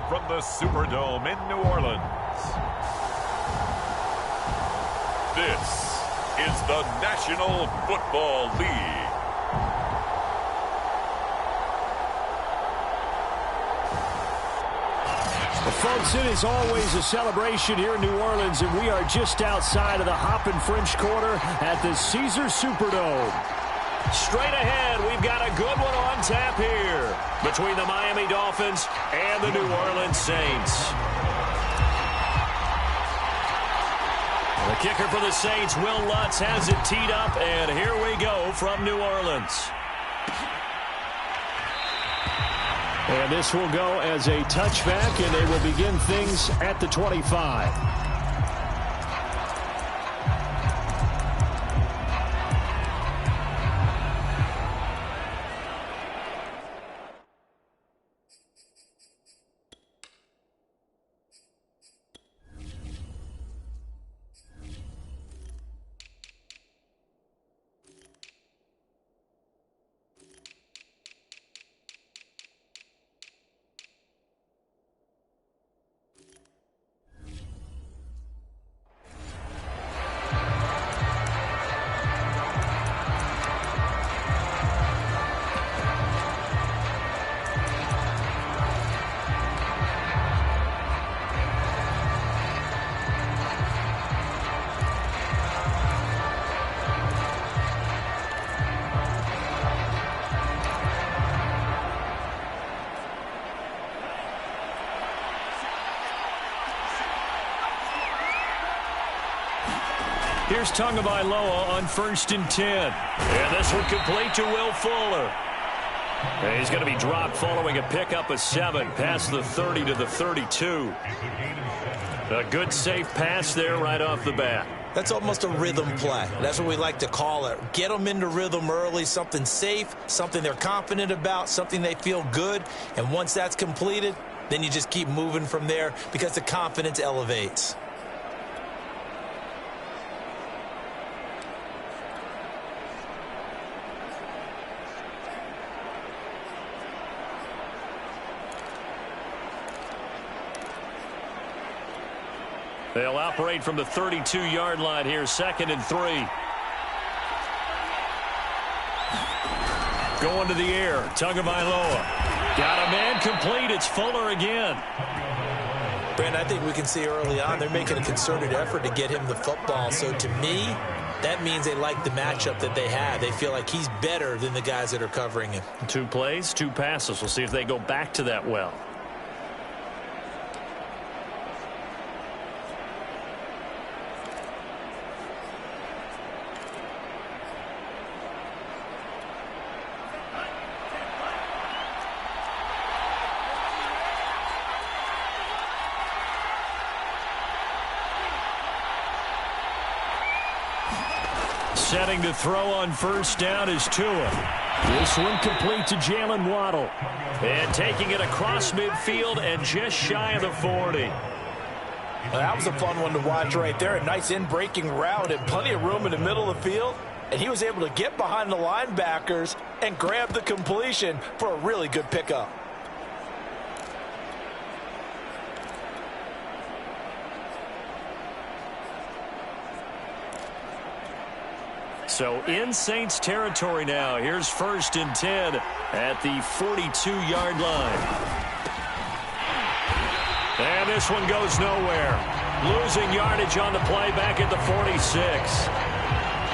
From the Superdome in New Orleans, this is the National Football League. Well, folks, it is always a celebration here in New Orleans, and we are just outside of the Hoppin' French Quarter at the Caesars Superdome. Straight ahead, we've got a good one on tap here between the Miami Dolphins and the New Orleans Saints. The kicker for the Saints, Will Lutz, has it teed up, and here we go from New Orleans. And this will go as a touchback, and they will begin things at the 25. Here's Tagovailoa on 1st and 10. And this one complete to Will Fuller. And he's going to be dropped following a pickup of 7 past the 30 to the 32. A good, safe pass there right off the bat. That's almost a rhythm play. That's what we like to call it. Get them into rhythm early, something safe, something they're confident about, something they feel good. And once that's completed, then you just keep moving from there because the confidence elevates. They'll operate from the 32-yard line here, 2nd and 3. Going to the air, Tagovailoa. Got a man complete. It's Fuller again. Brandon, I think we can see early on they're making a concerted effort to get him the football. So to me, that means they like the matchup that they have. They feel like he's better than the guys that are covering him. 2 plays, 2 passes. We'll see if they go back to that well. Setting to throw on 1st down is Tua. This one complete to Jalen Waddle. And taking it across midfield and just shy of the 40. Well, that was a fun one to watch right there. A nice in-breaking route and plenty of room in the middle of the field. And he was able to get behind the linebackers and grab the completion for a really good pickup. So in Saints territory now. Here's 1st and 10 at the 42-yard line. And this one goes nowhere. Losing yardage on the play back at the 46.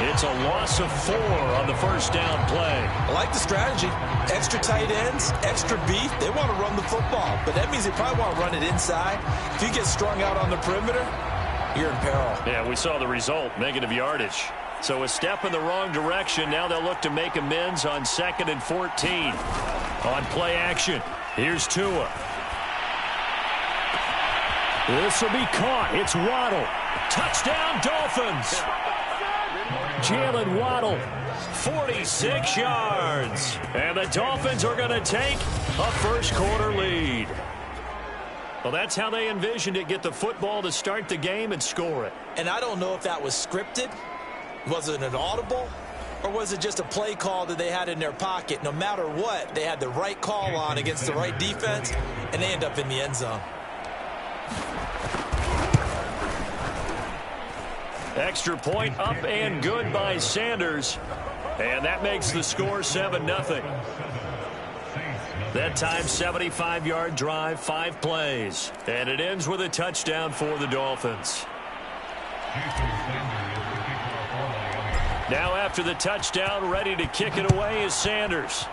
It's a loss of 4 on the 1st down play. I like the strategy. Extra tight ends, extra beef. They want to run the football, but that means they probably want to run it inside. If you get strung out on the perimeter, you're in peril. Yeah, we saw the result, negative yardage. So a step in the wrong direction. Now they'll look to make amends on 2nd and 14. On play action, here's Tua. This will be caught. It's Waddle. Touchdown, Dolphins. Jalen Waddle, 46 yards. And the Dolphins are going to take a 1st quarter lead. Well, that's how they envisioned it. Get the football to start the game and score it. And I don't know if that was scripted. Was it an audible? Or was it just a play call that they had in their pocket? No matter what, they had the right call on against the right defense, and they end up in the end zone. Extra point up and good by Sanders. And that makes the score 7-0. That time, 75-yard drive, 5 plays. And it ends with a touchdown for the Dolphins. Now after the touchdown, ready to kick it away is Sanders.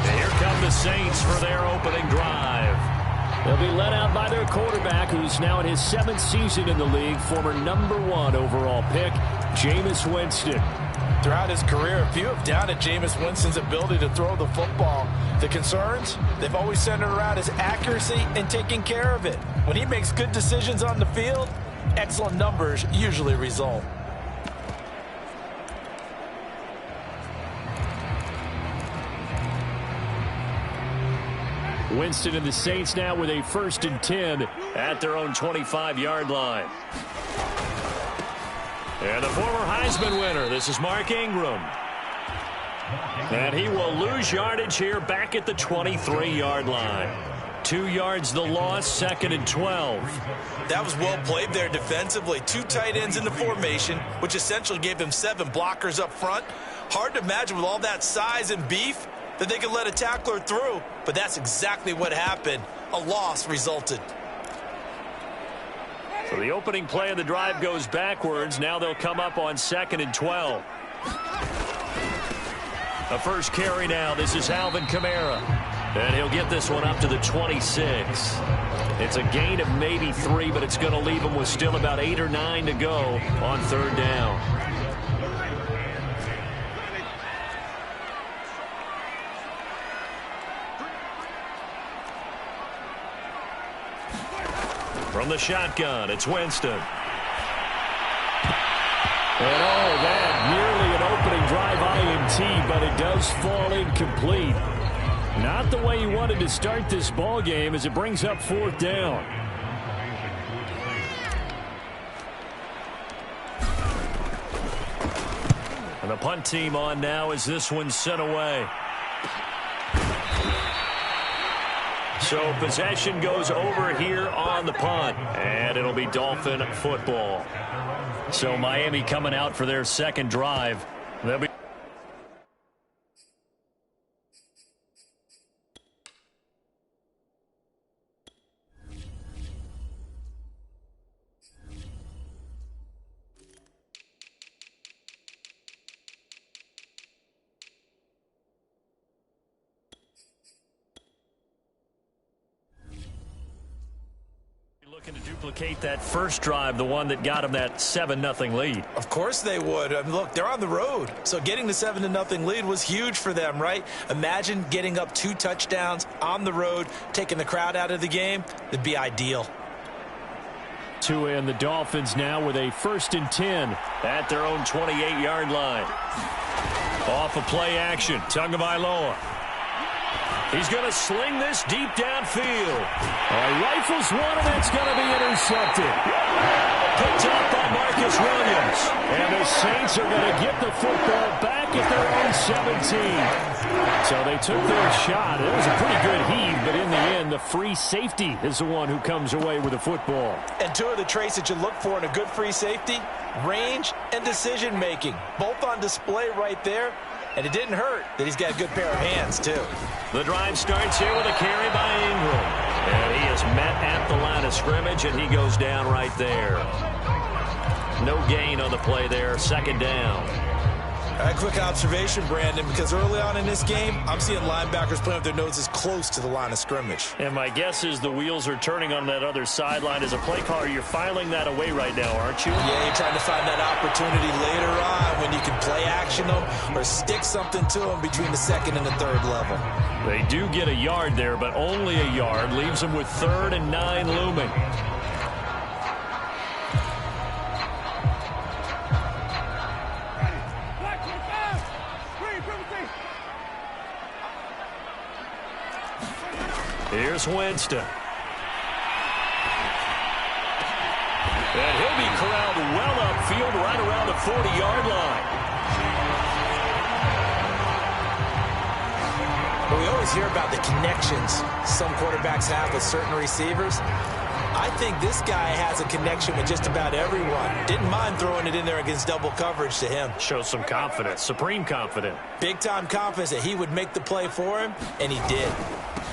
And here come the Saints for their opening drive. They'll be led out by their quarterback, who's now in his 7th season in the league, former #1 overall pick, Jameis Winston. Throughout his career, few have doubted Jameis Winston's ability to throw the football. The concerns, they've always centered around his accuracy and taking care of it. When he makes good decisions on the field, excellent numbers usually result. Winston and the Saints now with a 1st and 10 at their own 25-yard line. And the former Heisman winner, this is Mark Ingram. And he will lose yardage here back at the 23-yard line. 2 yards the loss, 2nd and 12. That was well played there defensively. 2 tight ends in the formation, which essentially gave them 7 blockers up front. Hard to imagine with all that size and beef that they could let a tackler through, but that's exactly what happened. A loss resulted. So the opening play of the drive goes backwards. Now they'll come up on 2nd and 12. A first carry now. This is Alvin Kamara. And he'll get this one up to the 26. It's a gain of maybe 3, but it's going to leave him with still about 8 or 9 to go on 3rd down. From the shotgun, it's Winston. And that nearly an opening drive INT, but it does fall incomplete. Not the way he wanted to start this ball game as it brings up 4th down. And the punt team on now as this one's sent away. So possession goes over here on the punt, and it'll be Dolphin football. So Miami coming out for their 2nd drive. They'll be looking to duplicate that first drive, the one that got him that 7-0 lead. Of course they would. I mean, look, they're on the road. So getting the 7-0 lead was huge for them, right? Imagine getting up 2 touchdowns on the road, taking the crowd out of the game. It'd be ideal. Tua and the Dolphins now with a 1st and 10 at their own 28-yard line. Off of play action, Tagovailoa. He's going to sling this deep downfield. Rifles one, and it's going to be intercepted. Picked up by Marcus Williams. And the Saints are going to get the football back at their own 17. So they took their shot. It was a pretty good heave, but in the end, the free safety is the one who comes away with the football. And 2 of the traits that you look for in a good free safety, range and decision-making. Both on display right there. And it didn't hurt that he's got a good pair of hands, too. The drive starts here with a carry by Ingram. And he is met at the line of scrimmage, and he goes down right there. No gain on the play there, 2nd down. A quick observation, Brandon, because early on in this game, I'm seeing linebackers playing with their noses close to the line of scrimmage. And my guess is the wheels are turning on that other sideline. As a play caller, you're filing that away right now, aren't you? Yeah, you're trying to find that opportunity later on when you can play action them or stick something to them between the 2nd and the 3rd level. They do get a yard there, but only a yard. Leaves them with 3rd and 9 looming. Here's Winston. And he'll be corralled well upfield right around the 40-yard line. Well, we always hear about the connections some quarterbacks have with certain receivers. I think this guy has a connection with just about everyone. Didn't mind throwing it in there against double coverage to him. Shows some confidence, supreme confidence. Big-time confidence that he would make the play for him, and he did.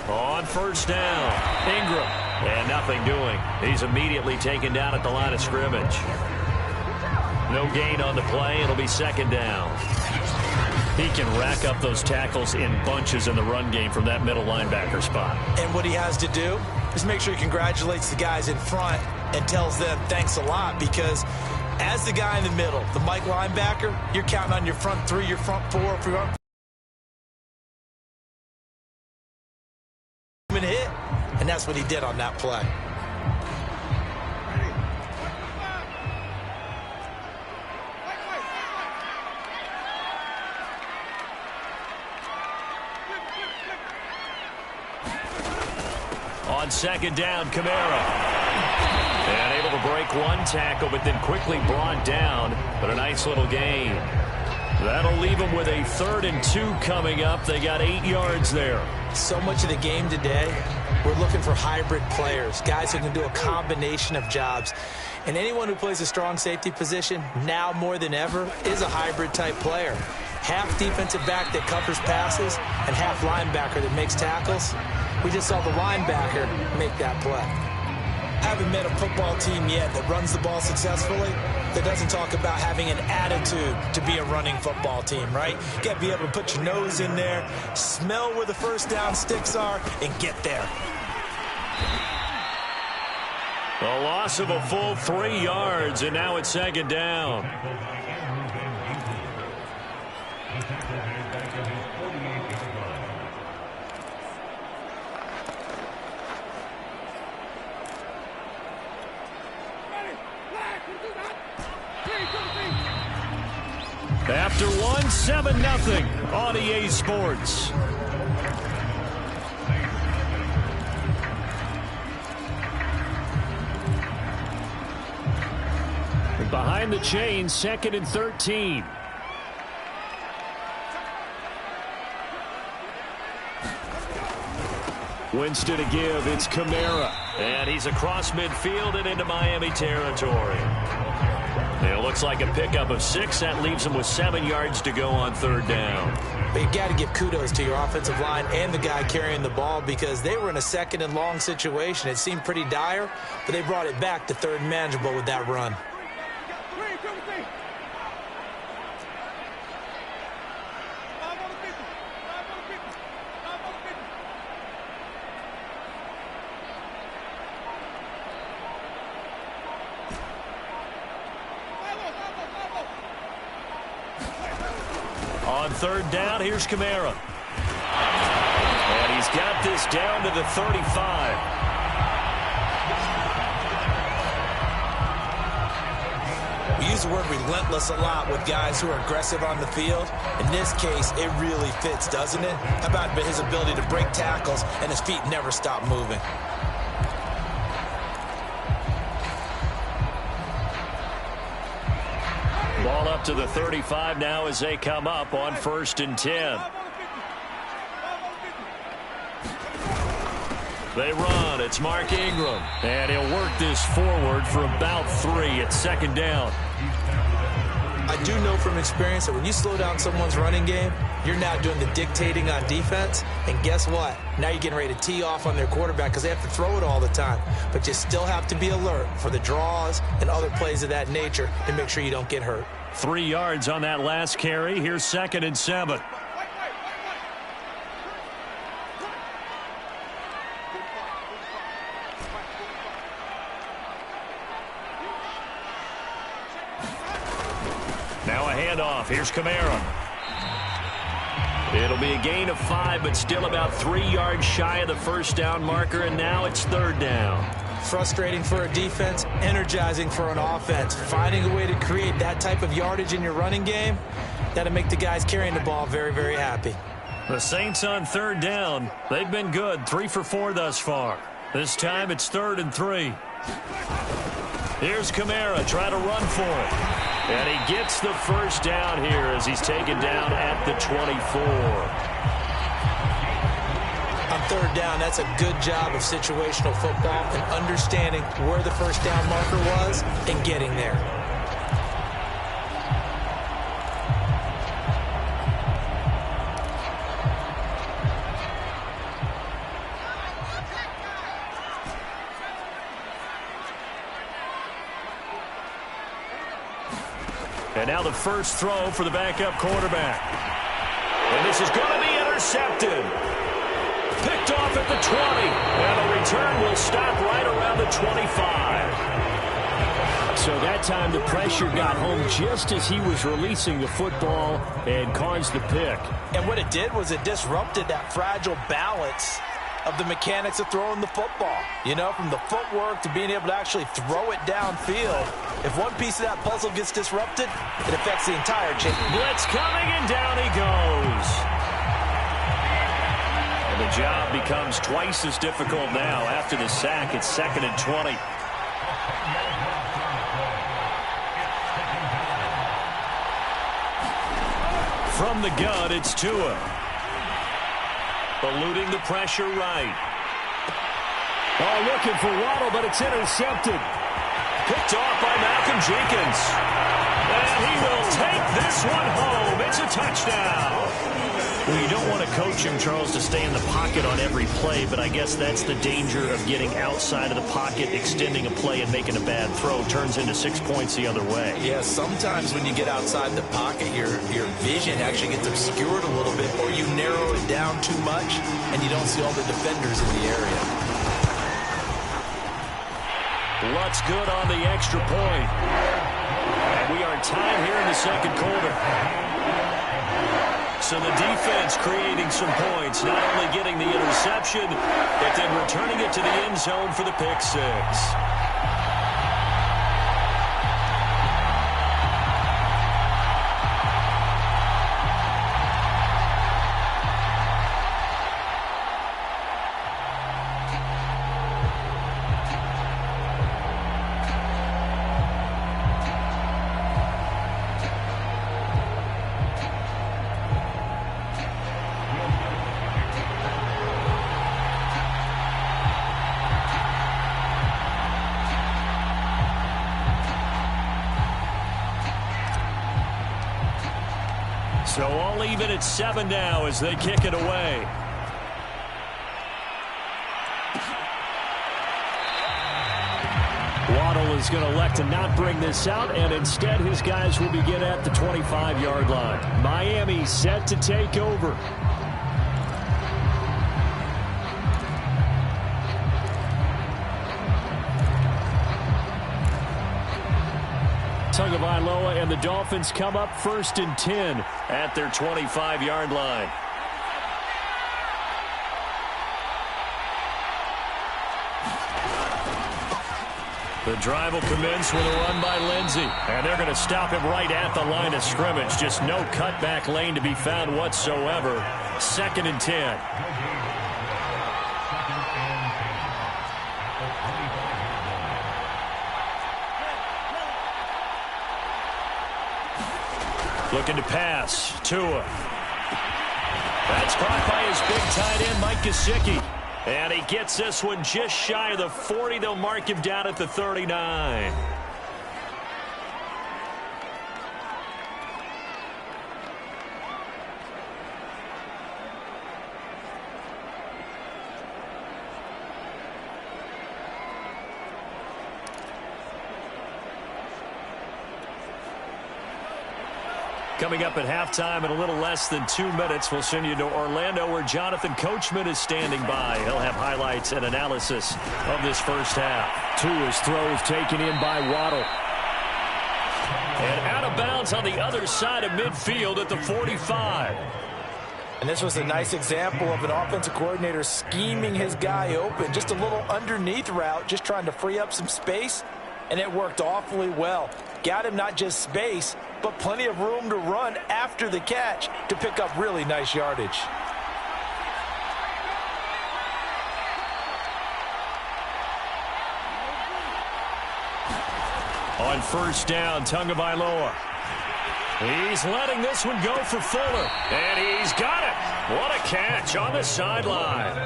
On first down, Ingram. And nothing doing. He's immediately taken down at the line of scrimmage. No gain on the play. It'll be second down. He can rack up those tackles in bunches in the run game from that middle linebacker spot. And what he has to do is make sure he congratulates the guys in front and tells them thanks a lot, because as the guy in the middle, the Mike linebacker, you're counting on your front three, your front four, if you're hit, and that's what he did on that play. On second down, Kamara. And able to break one tackle, but then quickly brought down. But a nice little gain. That'll leave them with a 3rd and 2 coming up. They got 8 yards there. So much of the game today, we're looking for hybrid players, guys who can do a combination of jobs. And anyone who plays a strong safety position, now more than ever, is a hybrid-type player. Half defensive back that covers passes and half linebacker that makes tackles. We just saw the linebacker make that play. Haven't met a football team yet that runs the ball successfully that doesn't talk about having an attitude to be a running football team, right? You got to be able to put your nose in there, smell where the first down sticks are, and get there. A loss of a full 3 yards, and now it's second down. After one, 7-0 on EA Sports. Behind the chains, 2nd and 13. Winston to give. It's Kamara. And he's across midfield and into Miami territory. It looks like a pickup of 6. That leaves him with 7 yards to go on 3rd down. But you got to give kudos to your offensive line and the guy carrying the ball, because they were in a 2nd and long situation. It seemed pretty dire, but they brought it back to 3rd and manageable with that run. On 3rd down, here's Kamara. And he's got this down to the 35. We use the word relentless a lot with guys who are aggressive on the field. In this case, it really fits, doesn't it? How about his ability to break tackles and his feet never stop moving? Ball up to the 35 now as they come up on 1st and 10. They run. It's Mark Ingram. And he'll work this forward for about 3 at 2nd down. I do know from experience that when you slow down someone's running game, you're now doing the dictating on defense. And guess what? Now you're getting ready to tee off on their quarterback because they have to throw it all the time. But you still have to be alert for the draws and other plays of that nature to make sure you don't get hurt. 3 yards on that last carry. Here's 2nd and 7. Now a handoff. Here's Kamara. It'll be a gain of 5, but still about 3 yards shy of the 1st down marker, and now it's 3rd down. Frustrating for a defense, energizing for an offense. Finding a way to create that type of yardage in your running game, that'll make the guys carrying the ball very, very happy. The Saints on 3rd down. They've been good, 3 for 4 thus far. This time it's 3rd and 3. Here's Kamara trying to run for it. And he gets the first down here as he's taken down at the 24. On third down, that's a good job of situational football and understanding where the first down marker was and getting there. And now the first throw for the backup quarterback. And this is going to be intercepted. Picked off at the 20. And the return will stop right around the 25. So that time the pressure got home just as he was releasing the football and caused the pick. And what it did was it disrupted that fragile balance of the mechanics of throwing the football. You know, from the footwork to being able to actually throw it downfield. If one piece of that puzzle gets disrupted, it affects the entire chain. Blitz coming, and down he goes. And the job becomes twice as difficult now after the sack. It's 2nd and 20. From the gun, it's Tua. Eluding the pressure right. Oh, looking for Waddle, but it's intercepted. Picked off by Malcolm Jenkins. And he will take this one home. It's a touchdown. Well, you don't want to coach him, Charles, to stay in the pocket on every play, but I guess that's the danger of getting outside of the pocket, extending a play, and making a bad throw. Turns into 6 points the other way. Yeah, sometimes when you get outside the pocket, your vision actually gets obscured a little bit, or you narrow it down too much, and you don't see all the defenders in the area. Lutz good on the extra point. And we are tied here in the second quarter. So the defense creating some points, not only getting the interception, but then returning it to the end zone for the pick six. So all even at 7 now as they kick it away. Waddle is going to elect to not bring this out, and instead his guys will begin at the 25-yard line. Miami set to take over. Tagovailoa and the Dolphins come up 1st and 10 at their 25-yard line. The drive will commence with a run by Lindsey. And they're going to stop him right at the line of scrimmage. Just no cutback lane to be found whatsoever. 2nd and 10. Looking to pass. Tua. That's caught by his big tight end, Mike Gesicki. And he gets this one just shy of the 40. They'll mark him down at the 39. Coming up at halftime in a little less than 2 minutes, we'll send you to Orlando where Jonathan Coachman is standing by. He'll have highlights and analysis of this first half. Tua's throw is taken in by Waddle. And out of bounds on the other side of midfield at the 45. And this was a nice example of an offensive coordinator scheming his guy open. Just a little underneath route, just trying to free up some space. And it worked awfully well. Got him not just space, but plenty of room to run after the catch to pick up really nice yardage. On first down, Tagovailoa. He's letting this one go for Fuller. And he's got it. What a catch on the sideline.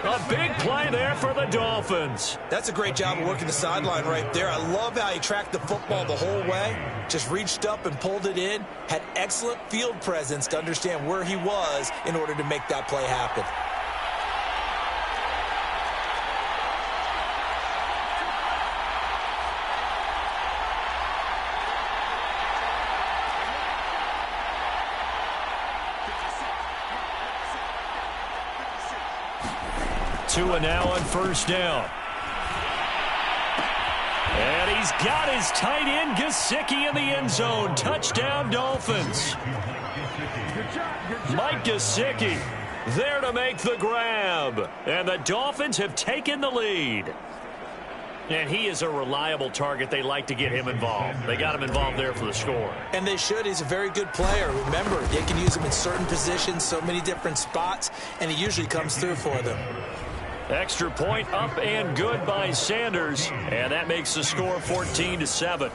A big play there for the Dolphins. That's a great job of working the sideline right there. I love how he tracked the football the whole way. Just reached up and pulled it in. Had excellent field presence to understand where he was in order to make that play happen. Tua now on first down. And he's got his tight end Gesicki in the end zone. Touchdown, Dolphins. Mike Gesicki there to make the grab. And the Dolphins have taken the lead. And he is a reliable target. They like to get him involved. They got him involved there for the score. And they should. He's a very good player. Remember, they can use him in certain positions, so many different spots, and he usually comes through for them. Extra point up and good by Sanders. And that makes the score 14-7.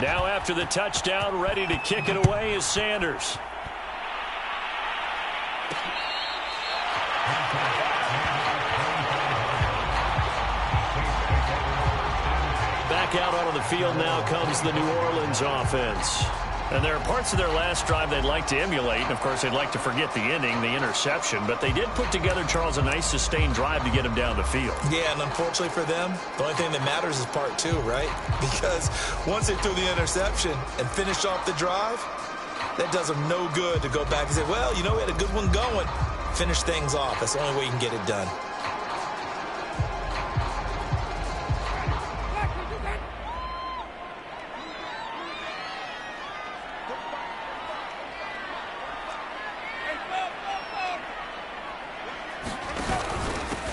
Now after the touchdown, ready to kick it away is Sanders. Back out onto the field now comes the New Orleans offense. And there are parts of their last drive they'd like to emulate. And, of course, they'd like to forget the ending, the interception. But they did put together, Charles, a nice sustained drive to get him down the field. Yeah, and unfortunately for them, the only thing that matters is part two, right? Because once they threw the interception and finished off the drive, that does them no good to go back and say, well, you know, we had a good one going. Finish things off. That's the only way you can get it done.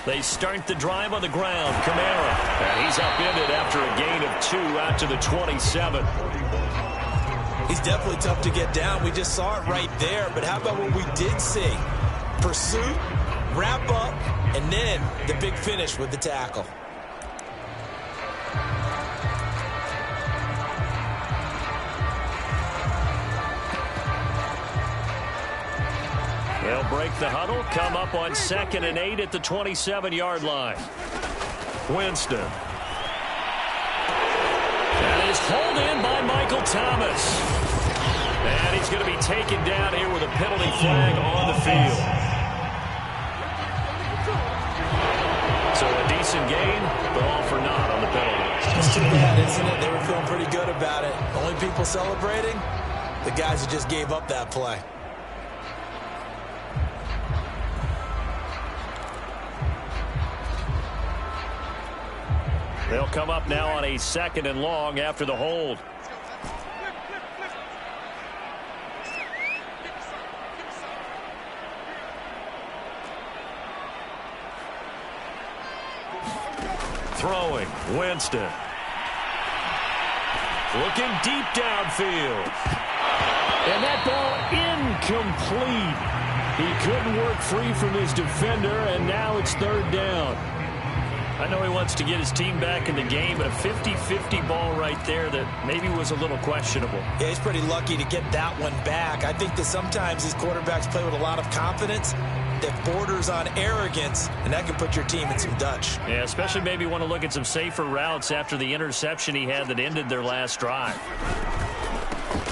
They start the drive on the ground. Kamara. And he's upended after a gain of 2 out to the 27. He's definitely tough to get down. We just saw it right there. But how about what we did see? Pursuit, wrap up, and then the big finish with the tackle. They'll break the huddle, come up on 2nd and 8 at the 27-yard line. Winston. That is hauled in by Michael Thomas. And he's going to be taken down here with a penalty flag on the field. So a decent gain, but all for naught on the penalty. It's too bad, isn't it? They were feeling pretty good about it. Only people celebrating, the guys who just gave up that play. They'll come up now on a 2nd and long after the hold. Throwing, Winston. Looking deep downfield. And that ball incomplete. He couldn't work free from his defender, and now it's 3rd down. I know he wants to get his team back in the game, but a 50-50 ball right there that maybe was a little questionable. Yeah, he's pretty lucky to get that one back. I think that sometimes these quarterbacks play with a lot of confidence that borders on arrogance, and that can put your team in some Dutch. Yeah, especially maybe want to look at some safer routes after the interception he had that ended their last drive.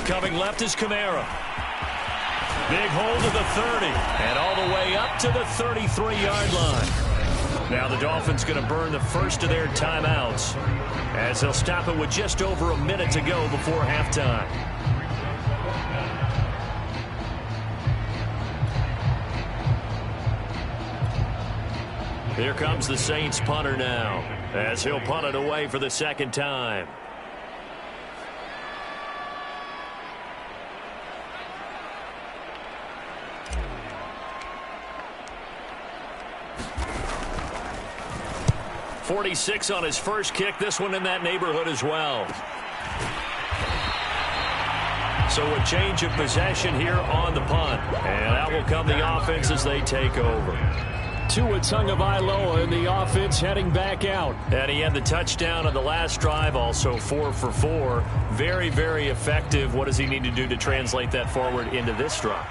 Coming left is Kamara. Big hold to the 30, and all the way up to the 33-yard line. Now the Dolphins going to burn the first of their timeouts as they'll stop it with just over a minute to go before halftime. Here comes the Saints punter now as he'll punt it away for the 2nd time. .46 on his first kick. This one in that neighborhood as well. So a change of possession here on the punt. And out will come the offense as they take over. Tua Tagovailoa in the offense heading back out. And he had the touchdown on the last drive, also 4 for 4. Very, very effective. What does he need to do to translate that forward into this drive?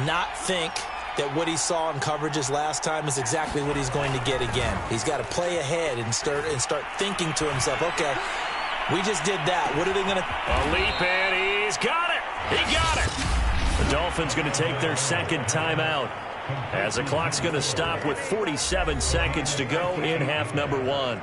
Not think that what he saw in coverages last time is exactly what he's going to get again. He's got to play ahead and start thinking to himself, okay, we just did that. What are they going to... A leap, and he's got it. He got it. The Dolphins going to take their second timeout as the clock's going to stop with 47 seconds to go in half number 1.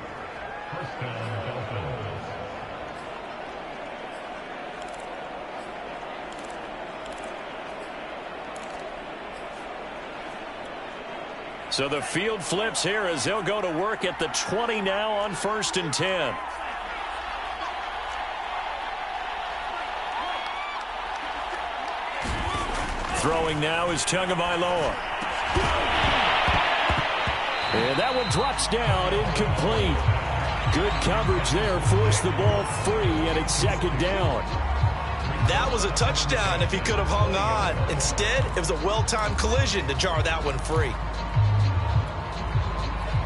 So the field flips here as they'll go to work at the 20 now on 1st and 10. Throwing now is Tagovailoa. And that one drops down, incomplete. Good coverage there, forced the ball free, and it's second down. That was a touchdown if he could have hung on. Instead, it was a well-timed collision to jar that one free.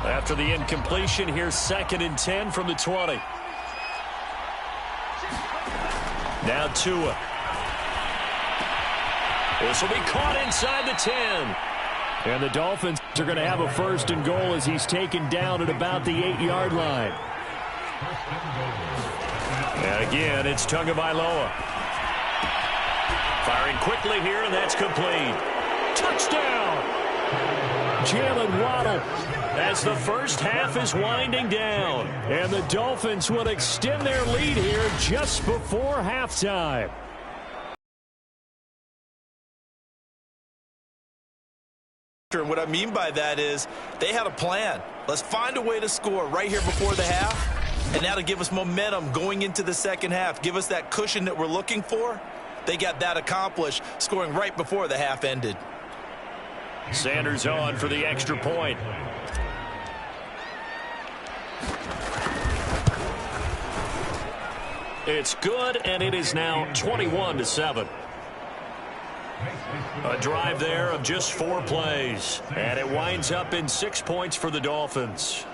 After the incompletion, here's 2nd and 10 from the 20. Now Tua. This will be caught inside the 10. And the Dolphins are going to have a 1st and goal as he's taken down at about the 8-yard line. And again, it's Tagovailoa. Firing quickly here, and that's complete. Touchdown! Jalen Waddle. As the first half is winding down. And the Dolphins will extend their lead here just before halftime. And what I mean by that is they had a plan. Let's find a way to score right here before the half. And that'll give us momentum going into the second half. Give us that cushion that we're looking for. They got that accomplished, scoring right before the half ended. Sanders on for the extra point. It's good, and it is now 21-7. A drive there of just 4 plays. And it winds up in 6 points for the Dolphins.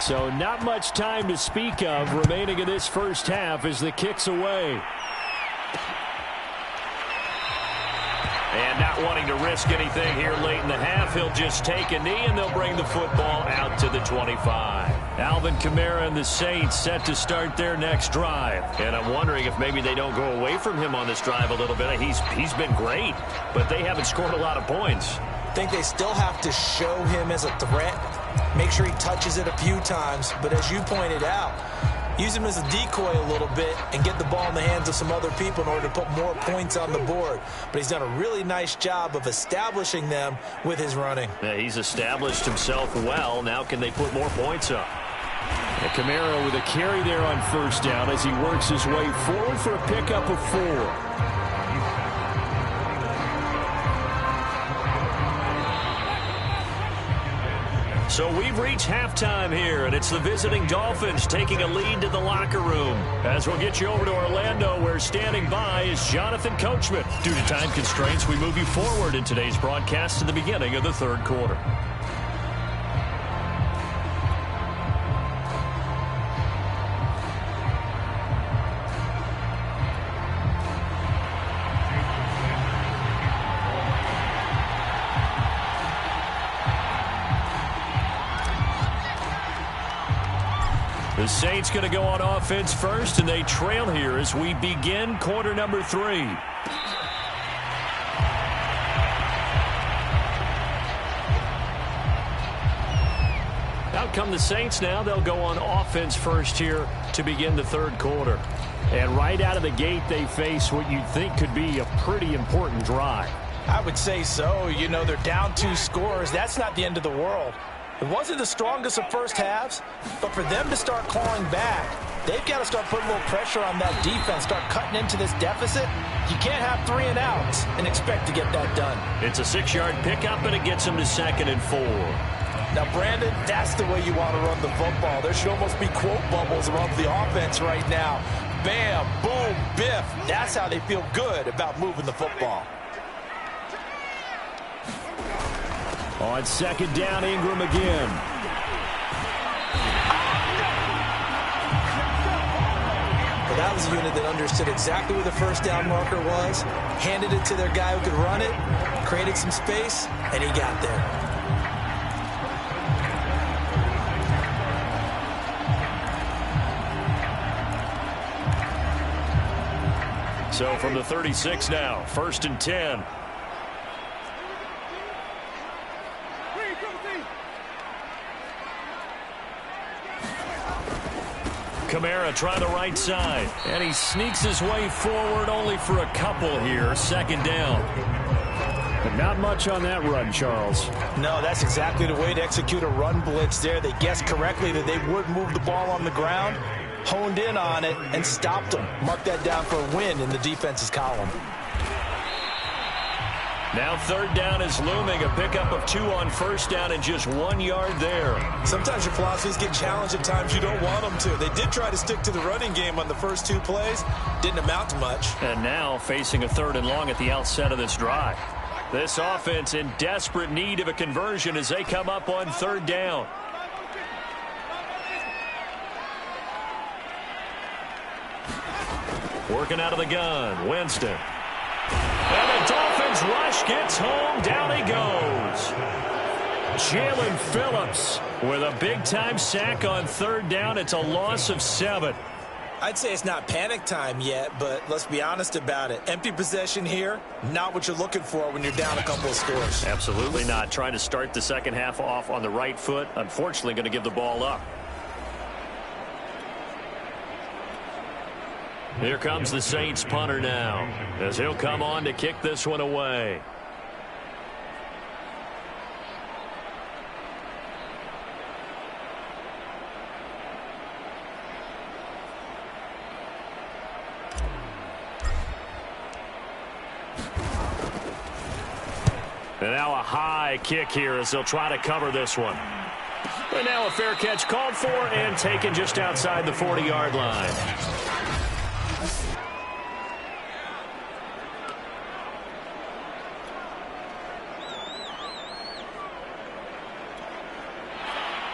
So not much time to speak of remaining in this first half as the kick's away. And not wanting to risk anything here late in the half, he'll just take a knee and they'll bring the football out to the 25. Alvin Kamara and the Saints set to start their next drive. And I'm wondering if maybe they don't go away from him on this drive a little bit. He's been great, but they haven't scored a lot of points. I think they still have to show him as a threat. Make sure he touches it a few times. But as you pointed out, use him as a decoy a little bit and get the ball in the hands of some other people in order to put more points on the board. But he's done a really nice job of establishing them with his running. Yeah, he's established himself well. Now can they put more points up? And Kamara with a carry there on first down as he works his way forward for a pickup of 4. So we've reached halftime here, and it's the visiting Dolphins taking a lead to the locker room. As we'll get you over to Orlando, where standing by is Jonathan Coachman. Due to time constraints, we move you forward in today's broadcast to the beginning of the third quarter. The Saints going to go on offense first, and they trail here as we begin quarter number 3. Out come the Saints now. They'll go on offense first here to begin the third quarter. And right out of the gate, they face what you'd think could be a pretty important drive. I would say so. You know, they're down 2 scores. That's not the end of the world. It wasn't the strongest of first halves, but for them to start clawing back, they've got to start putting a little pressure on that defense, start cutting into this deficit. You can't have 3 and outs and expect to get that done. It's a 6-yard pickup, and it gets them to 2nd and 4. Now, Brandon, that's the way you want to run the football. There should almost be quote bubbles around the offense right now. Bam, boom, biff. That's how they feel good about moving the football. On 2nd down, Ingram again. But that was a unit that understood exactly where the first down marker was, handed it to their guy who could run it, created some space, and he got there. So from the 36 now, 1st and 10. Kamara trying the right side, and he sneaks his way forward only for a couple here. 2nd down. But not much on that run, Charles. No, that's exactly the way to execute a run blitz there. They guessed correctly that they would move the ball on the ground, honed in on it, and stopped them. Mark that down for a win in the defense's column. Now 3rd down is looming. A pickup of 2 on 1st down and just 1 yard there. Sometimes your philosophies get challenged at times you don't want them to. They did try to stick to the running game on the first 2 plays. Didn't amount to much. And now facing a 3rd and long at the outset of this drive. This offense in desperate need of a conversion as they come up on 3rd down. Working out of the gun, Winston. And the Dolphins rush gets home. Down he goes. Jalen Phillips with a big-time sack on 3rd down. It's a loss of 7. I'd say it's not panic time yet, but let's be honest about it. Empty possession here, not what you're looking for when you're down a couple of scores. Absolutely not. Trying to start the second half off on the right foot. Unfortunately, going to give the ball up. Here comes the Saints punter now, as he'll come on to kick this one away. And now a high kick here as they'll try to cover this one. And now a fair catch called for and taken just outside the 40-yard line.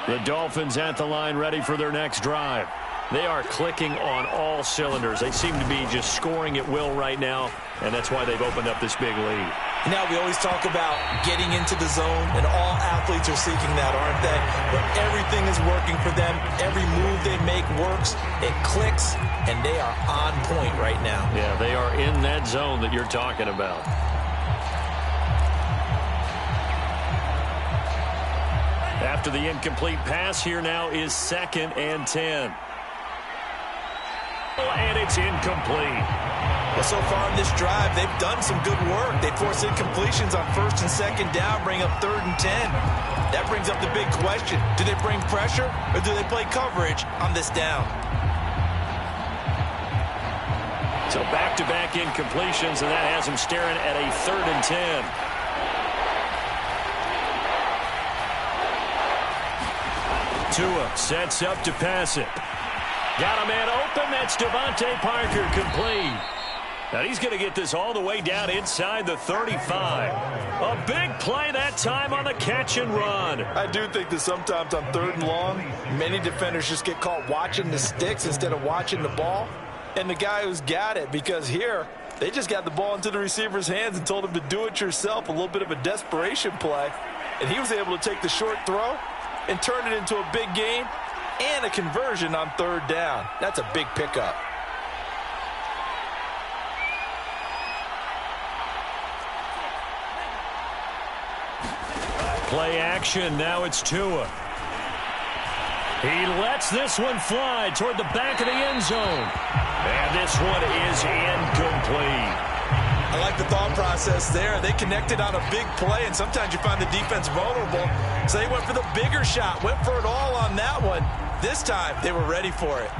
The Dolphins at the line ready for their next drive. They are clicking on all cylinders. They seem to be just scoring at will right now, and that's why they've opened up this big lead. Now, we always talk about getting into the zone, and all athletes are seeking that, aren't they? But everything is working for them. Every move they make works. It clicks, and they are on point right now. Yeah, they are in that zone that you're talking about. After the incomplete pass, here now is 2nd and 10. And it's incomplete. Well, so far in this drive, they've done some good work. They force incompletions on 1st and 2nd down, bring up 3rd and 10. That brings up the big question. Do they bring pressure or do they play coverage on this down? So back-to-back incompletions, and that has them staring at a 3rd and 10. Tua sets up to pass it. Got a man open. That's Devontae Parker, complete. Now he's going to get this all the way down inside the 35. A big play that time on the catch and run. I do think that sometimes on 3rd and long, many defenders just get caught watching the sticks instead of watching the ball. And the guy who's got it, because here, they just got the ball into the receiver's hands and told him to do it yourself, a little bit of a desperation play. And he was able to take the short throw and turn it into a big gain and a conversion on 3rd down. That's a big pickup. Play action. Now it's Tua. He lets this one fly toward the back of the end zone. And this one is incomplete. I like the thought process there. They connected on a big play, and sometimes you find the defense vulnerable. So they went for the bigger shot, went for it all on that one. This time, they were ready for it.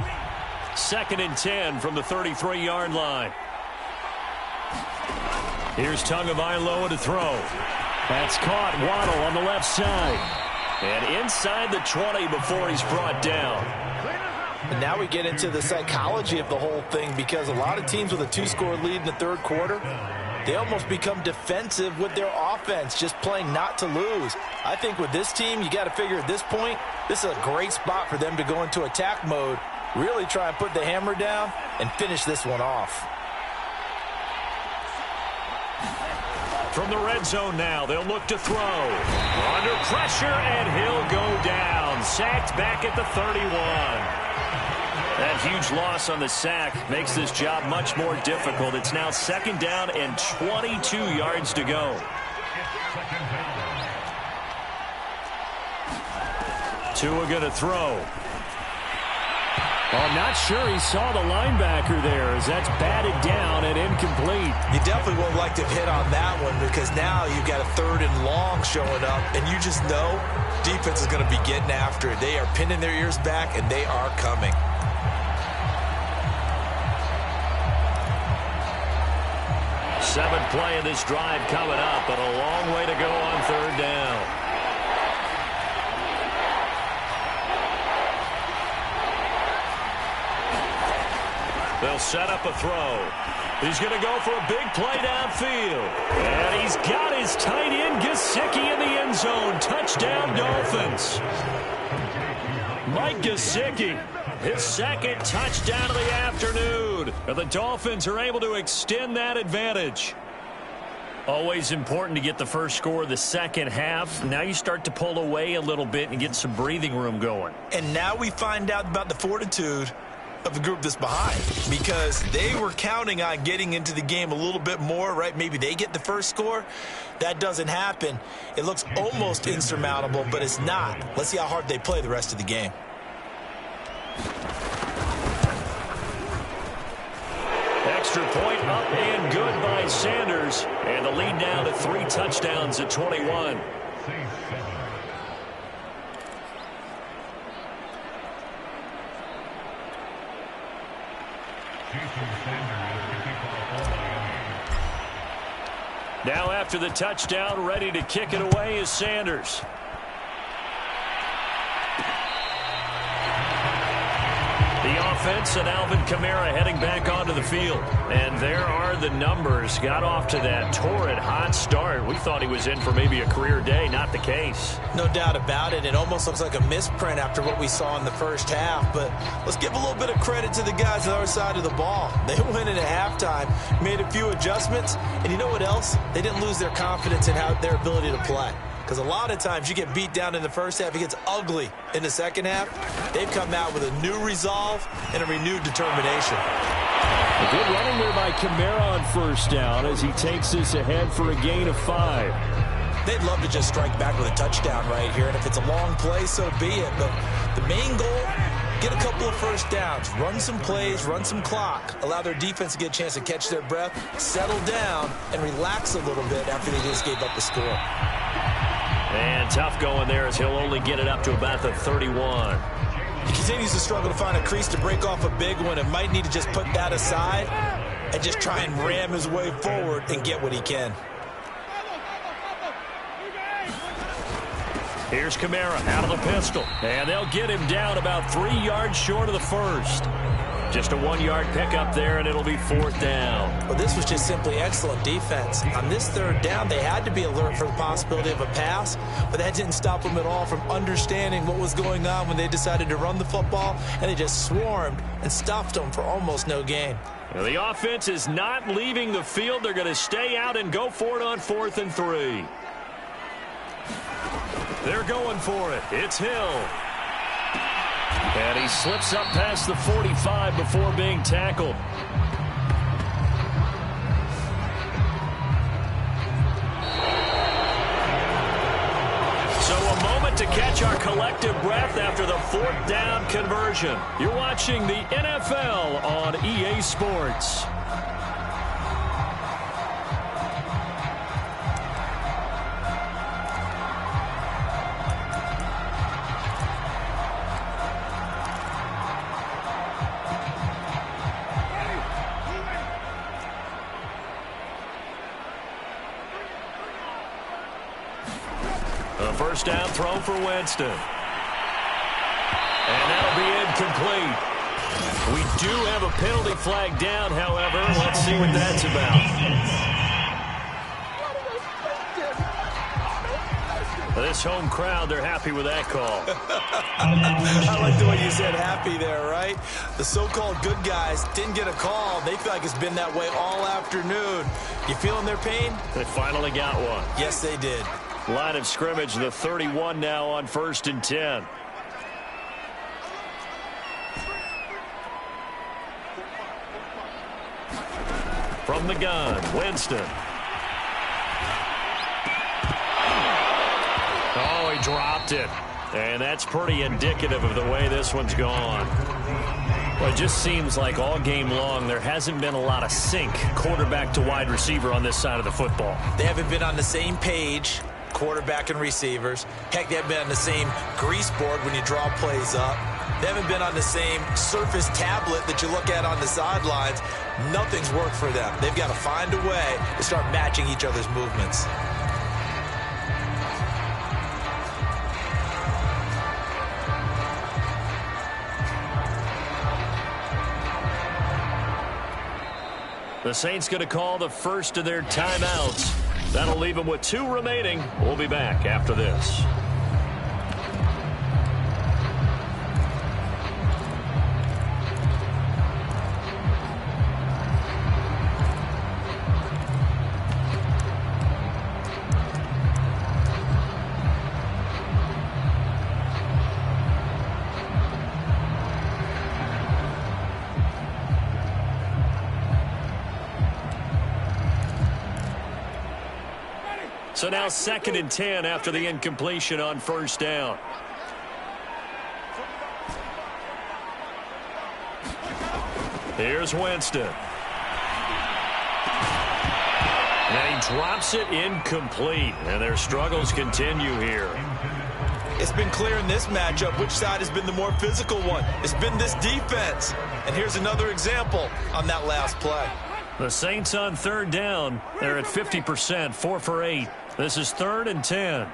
2nd and 10 from the 33-yard line. Here's Tagovailoa to throw. That's caught. Waddle on the left side. And inside the 20 before he's brought down. And now we get into the psychology of the whole thing, because a lot of teams with a 2-score lead in the third quarter, they almost become defensive with their offense, just playing not to lose. I think with this team, you got to figure at this point, this is a great spot for them to go into attack mode, really try and put the hammer down and finish this one off. From the red zone now, they'll look to throw. Under pressure, and he'll go down. Sacked back at the 31. That huge loss on the sack makes this job much more difficult. It's now 2nd down and 22 yards to go. Tua going to throw. Oh, I'm not sure he saw the linebacker there, as that's batted down and incomplete. You definitely won't like to hit on that one, because now you've got a 3rd and long showing up, and you just know defense is going to be getting after it. They are pinning their ears back, and they are coming. Seventh play of this drive coming up, but a long way to go on 3rd down. They'll set up a throw. He's going to go for a big play downfield. And he's got his tight end, Gesicki, in the end zone. Touchdown, Dolphins. Mike Gesicki, his 2nd touchdown of the afternoon. And the Dolphins are able to extend that advantage. Always important to get the first score of the second half. Now you start to pull away a little bit and get some breathing room going. And now we find out about the fortitude of the group that's behind, because they were counting on getting into the game a little bit more, right? Maybe they get the first score. That doesn't happen. It looks almost insurmountable, but it's not. Let's see how hard they play the rest of the game. Extra point up and good by Sanders, and the lead now to 3 touchdowns at 21. Now after the touchdown, ready to kick it away is Sanders. The offense and Alvin Kamara heading back onto the field. And there are the numbers. Got off to that torrid hot start. We thought he was in for maybe a career day. Not the case. No doubt about it. It almost looks like a misprint after what we saw in the first half. But let's give a little bit of credit to the guys on the other side of the ball. They went in at halftime, made a few adjustments. And you know what else? They didn't lose their confidence in their ability to play. Because a lot of times you get beat down in the first half, it gets ugly in the second half. They've come out with a new resolve and a renewed determination. A good running there by Kamara on first down as he takes this ahead for a gain of 5. They'd love to just strike back with a touchdown right here, and if it's a long play, so be it. But the main goal, get a couple of first downs, run some plays, run some clock, allow their defense to get a chance to catch their breath, settle down, and relax a little bit after they just gave up the score. And tough going there as he'll only get it up to about the 31. He continues to struggle to find a crease to break off a big one and might need to just put that aside and just try and ram his way forward and get what he can. Here's Kamara out of the pistol. And they'll get him down about 3 yards short of the first. Just a 1-yard pickup there, and it'll be 4th down. Well, this was just simply excellent defense. On this 3rd down, they had to be alert for the possibility of a pass, but that didn't stop them at all from understanding what was going on when they decided to run the football, and they just swarmed and stuffed them for almost no gain. Well, the offense is not leaving the field. They're going to stay out and go for it on 4th and 3. They're going for it. It's Hill. And he slips up past the 45 before being tackled. So a moment to catch our collective breath after the 4th down conversion. You're watching the NFL on EA Sports. A first down throw for Winston. And that'll be incomplete. We do have a penalty flag down, however. Let's see what that's about. This home crowd, they're happy with that call. I like the way you said happy there, right? The so-called good guys didn't get a call. They feel like it's been that way all afternoon. You feeling their pain? They finally got one. Yes, they did. Line of scrimmage, the 31 now on 1st and 10. From the gun, Winston. Oh, he dropped it. And that's pretty indicative of the way this one's gone. Well, it just seems like all game long there hasn't been a lot of sync quarterback to wide receiver on this side of the football. They haven't been on the same page, quarterback and receivers. Heck, they haven't been on the same grease board when you draw plays up. They haven't been on the same Surface tablet that you look at on the sidelines. Nothing's worked for them. They've got to find a way to start matching each other's movements. The Saints going to call the first of their timeouts. That'll leave them with 2 remaining. We'll be back after this. So now 2nd and 10 after the incompletion on first down. Here's Winston. And he drops it incomplete. And their struggles continue here. It's been clear in this matchup which side has been the more physical one. It's been this defense. And here's another example on that last play. The Saints on 3rd down. They're at 50%, 4 for 8. This is 3rd and 10.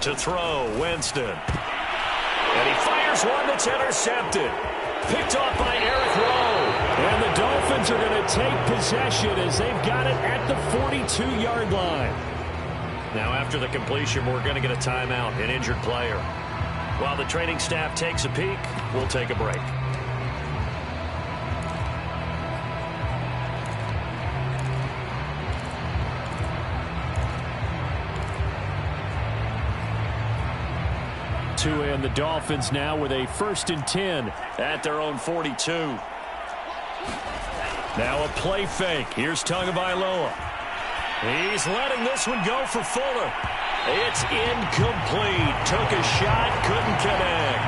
To throw, Winston. And he fires one that's intercepted. Picked off by Eric Rowe. And the Dolphins are going to take possession as they've got it at the 42-yard line. Now after the completion, we're going to get a timeout, an injured player. While the training staff takes a peek, we'll take a break. And the Dolphins now with a 1st and 10 at their own 42. Now a play fake. Here's Tagovailoa. He's letting this one go for Fuller. It's incomplete. Took a shot, couldn't connect.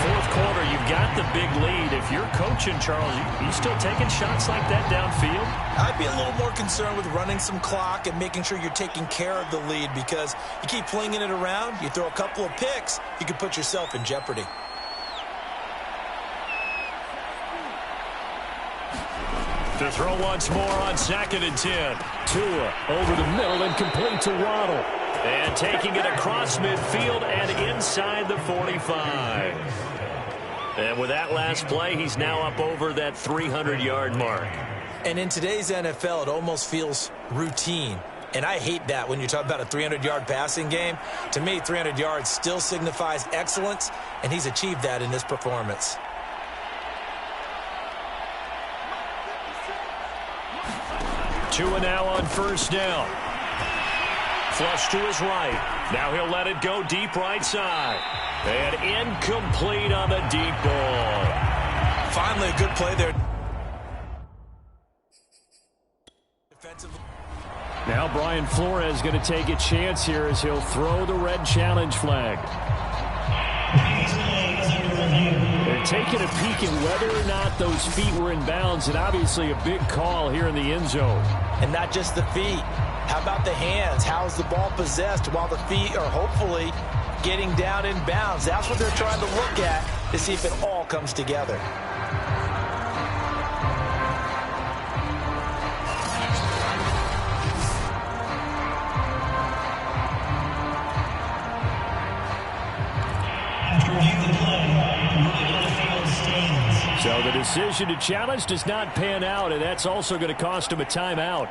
4th quarter, you've got the big lead. If you're coaching, Charles, you still taking shots like that downfield? I'd be a little more concerned with running some clock and making sure you're taking care of the lead, because you keep flinging it around, you throw a couple of picks, you could put yourself in jeopardy. To throw once more on 2nd and 10. Tua over the middle and complete to Waddle. And taking it across midfield and inside the 45. And with that last play, he's now up over that 300-yard mark. And in today's NFL, it almost feels routine. And I hate that when you talk about a 300-yard passing game. To me, 300 yards still signifies excellence, and he's achieved that in this performance. Tua now on first down. Flush to his right. Now he'll let it go deep right side. And incomplete on the deep ball. Finally, a good play there. Now Brian Flores going to take a chance here as he'll throw the red challenge flag. They're taking a peek at whether or not those feet were in bounds, and obviously a big call here in the end zone. And not just the feet. How about the hands? How's the ball possessed while the feet are hopefully getting down in bounds? That's what they're trying to look at to see if it all comes together. So the decision to challenge does not pan out, and that's also going to cost him a timeout.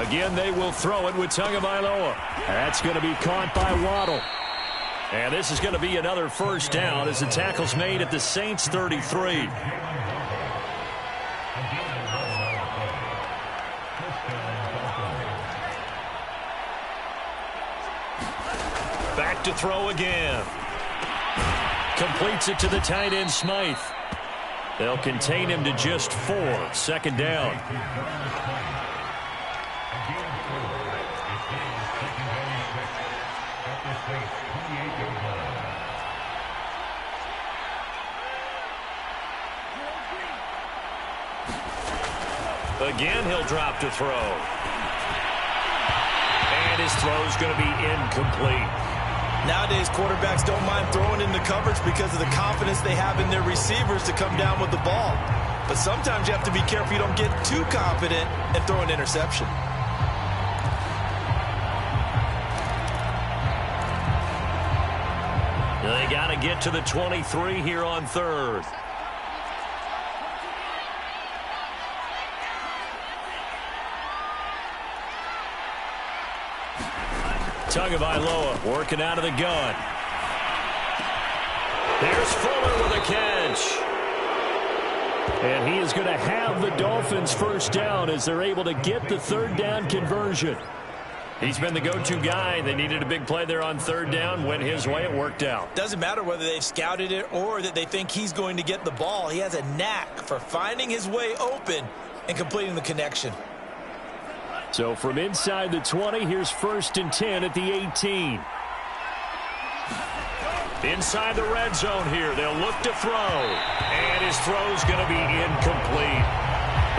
Again, they will throw it with Tagovailoa. That's going to be caught by Waddle. And this is going to be another first down as the tackle's made at the Saints' 33. Back to throw again. Completes it to the tight end, Smythe. They'll contain him to just 4. Second down. Again, he'll drop to throw. And his throw's going to be incomplete. Nowadays, quarterbacks don't mind throwing into coverage because of the confidence they have in their receivers to come down with the ball. But sometimes you have to be careful you don't get too confident and throw an interception. They got to get to the 23 here on third. Tagovailoa working out of the gun. There's Fuller with a catch. And he is going to have the Dolphins first down as they're able to get the third down conversion. He's been the go-to guy. They needed a big play there on third down. Went his way. It worked out. Doesn't matter whether they've scouted it or that they think he's going to get the ball. He has a knack for finding his way open and completing the connection. So from inside the 20, here's 1st and 10 at the 18. Inside the red zone here. They'll look to throw. And his throw's going to be incomplete.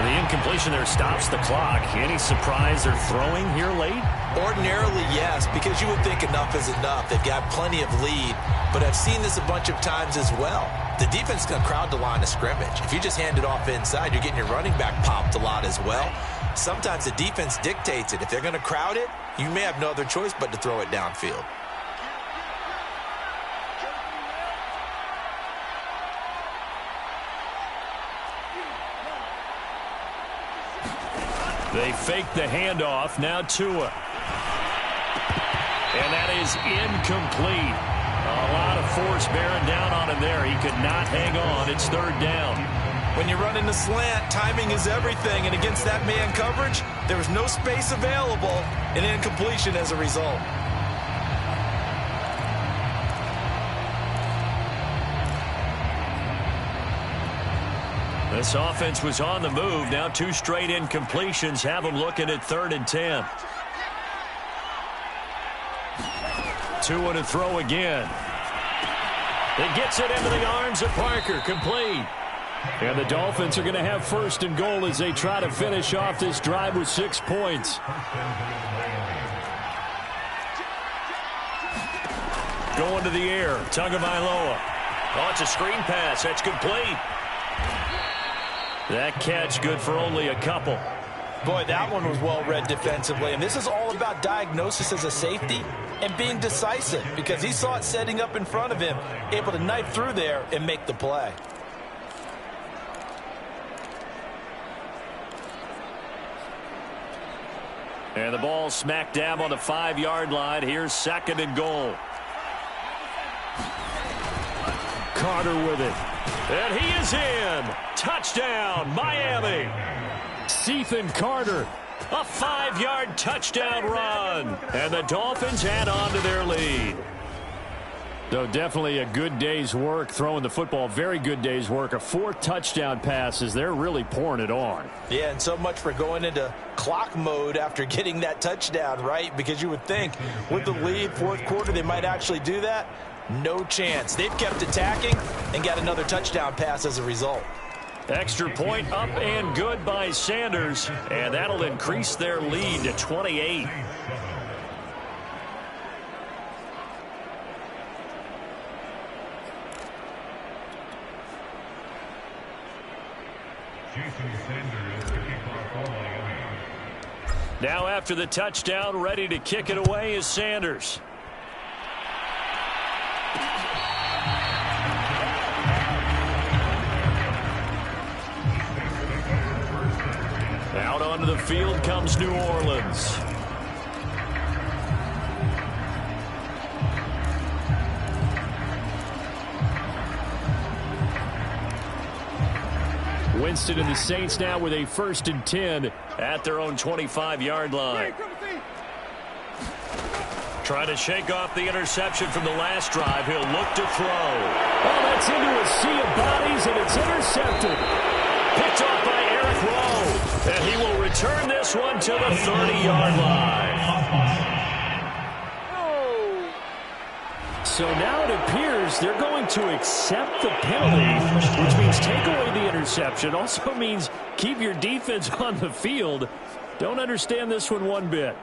The incompletion there stops the clock. Any surprise they're throwing here late? Ordinarily, yes, because you would think enough is enough. They've got plenty of lead, but I've seen this a bunch of times as well. The defense is going to crowd the line of scrimmage. If you just hand it off inside, you're getting your running back popped a lot as well. Sometimes the defense dictates it. If they're going to crowd it, you may have no other choice but to throw it downfield. They fake the handoff. Now Tua. And that is incomplete. A lot of force bearing down on him there. He could not hang on. It's third down. When you're running the slant, timing is everything. And against that man coverage, there was no space available and incompletion as a result. This offense was on the move. Now 2 straight incompletions have them looking at 3rd and 10. Tua to throw again. It gets it into the arms of Parker. Complete. And the Dolphins are going to have 1st and goal as they try to finish off this drive with 6 points. Going to the air. Tagovailoa. Oh, it's a screen pass. That's complete. That catch good for only a couple. Boy, that one was well read defensively. And this is all about diagnosis as a safety and being decisive because he saw it setting up in front of him, able to knife through there and make the play. And the ball smack dab on the 5-yard line. Here's 2nd and goal. Carter with it. And he is in. Touchdown, Miami. Ethan Carter. A 5-yard touchdown run. And the Dolphins add on to their lead. So definitely a good day's work throwing the football. Very good day's work. A 4th touchdown passes. They're really pouring it on. Yeah, and so much for going into clock mode after getting that touchdown, right? Because you would think with the lead, 4th quarter, they might actually do that. No chance. They've kept attacking and got another touchdown pass as a result. Extra point up and good by Sanders. And that'll increase their lead to 28. Now after the touchdown, ready to kick it away is Sanders. Out onto the field comes New Orleans. Winston and the Saints now with a 1st and 10 at their own 25-yard line. Trying to shake off the interception from the last drive. He'll look to throw. Oh, that's into a sea of bodies, and it's intercepted. Picked off by Eric Rowe. And he will return this one to the 30-yard line. So now it appears they're going to accept the penalty, which means take away the interception. Also means keep your defense on the field. Don't understand this one bit.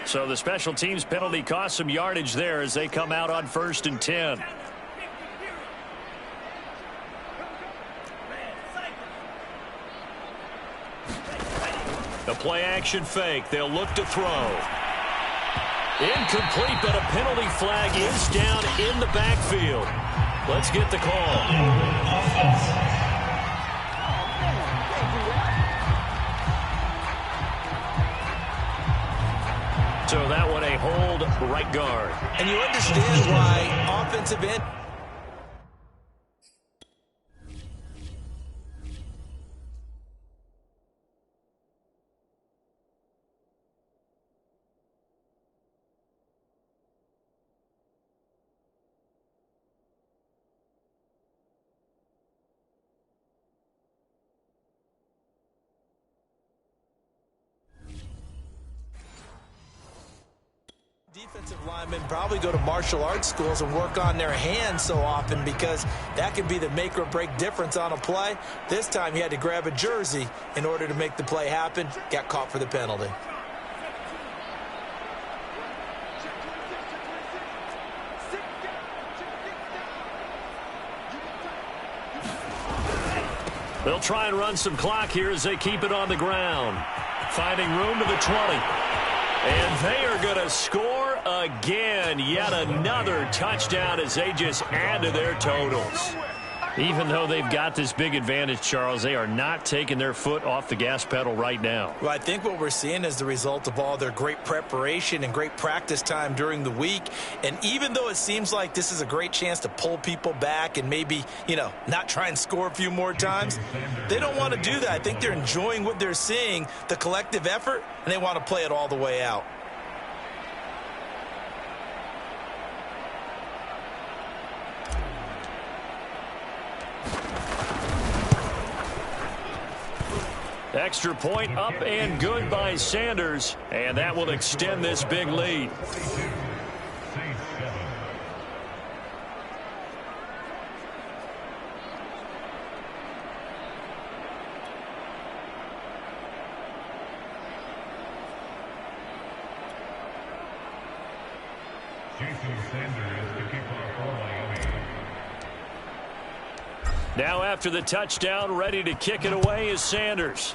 So the special teams penalty cost some yardage there as they come out on 1st and 10. The play action fake. They'll look to throw. Incomplete, but a penalty flag is down in the backfield. Let's get the call. So that one a hold right guard. And you understand why offensive end. Defensive linemen probably go to martial arts schools and work on their hands so often because that could be the make or break difference on a play. This time he had to grab a jersey in order to make the play happen. Got caught for the penalty. They'll try and run some clock here as they keep it on the ground. Finding room to the 20. And they are going to score again. Yet another touchdown as they just add to their totals. Even though they've got this big advantage, Charles, they are not taking their foot off the gas pedal right now. Well, I think what we're seeing is the result of all their great preparation and great practice time during the week. And even though it seems like this is a great chance to pull people back and maybe, not try and score a few more times, they don't want to do that. I think they're enjoying what they're seeing, the collective effort, and they want to play it all the way out. Extra point up and good by Sanders, and that will extend this big lead. Now after the touchdown, ready to kick it away is Sanders.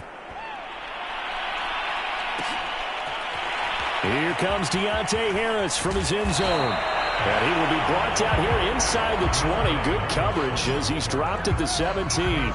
Here comes Deontay Harris from his end zone. And he will be brought down here inside the 20. Good coverage as he's dropped at the 17.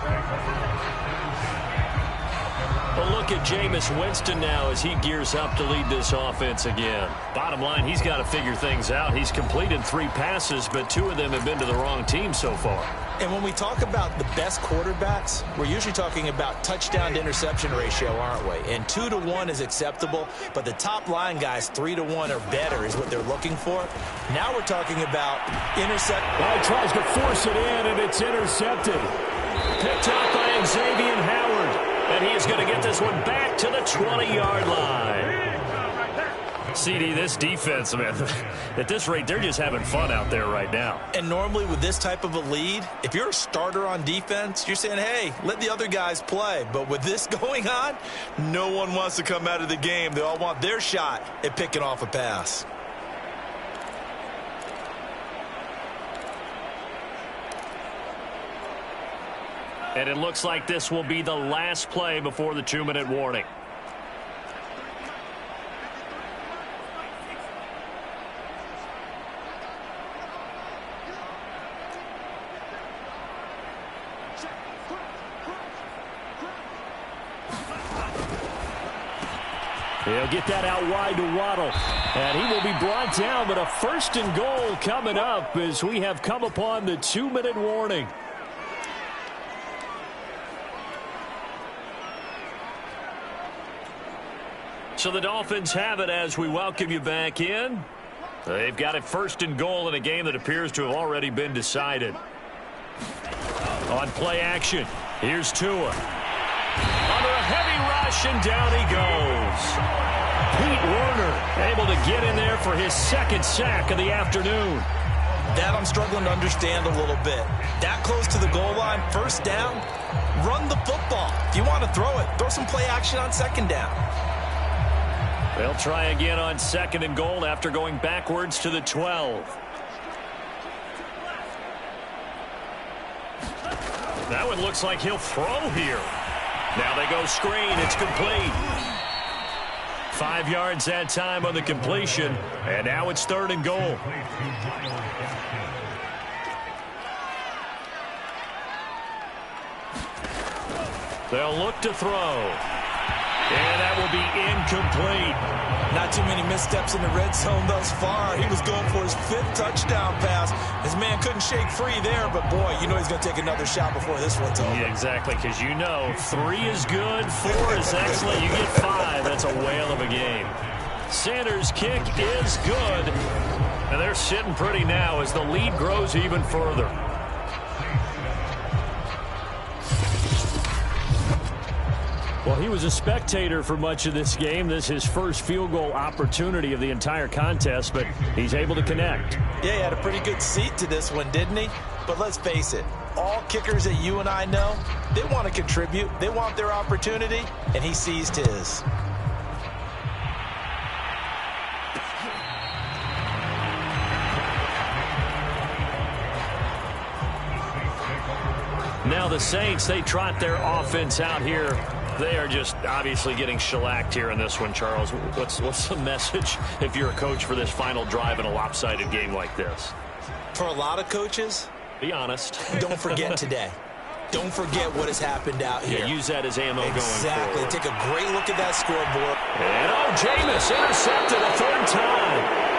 A look at Jameis Winston now as he gears up to lead this offense again. Bottom line, he's got to figure things out. He's completed 3 passes, but 2 of them have been to the wrong team so far. And when we talk about the best quarterbacks, we're usually talking about touchdown to interception ratio, aren't we? And 2 to 1 is acceptable, but the top line guys, 3 to 1 or better is what they're looking for. Now we're talking about intercept. Well, he tries to force it in, and it's intercepted. Picked up by Xavier Howard. And he is going to get this one back to the 20-yard line. CD, this defense, man, at this rate, they're just having fun out there right now. And normally with this type of a lead, if you're a starter on defense, you're saying, hey, let the other guys play. But with this going on, no one wants to come out of the game. They all want their shot at picking off a pass. And it looks like this will be the last play before the 2-minute warning. He'll get that out wide to Waddle. And he will be brought down, but a 1st and goal coming up as we have come upon the 2-minute warning. So the Dolphins have it as we welcome you back in. They've got it 1st and goal in a game that appears to have already been decided. On play action, here's Tua. Under a heavy rush, and down he goes. Pete Werner able to get in there for his 2nd sack of the afternoon. That I'm struggling to understand a little bit. That close to the goal line, 1st down, run the football. If you want to throw it, throw some play action on 2nd down. They'll try again on 2nd and goal after going backwards to the 12. That one looks like he'll throw here. Now they go screen. It's complete. 5 yards that time on the completion. And now it's 3rd and goal. They'll look to throw. And that will be incomplete. Not too many missteps in the red zone thus far. He was going for his 5th touchdown pass. His man couldn't shake free there, but boy, you know he's going to take another shot before this one's over. Yeah, exactly, because you know 3 is good, 4 is excellent. You get 5, that's a whale of a game. Sanders' kick is good, and they're sitting pretty now as the lead grows even further. Well, he was a spectator for much of this game. This is his first field goal opportunity of the entire contest, but he's able to connect. Yeah, he had a pretty good seat to this one, didn't he? But let's face it, all kickers that you and I know, they want to contribute. They want their opportunity, and he seized his. Now the Saints, they trot their offense out here. They are just obviously getting shellacked here in this one, Charles. What's the message if you're a coach for this final drive in a lopsided game like this? For a lot of coaches, be honest. Don't forget today. Don't forget what has happened out here. Yeah, use that as ammo going Exactly. forward. Take a great look at that scoreboard. And Jameis intercepted a 3rd time.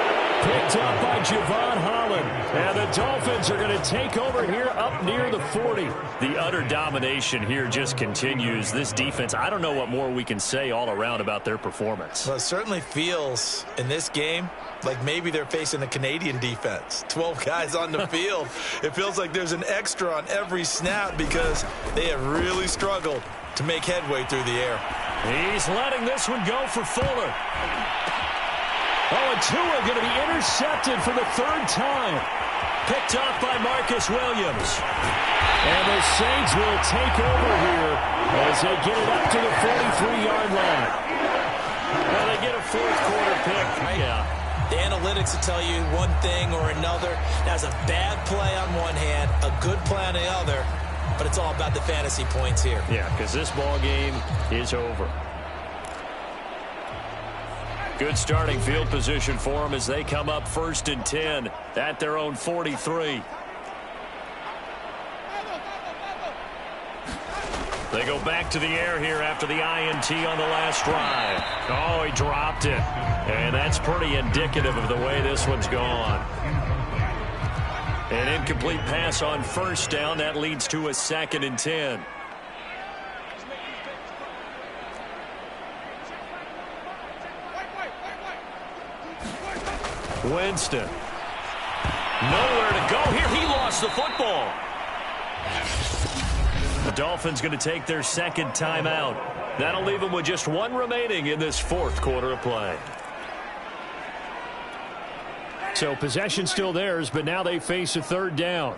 Picked up by Javon Holland. And the Dolphins are going to take over here up near the 40. The utter domination here just continues. This defense, I don't know what more we can say all around about their performance. Well, it certainly feels in this game like maybe they're facing a Canadian defense. 12 guys on the field. It feels like there's an extra on every snap because they have really struggled to make headway through the air. He's letting this one go for Fuller. Oh, and Tua going to be intercepted for the 3rd time. Picked off by Marcus Williams. And the Saints will take over here as they get it up to the 43-yard line. Well, they get a 4th quarter pick. Yeah. The analytics will tell you one thing or another. That's a bad play on one hand, a good play on the other, but it's all about the fantasy points here. Yeah, because this ball game is over. Good starting field position for them as they come up 1st and 10 at their own 43. They go back to the air here after the INT on the last drive. Oh, he dropped it. And that's pretty indicative of the way this one's gone. An incomplete pass on 1st down. That leads to a 2nd and 10. Winston. Nowhere to go here. He lost the football. The Dolphins going to take their 2nd timeout. That'll leave them with just 1 remaining in this 4th quarter of play. So possession still theirs, but now they face a 3rd down.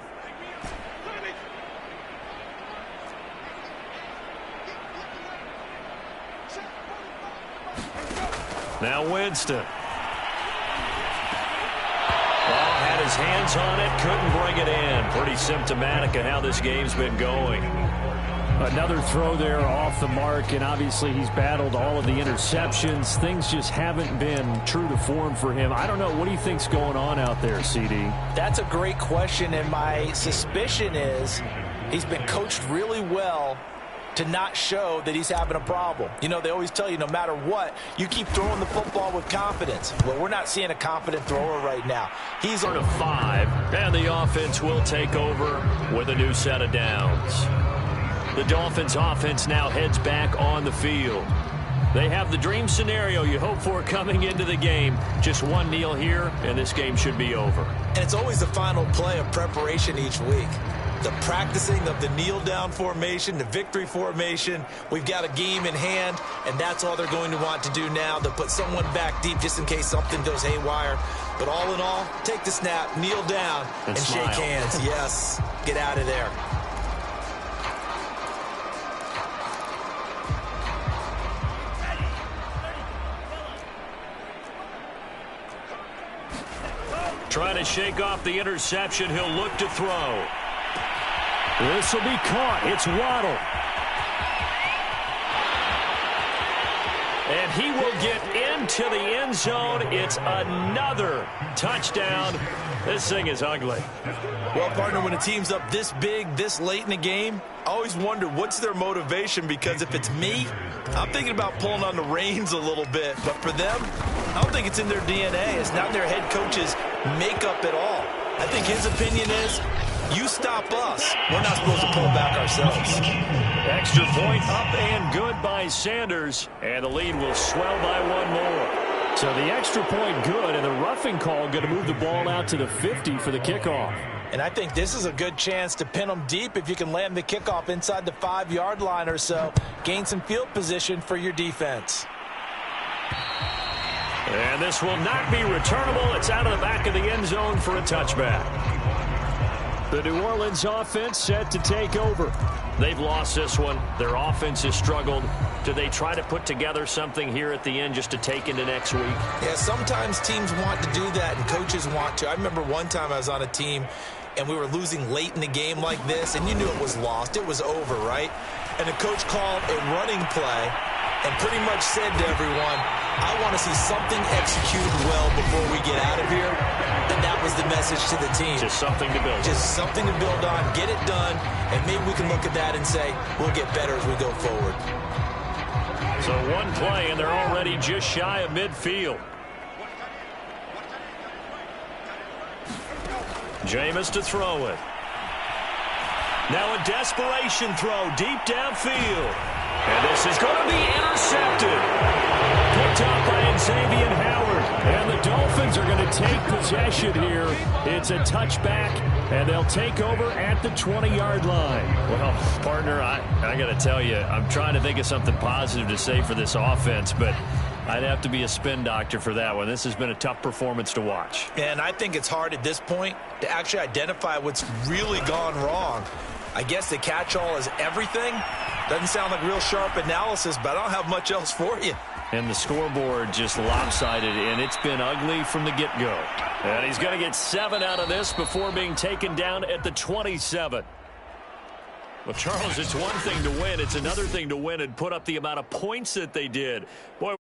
Now Winston. Had his hands on it, couldn't bring it in. Pretty symptomatic of how this game's been going. Another throw there off the mark, and obviously he's battled all of the interceptions. Things just haven't been true to form for him. I don't know. What do you think's going on out there, CD? That's a great question, and my suspicion is he's been coached really well to not show that he's having a problem. You know, they always tell you no matter what, you keep throwing the football with confidence. Well, we're not seeing a confident thrower right now. He's on a 5, and the offense will take over with a new set of downs. The Dolphins offense now heads back on the field. They have the dream scenario you hope for coming into the game. Just one kneel here, and this game should be over. And it's always the final play of preparation each week. The practicing of the kneel-down formation, the victory formation. We've got a game in hand, and that's all they're going to want to do now. They'll put someone back deep just in case something goes haywire. But all in all, take the snap, kneel down, and shake hands. Yes, get out of there. Trying to shake off the interception. He'll look to throw. This will be caught. It's Waddle. And he will get into the end zone. It's another touchdown. This thing is ugly. Well, partner, when a team's up this big, this late in the game, I always wonder what's their motivation, because if it's me, I'm thinking about pulling on the reins a little bit. But for them, I don't think it's in their DNA. It's not their head coach's makeup at all. I think his opinion is, you stop us. We're not supposed to pull back ourselves. Extra point up and good by Sanders. And the lead will swell by one more. So the extra point good, and the roughing call going to move the ball out to the 50 for the kickoff. And I think this is a good chance to pin them deep if you can land the kickoff inside the 5-yard line or so. Gain some field position for your defense. And this will not be returnable. It's out of the back of the end zone for a touchback. The New Orleans offense set to take over. They've lost this one. Their offense has struggled. Do they try to put together something here at the end just to take into next week? Yeah, sometimes teams want to do that and coaches want to. I remember one time I was on a team and we were losing late in the game like this, and you knew it was lost. It was over, right? And the coach called a running play and pretty much said to everyone, I want to see something executed well before we get out of here. And that was the message to the team. Just something to build. Just something to build on, get it done, and maybe we can look at that and say, we'll get better as we go forward. So one play, and they're already just shy of midfield. Jameis to throw it. Now a desperation throw deep downfield. And this is going to be intercepted. Picked up by Xavier Howard. And the Dolphins are going to take possession here. It's a touchback, and they'll take over at the 20-yard line. Well, partner, I got to tell you, I'm trying to think of something positive to say for this offense, but I'd have to be a spin doctor for that one. This has been a tough performance to watch. And I think it's hard at this point to actually identify what's really gone wrong. I guess the catch-all is everything. Doesn't sound like real sharp analysis, but I don't have much else for you. And the scoreboard just lopsided, and it's been ugly from the get-go. And he's going to get 7 out of this before being taken down at the 27. Well, Charles, it's one thing to win. It's another thing to win and put up the amount of points that they did. Boy,